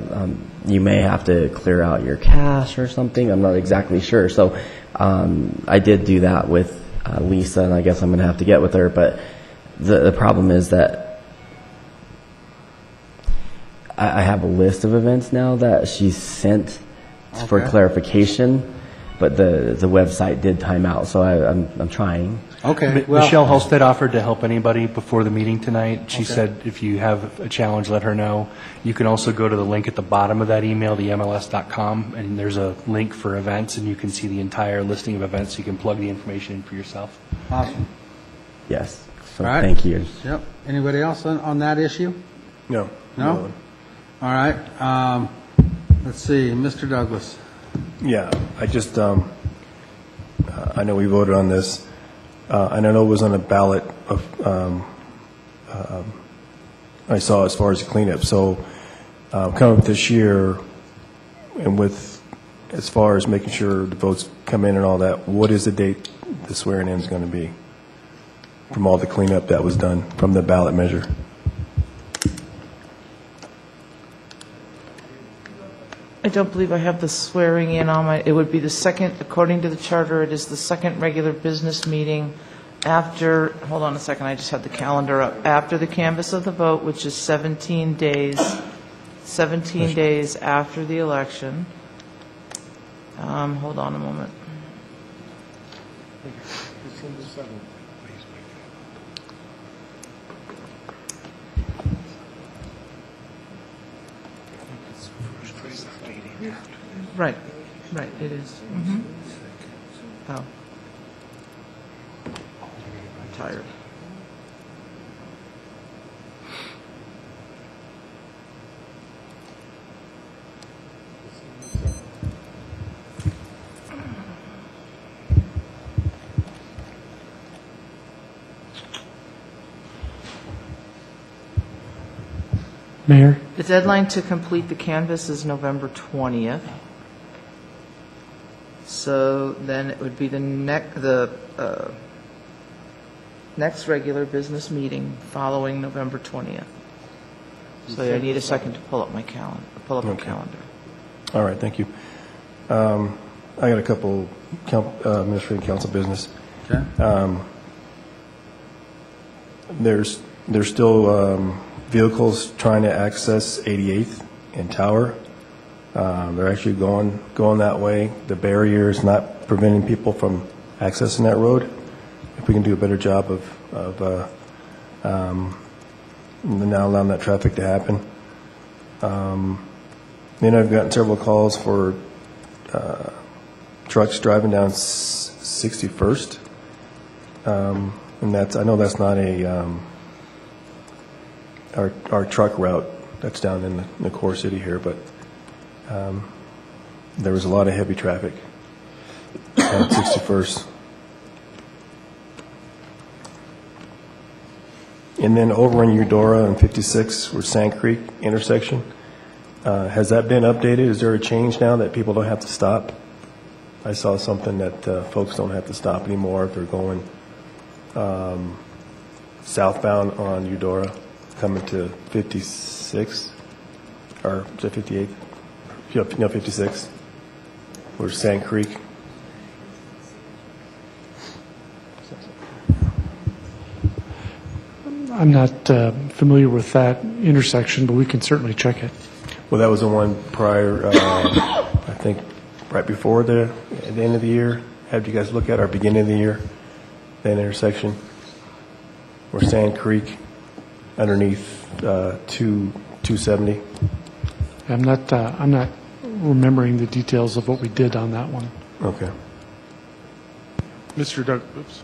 you may have to clear out your cache or something. I'm not exactly sure. So I did do that with Lisa, and I guess I'm going to have to get with her. But the problem is that I have a list of events now that she sent for clarification, but the website did time out. So I'm trying. Okay. Michelle Halstead offered to help anybody before the meeting tonight. She said if you have a challenge, let her know. You can also go to the link at the bottom of that email, the MLS.com, and there's a link for events, and you can see the entire listing of events. You can plug the information in for yourself. Awesome. Yes. So All right. thank you. Yep. Anybody else on that issue? No. No? All right. Let's see, Mr. Douglas. Yeah, I just, I know we voted on this, and I know it was on a ballot of, I saw as far as cleanup. So coming up this year, and with, as far as making sure the votes come in and all that, what is the date the swearing in is going to be from all the cleanup that was done from the ballot measure? I don't believe I have the swearing in on my, it would be the second, according to the charter, it is the second regular business meeting after, hold on a second, I just had the calendar up, after the canvass of the vote, which is 17 days after the election. Hold on a moment. Right, it is. Oh. I'm tired. Mayor? The deadline to complete the canvass is November 20th. So then it would be the next regular business meeting following November 20th. So I need a second to pull up my calendar, my calendar. All right, thank you. I got a couple administrative council business. Okay. There's still vehicles trying to access 88th and Tower. They're actually going that way. The barrier is not preventing people from accessing that road. If we can do a better job of now allowing that traffic to happen. Then I've gotten several calls for trucks driving down 61st, and I know that's not our truck route that's down in the core city here, but there was a lot of heavy traffic on 61st. And then over in Eudora and 56, where Sand Creek intersection, has that been updated? Is there a change now that people don't have to stop I saw something that folks don't have to stop anymore if they're going southbound on Eudora, coming to 56, or is it 58? No, 56, or Sand Creek. I'm not familiar with that intersection, but we can certainly check it. Well, that was the one prior, I think, right before at the end of the year. Had you guys look at our beginning of the year, that intersection, or Sand Creek, underneath 270. I'm not remembering the details of what we did on that one. Okay. Mr. Douglas,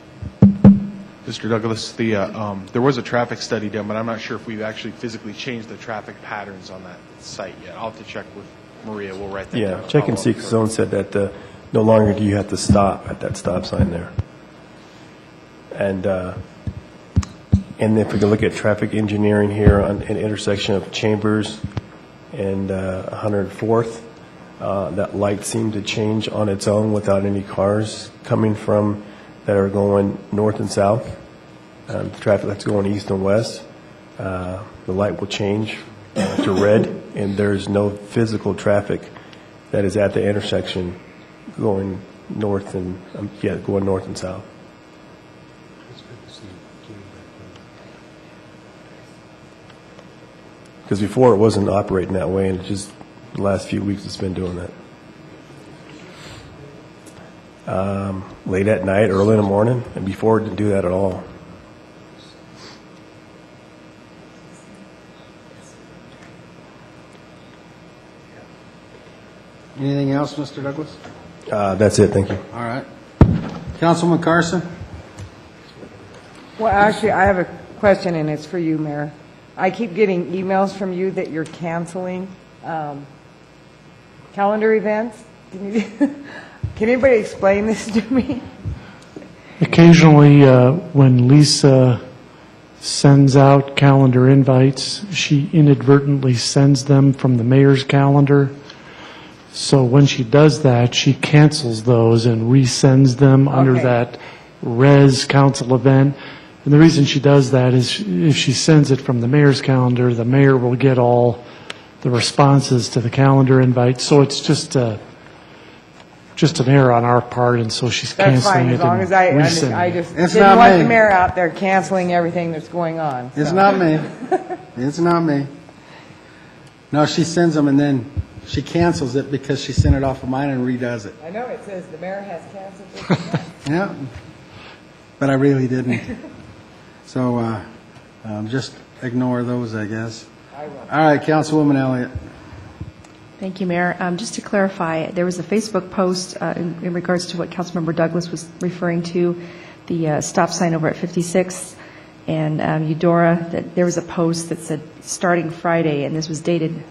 there was a traffic study done, but I'm not sure if we've actually physically changed the traffic patterns on that site yet. I'll have to check with Maria. We'll write that down. Yeah, check and see, because someone said that no longer do you have to stop at that stop sign there. And if we can look at traffic engineering here on an intersection of Chambers and 104th, that light seemed to change on its own without any cars coming from that are going north and south. The traffic that's going east and west, the light will change to red, and there's no physical traffic that is at the intersection going north and going north and south. Because before it wasn't operating that way, and just the last few weeks it's been doing that. Late at night, early in the morning, and before it didn't do that at all. Anything else, Mr. Douglas? That's it, thank you. All right. Councilman Carson? Well, actually, I have a question, and it's for you, Mayor. I keep getting emails from you that you're canceling calendar events. Can anybody explain this to me? Occasionally, when Lisa sends out calendar invites, she inadvertently sends them from the mayor's calendar. So when she does that, she cancels those and resends them under that res council event. And the reason she does that is if she sends it from the mayor's calendar, the mayor will get all the responses to the calendar invite. So it's just an error on our part, and so she's That's canceling fine, it. as long as I just It's didn't not want me. the mayor out there canceling everything that's going on. It's so. not me. It's not me. No, she sends them and then she cancels it because she sent it off of mine and redoes it. I know it says the mayor has canceled this event. Yeah, but I really didn't. So just ignore those, I guess. I will. All right, Councilwoman Elliott. Thank you, Mayor. Just to clarify, there was a Facebook post in regards to what Councilmember Douglas was referring to, the stop sign over at 56 and Eudora. That there was a post that said starting Friday, and this was dated,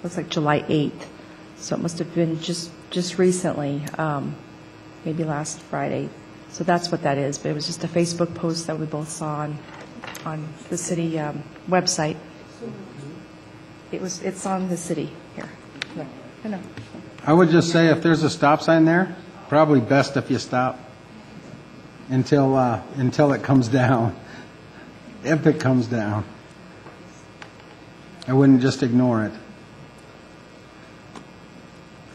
looks like July 8th. So it must have been just recently, maybe last Friday. So that's what that is. But it was just a Facebook post that we both saw on the city website. It's on the city here. I know. I would just say if there's a stop sign there, probably best if you stop until it comes down. If it comes down. I wouldn't just ignore it.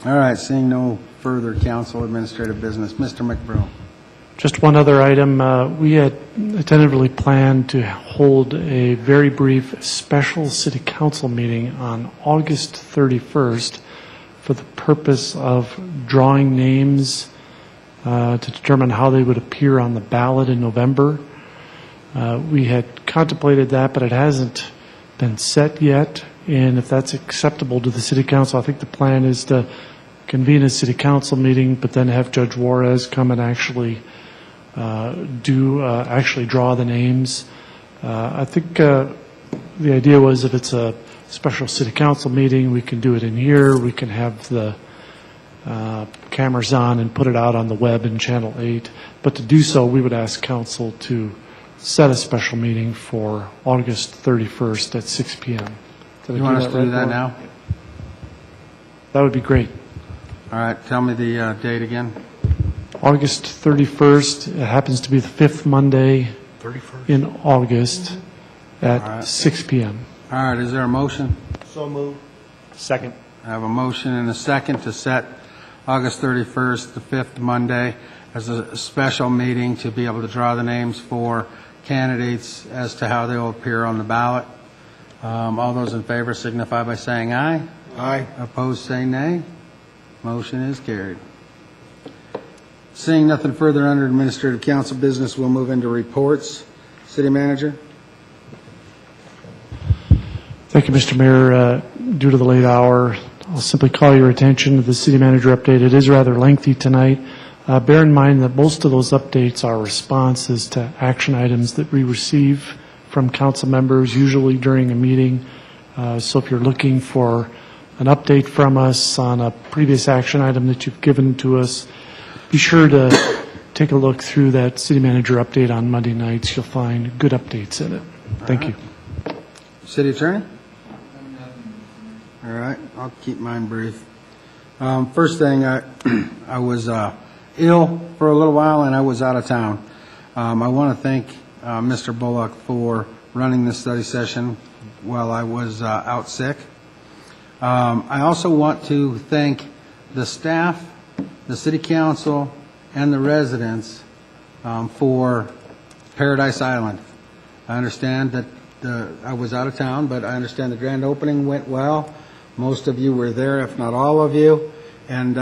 All right, seeing no further council administrative business. Mr. McBroom. Just one other item. We had tentatively planned to hold a very brief special city council meeting on August 31st for the purpose of drawing names to determine how they would appear on the ballot in November. We had contemplated that, but it hasn't been set yet. And if that's acceptable to the city council, I think the plan is to convene a city council meeting, but then have Judge Juarez come and actually draw the names. I think the idea was if it's a special city council meeting, we can do it in here. We can have the cameras on and put it out on the web in Channel 8. But to do so, we would ask council to set a special meeting for August 31st at 6 p.m. You want us to do that now? That would be great. All right, tell me the date again. August 31st, it happens to be the fifth Monday 31st? in August at All right. 6 p.m. All right, is there a motion? So moved. Second. I have a motion and a second to set August 31st, the fifth Monday, as a special meeting to be able to draw the names for candidates as to how they will appear on the ballot. All those in favor signify by saying aye. Aye. Opposed, say nay. Motion is carried. Seeing nothing further under administrative council business, we'll move into reports. City Manager? Thank you, Mr. Mayor. Due to the late hour, I'll simply call your attention to the city manager update. It is rather lengthy tonight. Bear in mind that most of those updates are responses to action items that we receive from council members, usually during a meeting. So if you're looking for an update from us on a previous action item that you've given to us, be sure to take a look through that city manager update on Monday nights. You'll find good updates in it. Thank you. City Attorney? All right, I'll keep mine brief. First thing, I was ill for a little while and I was out of town. I want to thank Mr. Bullock for running this study session while I was out sick. I also want to thank the staff, the City Council, and the residents for Paradise Island. I understand that I was out of town, but I understand the grand opening went well. Most of you were there, if not all of you, and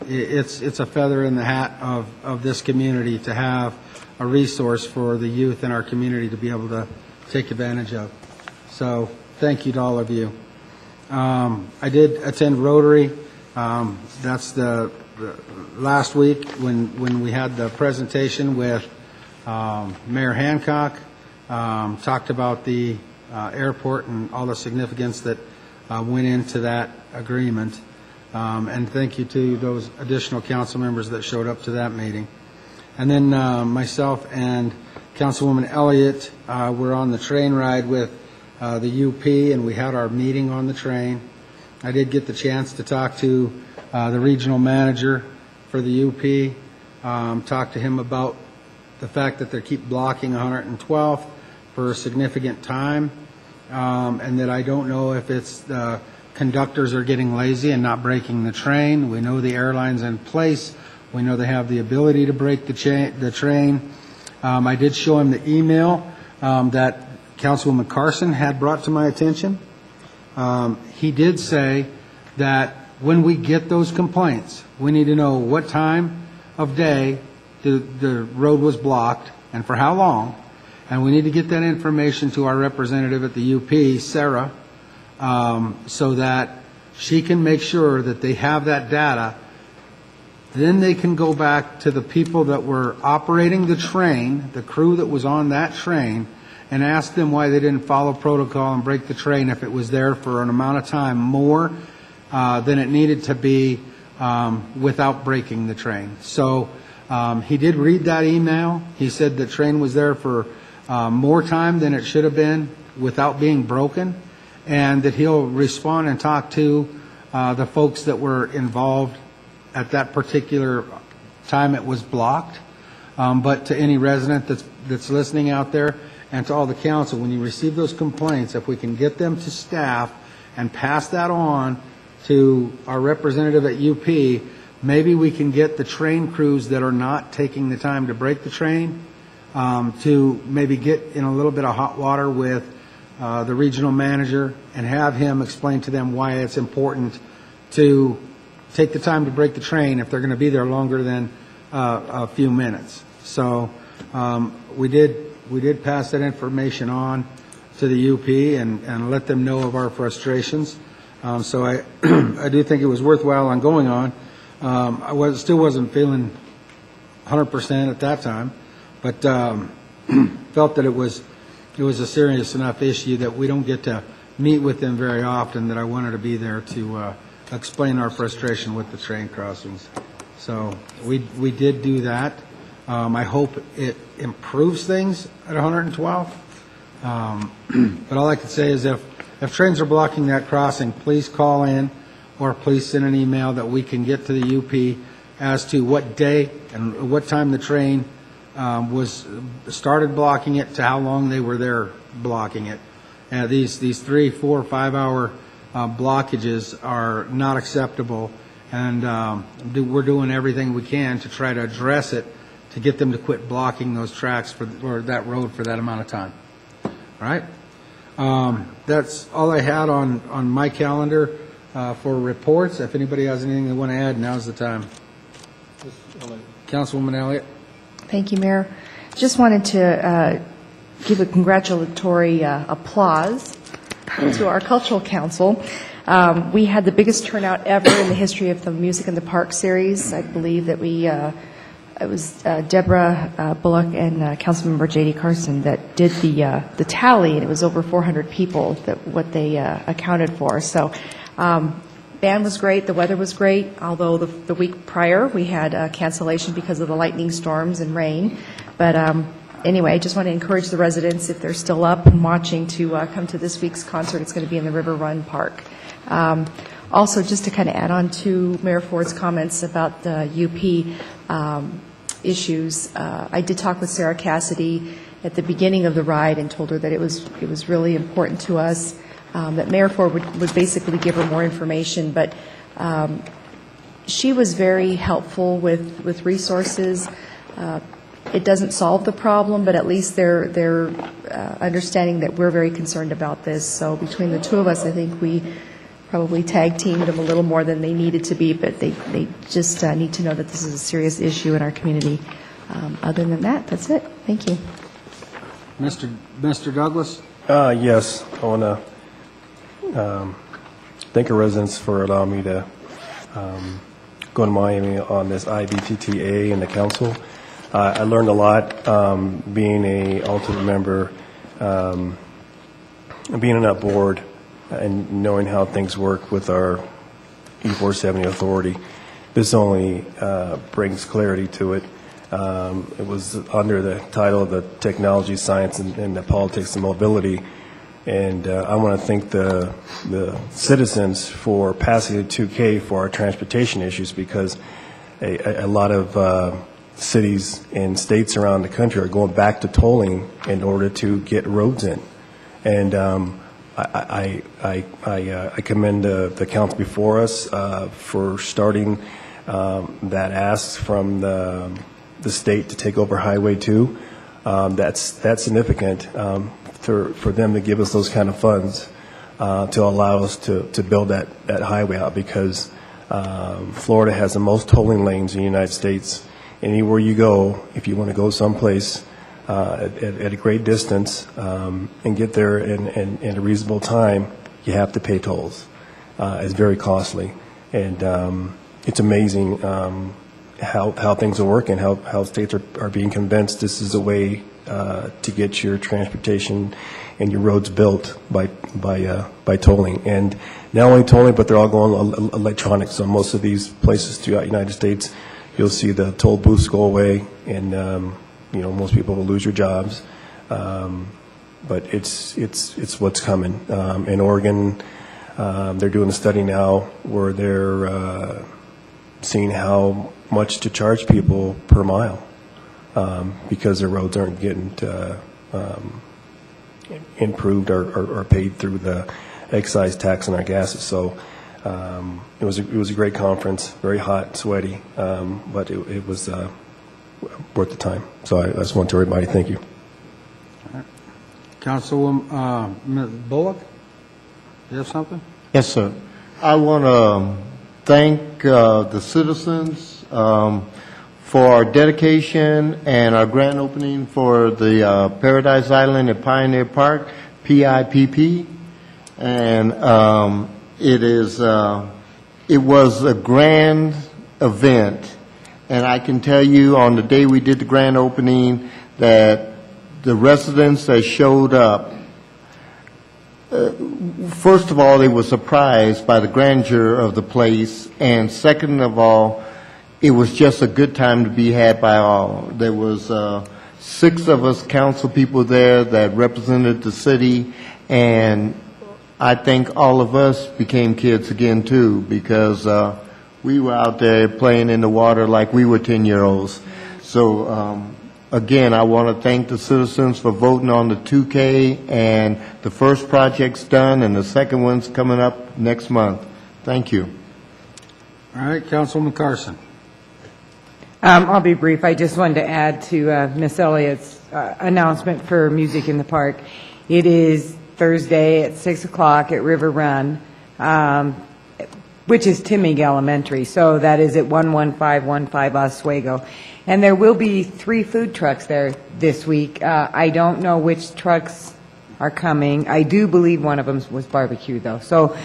it's a feather in the hat of this community to have a resource for the youth in our community to be able to take advantage of. So thank you to all of you. I did attend Rotary. That's the last week when we had the presentation with Mayor Hancock. Talked about the airport and all the significance that went into that agreement. And thank you to those additional council members that showed up to that meeting. And then myself and Councilwoman Elliott were on the train ride with the UP, and we had our meeting on the train. I did get the chance to talk to the regional manager for the UP, talk to him about the fact that they keep blocking 112th for a significant time, and that I don't know if it's the conductors are getting lazy and not breaking the train. We know the airline's in place. We know they have the ability to break the train. I did show him the email that Councilwoman Carson had brought to my attention. He did say that when we get those complaints, we need to know what time of day the road was blocked and for how long, and we need to get that information to our representative at the UP, Sarah, so that she can make sure that they have that data. Then they can go back to the people that were operating the train, the crew that was on that train, and ask them why they didn't follow protocol and break the train if it was there for an amount of time more than it needed to be without breaking the train. So he did read that email. He said the train was there for more time than it should have been without being broken, and that he'll respond and talk to the folks that were involved at that particular time it was blocked. But to any resident that's listening out there, and to all the council, when you receive those complaints, if we can get them to staff and pass that on to our representative at UP, maybe we can get the train crews that are not taking the time to break the train to maybe get in a little bit of hot water with the regional manager and have him explain to them why it's important to take the time to break the train if they're going to be there longer than a few minutes. So we did pass that information on to the UP and let them know of our frustrations. So I I do think it was worthwhile on going on. I still wasn't feeling 100% at that time, but felt that it was a serious enough issue that we don't get to meet with them very often, that I wanted to be there to explain our frustration with the train crossings. So we did do that. I hope it improves things at 112. But all I can say is if trains are blocking that crossing, please call in. or please send an email that we can get to the UP as to what day and what time the train was started blocking it to how long they were there blocking it. These 3, 4, 5 hour blockages are not acceptable, and we're doing everything we can to try to address it to get them to quit blocking those tracks or that road for that amount of time. All right? That's all I had on my calendar for reports. If anybody has anything they want to add, now's the time. Councilwoman Elliott. Thank you, Mayor. Just wanted to give a congratulatory applause to our Cultural Council. We had the biggest turnout ever in the history of the Music in the Park series. I believe that it was Deborah Bullock and Councilmember J.D. Carson that did the tally, and it was over 400 people what they accounted for. So band was great, the weather was great, although the week prior we had a cancellation because of the lightning storms and rain. But anyway, I just want to encourage the residents, if they're still up and watching, to come to this week's concert. It's going to be in the River Run Park. Also, just to kind of add on to Mayor Ford's comments about the UP issues, I did talk with Sarah Cassidy at the beginning of the ride and told her that it was really important to us, that Mayor Ford would basically give her more information, but she was very helpful with resources. It doesn't solve the problem, but at least they're understanding that we're very concerned about this. So between the two of us, I think we probably tag-teamed them a little more than they needed to be, but they just need to know that this is a serious issue in our community. Other than that, that's it. Thank you. Mr. Douglas? Yes, I want to thank our residents for allowing me to go to Miami on this IBTTA and the council. I learned a lot being a alternate member, being on that board, and knowing how things work with our E470 authority. This only brings clarity to it. It was under the title of the Technology, Science, and the Politics and Mobility. And I want to thank the citizens for passing the 2K for our transportation issues, because a lot of cities and states around the country are going back to tolling in order to get roads in. And I commend the council before us for starting that ask from the state to take over Highway 2. That's significant for them to give us those kind of funds to allow us to build that highway out, because Florida has the most tolling lanes in the United States. Anywhere you go, if you want to go someplace at a great distance and get there in a reasonable time, you have to pay tolls. It's very costly, and it's amazing how things are working, how states are being convinced this is a way to get your transportation and your roads built by tolling. And not only tolling, but they're all going electronic. So most of these places throughout the United States, you'll see the toll booths go away, and most people will lose your jobs. But it's what's coming. In Oregon, they're doing a study now where they're seeing how much to charge people per mile, because their roads aren't getting improved or paid through the excise tax on our gases. So it was a great conference, very hot, sweaty, but it was worth the time. So I just want to tell everybody thank you. Councilwoman Bullock, you have something? Yes, sir. I want to thank the citizens for our dedication and our grand opening for the Paradise Island at Pioneer Park, PIPP. And it was a grand event. And I can tell you on the day we did the grand opening that the residents that showed up, first of all, they were surprised by the grandeur of the place, and second of all, it was just a good time to be had by all. There was 6 of us council people there that represented the city, and I think all of us became kids again too, because we were out there playing in the water like we were 10-year-olds. So again, I want to thank the citizens for voting on the 2K, and the first project's done and the second one's coming up next month. Thank you. All right, Councilwoman Carson. I'll be brief. I just wanted to add to Miss Elliott's announcement for Music in the Park. It is Thursday at 6 o'clock at River Run, which is Timming Elementary. So that is at 11515 Oswego. And there will be 3 food trucks there this week. I don't know which trucks are coming. I do believe one of them was barbecue, though. So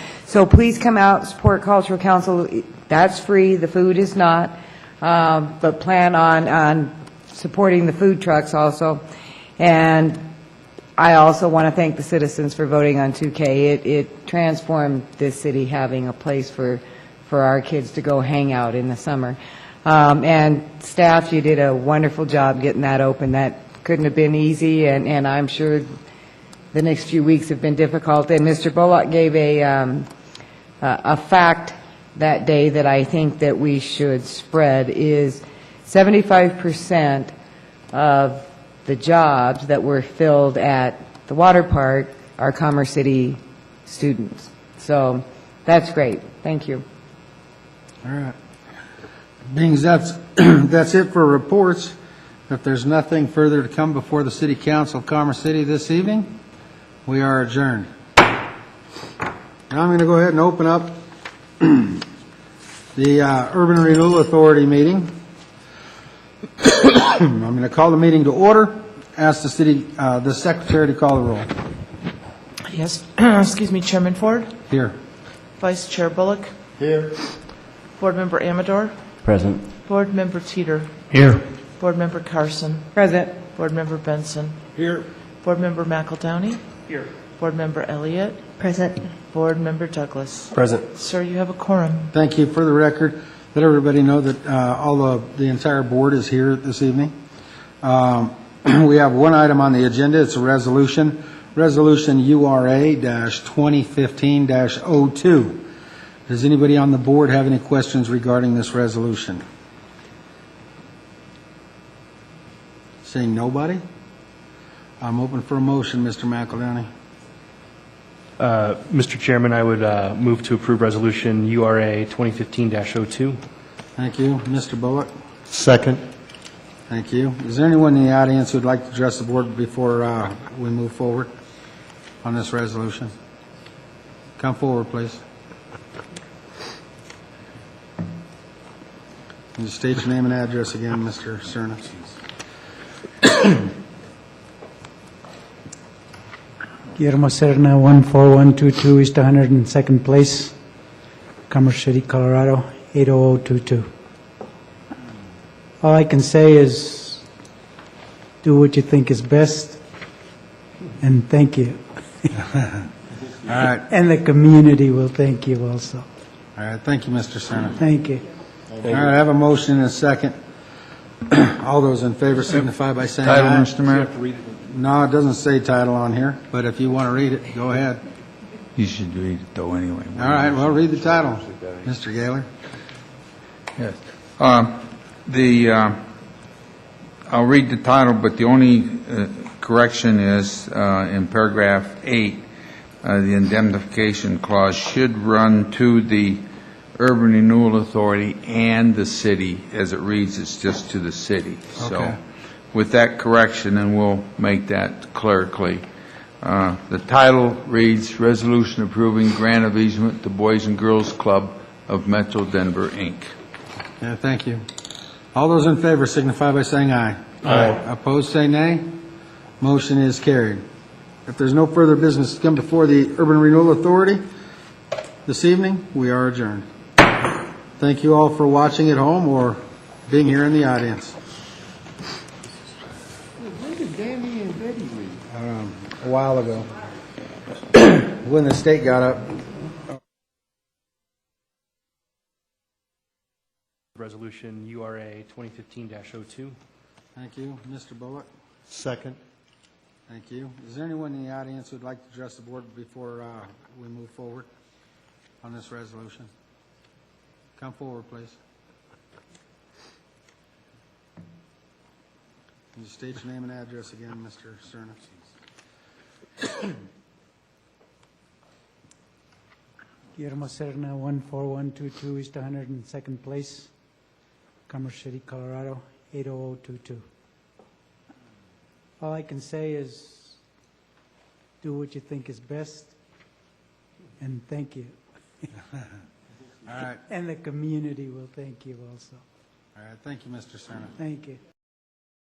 please come out, support Cultural Council. That's free. The food is not. But plan on supporting the food trucks also. And I also want to thank the citizens for voting on 2K. It transformed this city, having a place for our kids to go hang out in the summer. And staff, you did a wonderful job getting that open. That couldn't have been easy, and I'm sure the next few weeks have been difficult. And Mr. Bullock gave a fact that day that I think that we should spread is 75% of the jobs that were filled at the water park are Commerce City students. So that's great. Thank you. All right. Being that's it for reports. If there's nothing further to come before the City Council of Commerce City this evening, we are adjourned. Now I'm going to go ahead and open up the Urban Renewal Authority meeting. I'm going to call the meeting to order. Ask the secretary to call the roll. Yes. Excuse me, Chairman Ford. Here. Vice Chair Bullock. Here. Board Member Amador. Present. Board Member Teeter. Here. Board Member Carson. Present. Board Member Benson. Here. Board Member McEldowney. Here. Board Member Elliott. Present. Board Member Douglas. Present. Sir, you have a quorum. Thank you. For the record, let everybody know that the entire board is here this evening. We have one item on the agenda. It's a resolution URA-2015-02. Does anybody on the board have any questions regarding this resolution? Seeing nobody? I'm open for a motion, Mr. McEldowney. Mr. Chairman, I would move to approve Resolution URA 2015-02. Thank you. Mr. Bullock? Second. Thank you. Is there anyone in the audience who would like to address the board before we move forward on this resolution? Come forward, please. Can you state your name and address again, Mr. Cerna? Guillermo Serna, 14122 East 102nd Place, Commerce City, Colorado, 80022. All I can say is do what you think is best, and thank you. All right. And the community will thank you also. All right. Thank you, Mr. Cerna. Thank you. All right. I have a motion and a second. All those in favor signify by saying Title, aye. Mr. Mayor? No, it doesn't say title on here, but if you want to read it, go ahead. You should read it, though, anyway. All right. Well, read the title, Mr. Gaylor. Yes. I'll read the title, but the only correction is in paragraph 8, the indemnification clause should run to the Urban Renewal Authority and the city. As it reads, it's just to the city. Okay. So with that correction, and we'll make that clerically. The title reads, Resolution Approving Grant of Easement to Boys and Girls Club of Metro Denver, Inc. Yeah, thank you. All those in favor signify by saying aye. Aye. Opposed, say nay. Motion is carried. If there's no further business to come before the Urban Renewal Authority this evening, we are adjourned. Thank you all for watching at home or being here in the audience. When did Danny and Betty leave? A while ago, when the state got up. Resolution URA 2015-02. Thank you. Mr. Bullock? Second. Thank you. Is there anyone in the audience who would like to address the board before we move forward on this resolution? Come forward, please. Can you state your name and address again, Mr. Cerna? Guillermo Serna, 14122 East 102nd Place, Commerce City, Colorado, 80022. All I can say is do what you think is best, and thank you. All right. And the community will thank you also. All right. Thank you, Mr. Cerna. Thank you.